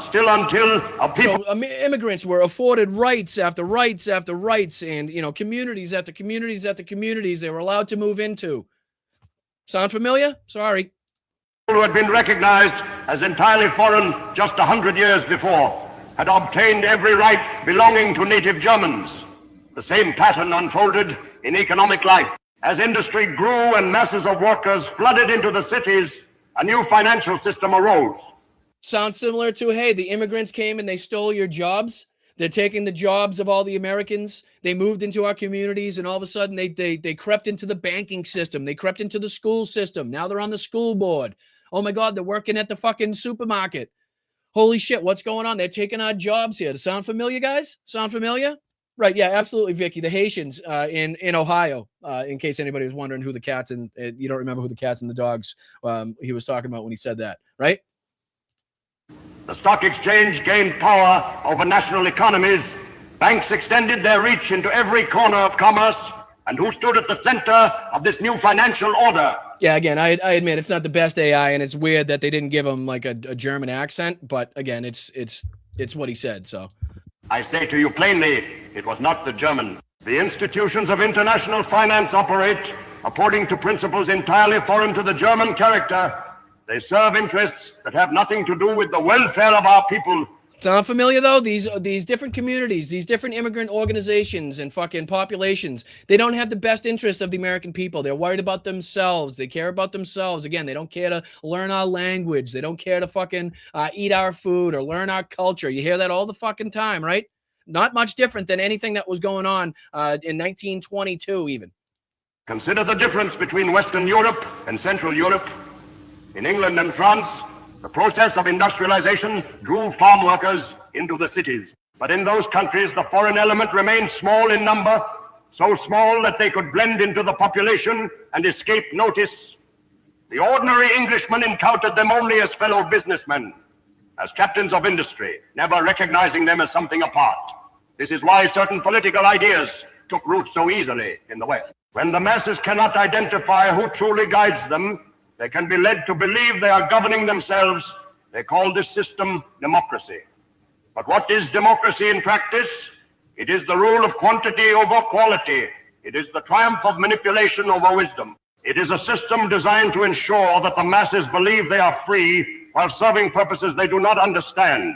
still until a people... So immigrants were afforded rights after rights after rights and, communities after communities after communities they were allowed to move into. Sound familiar? Sorry. Who had been recognized as entirely foreign just 100 years before had obtained every right belonging to native Germans. The same pattern unfolded in economic life. As industry grew and masses of workers flooded into the cities, a new financial system arose. Sounds similar to, hey, the immigrants came and they stole your jobs. They're taking the jobs of all the Americans. They moved into our communities, and all of a sudden they crept into the banking system. They crept into the school system. Now they're on the school board. Oh my God, they're working at the fucking supermarket. Holy shit, what's going on? They're taking our jobs here. Does it sound familiar, guys? Sound familiar? Right, yeah, absolutely, Vicky. The Haitians in Ohio, in case anybody was wondering who the cats and you don't remember who the cats and the dogs he was talking about when he said that, right? The stock exchange gained power over national economies. Banks extended their reach into every corner of commerce. And who stood at the center of this new financial order? Yeah, again, I admit it's not the best AI, and it's weird that they didn't give him like a German accent. But again, it's what he said. So I say to you plainly, it was not the German. The institutions of international finance operate according to principles entirely foreign to the German character. They serve interests that have nothing to do with the welfare of our people. Sound familiar, though? These different communities, these different immigrant organizations and fucking populations, they don't have the best interests of the American people. They're worried about themselves. They care about themselves. Again, they don't care to learn our language. They don't care to fucking eat our food or learn our culture. You hear that all the fucking time, right? Not much different than anything that was going on in 1922 even. Consider the difference between Western Europe and Central Europe. In England and France, the process of industrialization drew farm workers into the cities. But in those countries, the foreign element remained small in number, so small that they could blend into the population and escape notice. The ordinary Englishman encountered them only as fellow businessmen, as captains of industry, never recognizing them as something apart. This is why certain political ideas took root so easily in the West. When the masses cannot identify who truly guides them, they can be led to believe they are governing themselves. They call this system democracy. But what is democracy in practice? It is the rule of quantity over quality. It is the triumph of manipulation over wisdom. It is a system designed to ensure that the masses believe they are free while serving purposes they do not understand.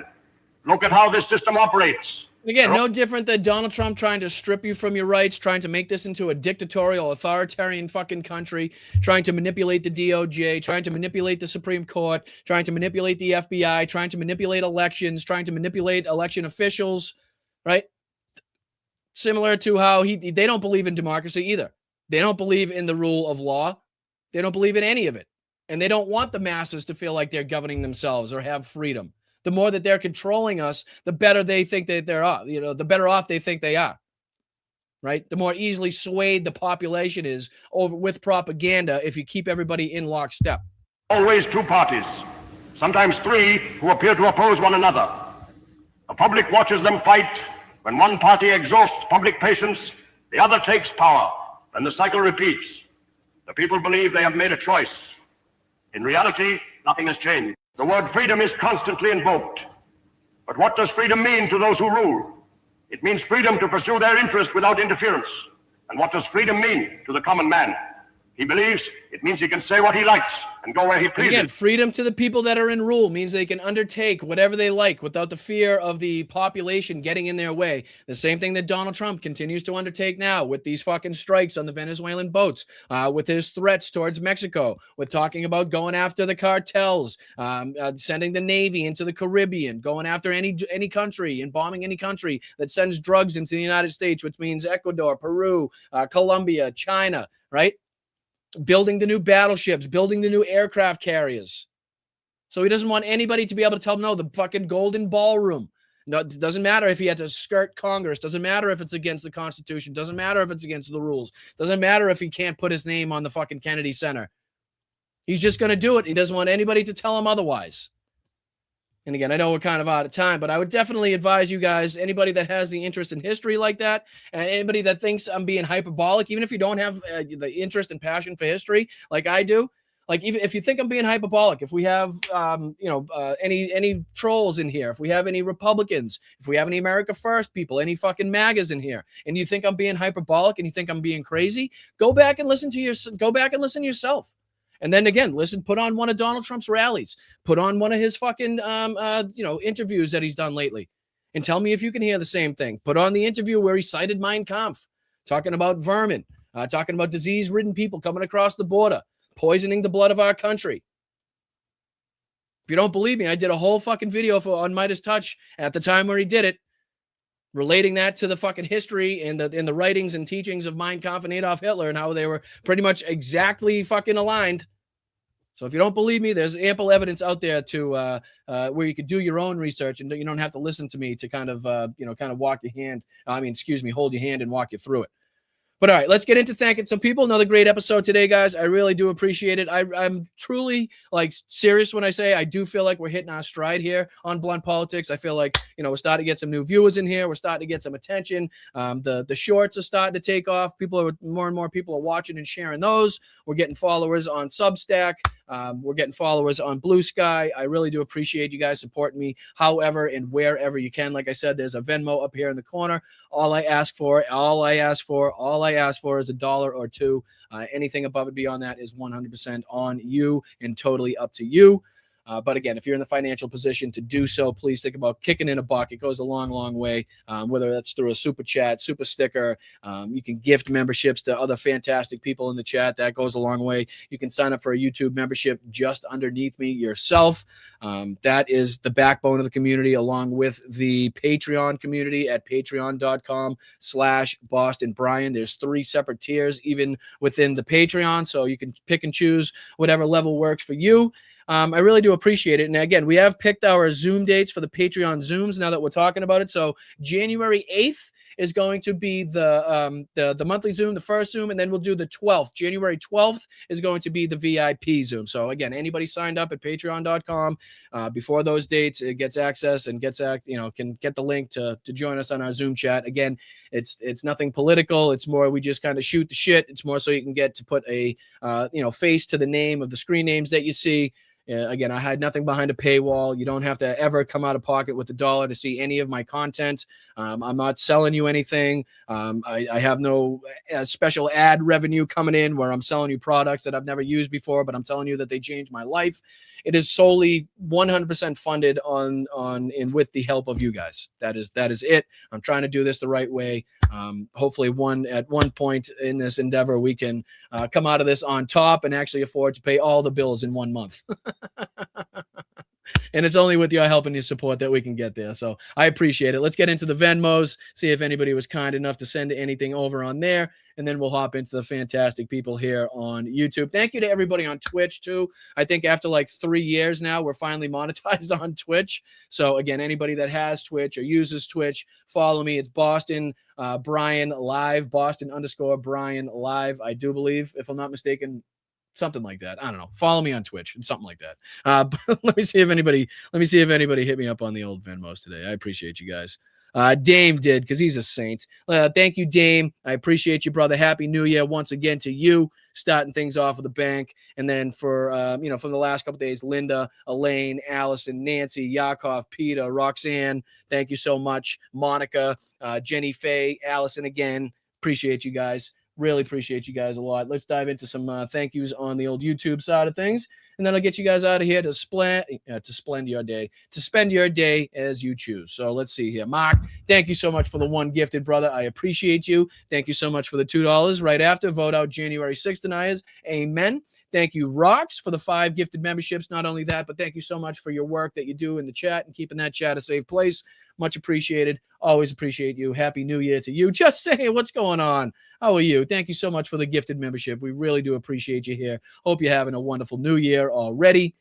Look at how this system operates. Again, no different than Donald Trump trying to strip you from your rights, trying to make this into a dictatorial, authoritarian fucking country, trying to manipulate the DOJ, trying to manipulate the Supreme Court, trying to manipulate the FBI, trying to manipulate elections, trying to manipulate election officials, right? Similar to how they don't believe in democracy either. They don't believe in the rule of law. They don't believe in any of it. And they don't want the masses to feel like they're governing themselves or have freedom. The more that they're controlling us, the better they think that they're off. The better off they think they are, right? The more easily swayed the population is over with propaganda if you keep everybody in lockstep. Always two parties, sometimes three, who appear to oppose one another. The public watches them fight. When one party exhausts public patience, the other takes power, and the cycle repeats. The people believe they have made a choice. In reality, nothing has changed. The word freedom is constantly invoked. But what does freedom mean to those who rule? It means freedom to pursue their interest without interference. And what does freedom mean to the common man? He believes it means he can say what he likes and go where he pleases. Again, freedom to the people that are in rule means they can undertake whatever they like without the fear of the population getting in their way. The same thing that Donald Trump continues to undertake now with these fucking strikes on the Venezuelan boats, with his threats towards Mexico, with talking about going after the cartels, sending the Navy into the Caribbean, going after any country and bombing any country that sends drugs into the United States, which means Ecuador, Peru, Colombia, China, right? Building the new battleships, building the new aircraft carriers. So he doesn't want anybody to be able to tell him, no, the fucking golden ballroom. No, it doesn't matter if he had to skirt Congress. Doesn't matter if it's against the Constitution. Doesn't matter if it's against the rules. Doesn't matter if he can't put his name on the fucking Kennedy Center. He's just going to do it. He doesn't want anybody to tell him otherwise. And again, I know we're kind of out of time, but I would definitely advise you guys, anybody that has the interest in history like that, and anybody that thinks I'm being hyperbolic, even if you don't have the interest and passion for history like I do, like even if you think I'm being hyperbolic, if we have, any trolls in here, if we have any Republicans, if we have any America First people, any fucking MAGAs in here, and you think I'm being hyperbolic and you think I'm being crazy, go back and listen yourself. And then again, put on one of Donald Trump's rallies, put on one of his fucking, interviews that he's done lately, and tell me if you can hear the same thing. Put on the interview where he cited Mein Kampf, talking about vermin, talking about disease-ridden people coming across the border, poisoning the blood of our country. If you don't believe me, I did a whole fucking video on Midas Touch at the time where he did it, relating that to the fucking history and the writings and teachings of Mein Kampf and Adolf Hitler and how they were pretty much exactly fucking aligned. So if you don't believe me, there's ample evidence out there to where you could do your own research and you don't have to listen to me to kind of hold your hand and walk you through it. But all right, let's get into thanking some people. Another great episode today, guys. I really do appreciate it. I'm truly serious when I say I do feel like we're hitting our stride here on Blunt Politics. I feel like, we're starting to get some new viewers in here. We're starting to get some attention. The shorts are starting to take off. More and more people are watching and sharing those. We're getting followers on Substack. We're getting followers on Blue Sky. I really do appreciate you guys supporting me however and wherever you can. Like I said, there's a Venmo up here in the corner. All I ask for is $1 or $2. Anything above and beyond that is 100% on you and totally up to you. But again, if you're in the financial position to do so, please think about kicking in a buck. It goes a long, long way, whether that's through a super chat, super sticker. You can gift memberships to other fantastic people in the chat. That goes a long way. You can sign up for a YouTube membership just underneath me yourself. That is the backbone of the community, along with the Patreon community at patreon.com/Boston Brian. There's 3 separate tiers, even within the Patreon, so you can pick and choose whatever level works for you. I really do appreciate it. And again, we have picked our Zoom dates for the Patreon Zooms now that we're talking about it. So January 8th is going to be the monthly Zoom, the first Zoom, and then we'll do the 12th. January 12th is going to be the VIP Zoom. So again, anybody signed up at patreon.com before those dates, it gets access and can get the link to join us on our Zoom chat. Again, it's nothing political. It's more we just kind of shoot the shit. It's more so you can get to put a face to the name of the screen names that you see. Again, I hide nothing behind a paywall. You don't have to ever come out of pocket with $1 to see any of my content. I'm not selling you anything. I have no special ad revenue coming in where I'm selling you products that I've never used before, but I'm telling you that they changed my life. It is solely 100% funded with the help of you guys. That is it. I'm trying to do this the right way. Hopefully at one point in this endeavor, we can come out of this on top and actually afford to pay all the bills in 1 month. And it's only with your help and your support that we can get there. So I appreciate it. Let's get into the Venmos, see if anybody was kind enough to send anything over on there. And then we'll hop into the fantastic people here on YouTube. Thank you to everybody on Twitch, too. I think after like 3 years now, we're finally monetized on Twitch. So, again, anybody that has Twitch or uses Twitch, follow me. It's Boston Brian Live, Boston_Brian Live, I do believe, if I'm not mistaken. Something like that. I don't know. Follow me on Twitch. It's something like that. But let me see if anybody hit me up on the old Venmos today. I appreciate you guys. Dame did, because he's a saint. Thank you, Dame. I appreciate you, brother. Happy New Year once again to you, starting things off with the bank. And then for from the last couple of days, Linda, Elaine, Allison, Nancy, Yakov, Peter, Roxanne. Thank you so much. Monica, Jenny Faye, Allison again. Appreciate you guys. Really appreciate you guys a lot. Let's dive into some thank yous on the old YouTube side of things, and then I'll get you guys out of here to spend your day as you choose. So let's see here. Mark, thank you so much for the one gifted, brother. I appreciate you. Thank you so much for the $2 right after. Vote out January 6th deniers. Amen. Thank you, Rox, for the 5 gifted memberships. Not only that, but thank you so much for your work that you do in the chat and keeping that chat a safe place. Much appreciated. Always appreciate you. Happy New Year to you. Just saying, what's going on? How are you? Thank you so much for the gifted membership. We really do appreciate you here. Hope you're having a wonderful New Year already.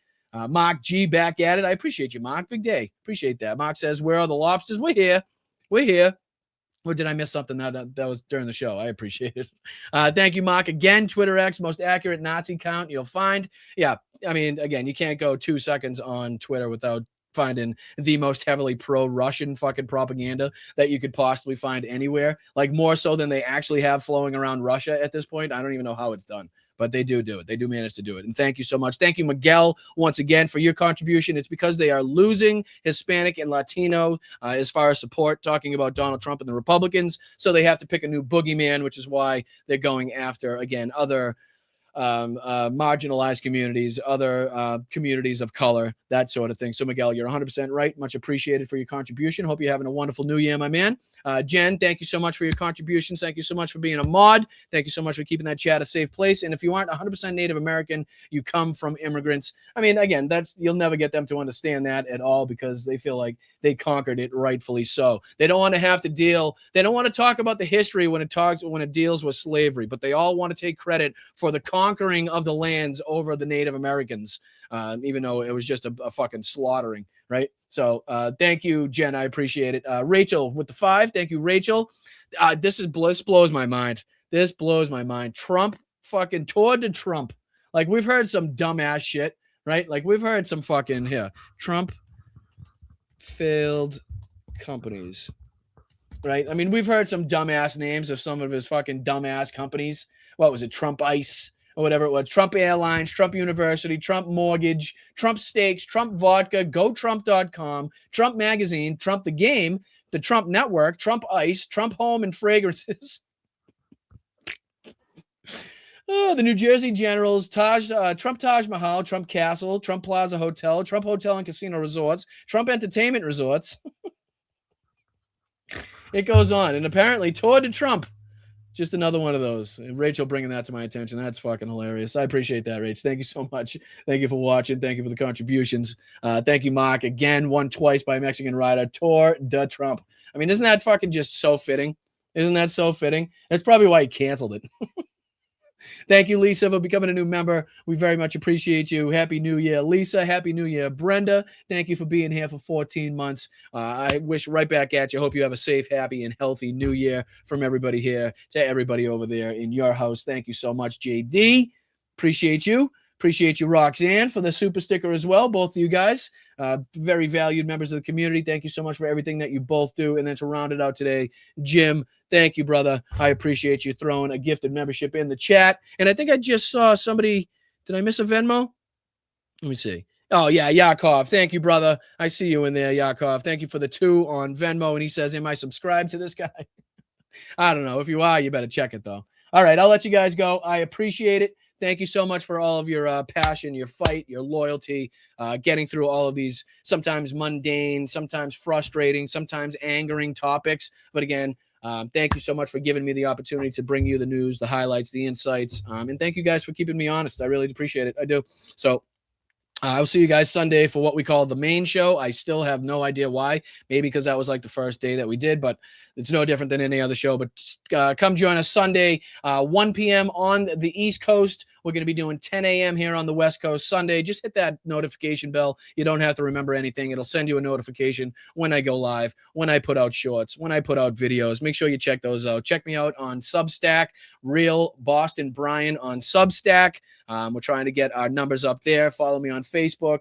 Mark G back at it. I appreciate you, Mark. Big day. Appreciate that. Mark says, where are the lobsters? We're here. We're here. Or did I miss something that was during the show? I appreciate it. Thank you, Mark. Again, Twitter X, most accurate Nazi count you'll find. Yeah, I mean, again, you can't go 2 seconds on Twitter without finding the most heavily pro-Russian fucking propaganda that you could possibly find anywhere. Like more so than they actually have flowing around Russia at this point. I don't even know how it's done. But they do it. They do manage to do it. And thank you so much. Thank you, Miguel, once again, for your contribution. It's because they are losing Hispanic and Latino as far as support, talking about Donald Trump and the Republicans. So they have to pick a new boogeyman, which is why they're going after, again, other marginalized communities, other communities of color, that sort of thing. So, Miguel, you're 100% right. Much appreciated for your contribution. Hope you're having a wonderful New Year, my man. Jen, thank you so much for your contributions. Thank you so much for being a mod. Thank you so much for keeping that chat a safe place. And if you aren't 100% Native American, you come from immigrants. I mean, again, you'll never get them to understand that at all because they feel like they conquered it, rightfully so. They don't want to have to deal. They don't want to talk about the history when it deals with slavery, but they all want to take credit for the conquering of the lands over the Native Americans, even though it was just a fucking slaughtering, right? So thank you, Jen. I appreciate it. Rachel with the 5. Thank you, Rachel. This blows my mind. This blows my mind. Trump fucking toured to Trump. Like, we've heard some dumbass shit, right? Like, we've heard some fucking Trump failed companies, right? I mean, we've heard some dumbass names of some of his fucking dumbass companies. What was it? Trump Ice or whatever it was. Trump Airlines, Trump University, Trump Mortgage, Trump Steaks, Trump Vodka, GoTrump.com, Trump Magazine, Trump the Game, the Trump Network, Trump Ice, Trump Home and Fragrances. Oh, the New Jersey Generals, Trump Taj Mahal, Trump Castle, Trump Plaza Hotel, Trump Hotel and Casino Resorts, Trump Entertainment Resorts. It goes on. And apparently Tour de Trump. Just another one of those. And Rachel bringing that to my attention. That's fucking hilarious. I appreciate that, Rach. Thank you so much. Thank you for watching. Thank you for the contributions. Thank you, Mark. Again, won twice by Mexican rider, Tour de Trump. I mean, isn't that fucking just so fitting? Isn't that so fitting? That's probably why he canceled it. Thank you, Lisa, for becoming a new member. We very much appreciate you. Happy New Year, Lisa. Happy New Year, Brenda. Thank you for being here for 14 months. I wish right back at you. Hope you have a safe, happy, and healthy New Year from everybody here to everybody over there in your house. Thank you so much, JD. Appreciate you. Appreciate you, Roxanne, for the super sticker as well. Both of you guys, very valued members of the community. Thank you so much for everything that you both do. And then to round it out today, Jim, thank you, brother. I appreciate you throwing a gifted membership in the chat. And I think I just saw somebody. Did I miss a Venmo? Let me see. Oh, yeah, Yakov. Thank you, brother. I see you in there, Yakov. Thank you for the 2 on Venmo. And he says, am I subscribed to this guy? I don't know. If you are, you better check it, though. All right, I'll let you guys go. I appreciate it. Thank you so much for all of your passion, your fight, your loyalty, getting through all of these sometimes mundane, sometimes frustrating, sometimes angering topics. But again, thank you so much for giving me the opportunity to bring you the news, the highlights, the insights. And thank you guys for keeping me honest. I really appreciate it. I do. So I'll see you guys Sunday for what we call the main show. I still have no idea why. Maybe because that was like the first day that we did, but it's no different than any other show. But come join us Sunday, 1 p.m. on the East Coast. We're going to be doing 10 a.m. here on the West Coast Sunday. Just hit that notification bell. You don't have to remember anything. It'll send you a notification when I go live, when I put out shorts, when I put out videos. Make sure you check those out. Check me out on Substack, Real Boston Brian on Substack. We're trying to get our numbers up there. Follow me on Facebook.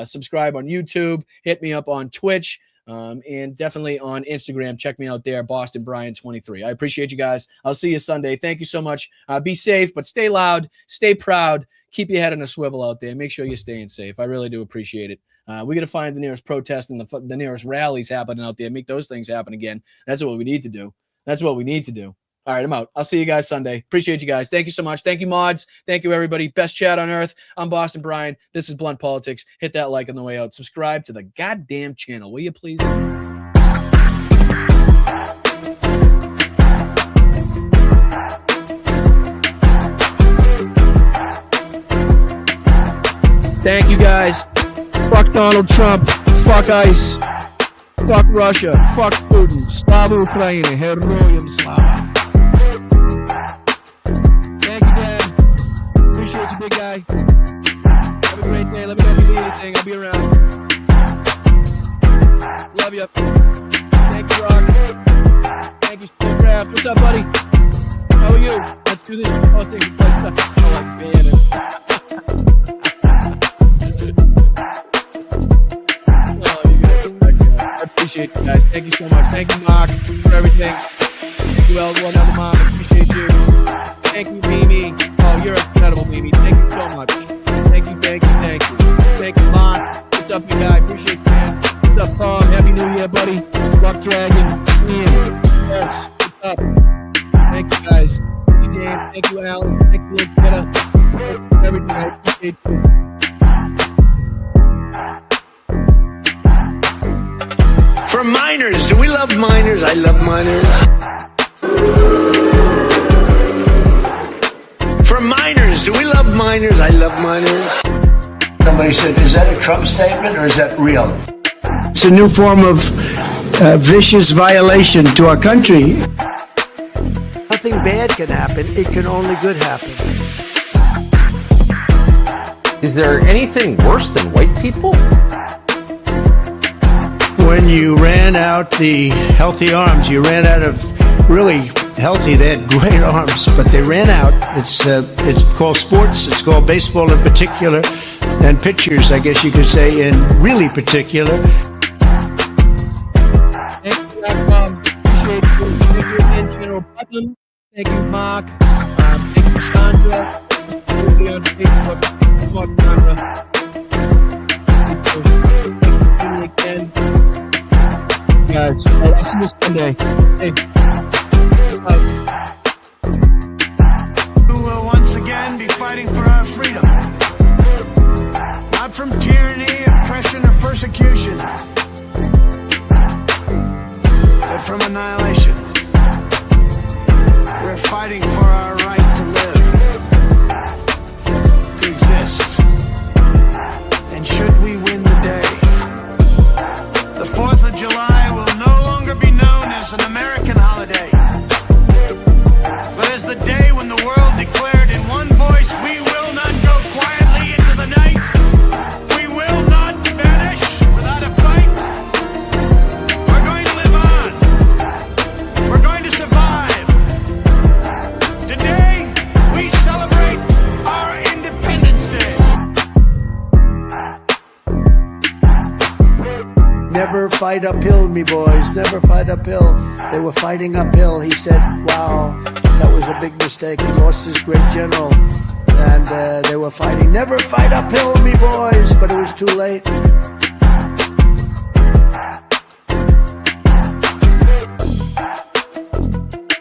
Subscribe on YouTube. Hit me up on Twitch. And definitely on Instagram. Check me out there, Boston Brian 23. I appreciate you guys. I'll see you Sunday. Thank you so much. Be safe, but stay loud, stay proud, keep your head on a swivel out there. Make sure you're staying safe. I really do appreciate it. We got to find the nearest protest and the nearest rallies happening out there. Make those things happen again. That's what we need to do. That's what we need to do. All right, I'm out. I'll see you guys Sunday. Appreciate you guys. Thank you so much. Thank you, mods. Thank you, everybody. Best chat on earth. I'm Boston Brian. This is Blunt Politics. Hit that like on the way out. Subscribe to the goddamn channel. Will you please? Thank you, guys. Fuck Donald Trump. Fuck ICE. Fuck Russia. Fuck Putin. Slava Ukraine. Heroyam Slava. Thank you, Dad. Appreciate you, big guy. Have a great day. Let me know if you need anything. I'll be around. Love you. Thank you, Rock. Thank you, Stillcraft. What's up, buddy? How are you? Let's do this. Oh, thank you. Oh, like Bannon. I appreciate you guys. Thank you so much. Thank you, Mark, for everything. Thank you, L1 on the mom. I appreciate you. Thank you, Mimi. Oh, you're incredible, Mimi. Thank you so much. Thank you, thank you, thank you. Thank you, Mark. What's up, you guy? Appreciate you, man. What's up, Tom? Happy New Year, buddy. Rock Dragon. Ian. Yes. What's up? Thank you, guys. Thank you, James. Thank you, Alan. Thank you, Little Twitter. Thank you for everything. I appreciate you. For minors, do we love minors? I love minors. For minors, do we love minors? I love minors. Somebody said, is that a Trump statement or is that real? It's a new form of vicious violation to our country. Nothing bad can happen. It can only good happen. Is there anything worse than white people? When you ran out the healthy arms, you ran out of really healthy. They had great arms, but they ran out. It's called sports. It's called baseball in particular, and pitchers, I guess you could say, in really particular. Thank you, appreciate you. Thank you again, General Putnam. Thank you, Mark. Thank you, Chandra. Thank you on Facebook. Fuck Chandra. Thank you again. Guys, I'll see you Sunday. Hey, Once again. from tyranny, oppression, or persecution, but from annihilation. We're fighting for our right to live, to exist. And should we win the day, the 4th of July will no longer be known as an American holiday, but as the day when the world declared in one voice, we will not go quietly into the night. We will not vanish without a fight. We're going to live on. We're going to survive. Today, we celebrate our Independence Day. Never fight uphill, me boys. Never fight uphill. They were fighting uphill. He said, wow, that was a big mistake. He lost his great general. And they were fighting. Never fight uphill, me boys. But it was too late.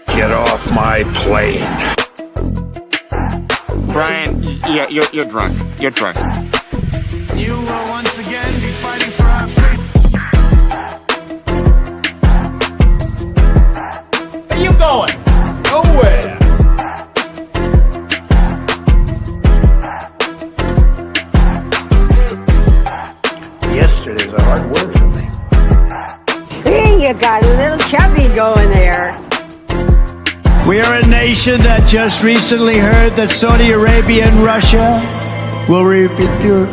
Get off my plane. Brian, yeah, you're drunk. You're drunk. You will once again be fighting for our freedom. Where you going? Nowhere. Yesterday's a hard word for me. Hey, you got a little chubby going there. We are a nation that just recently heard that Saudi Arabia and Russia will repeat your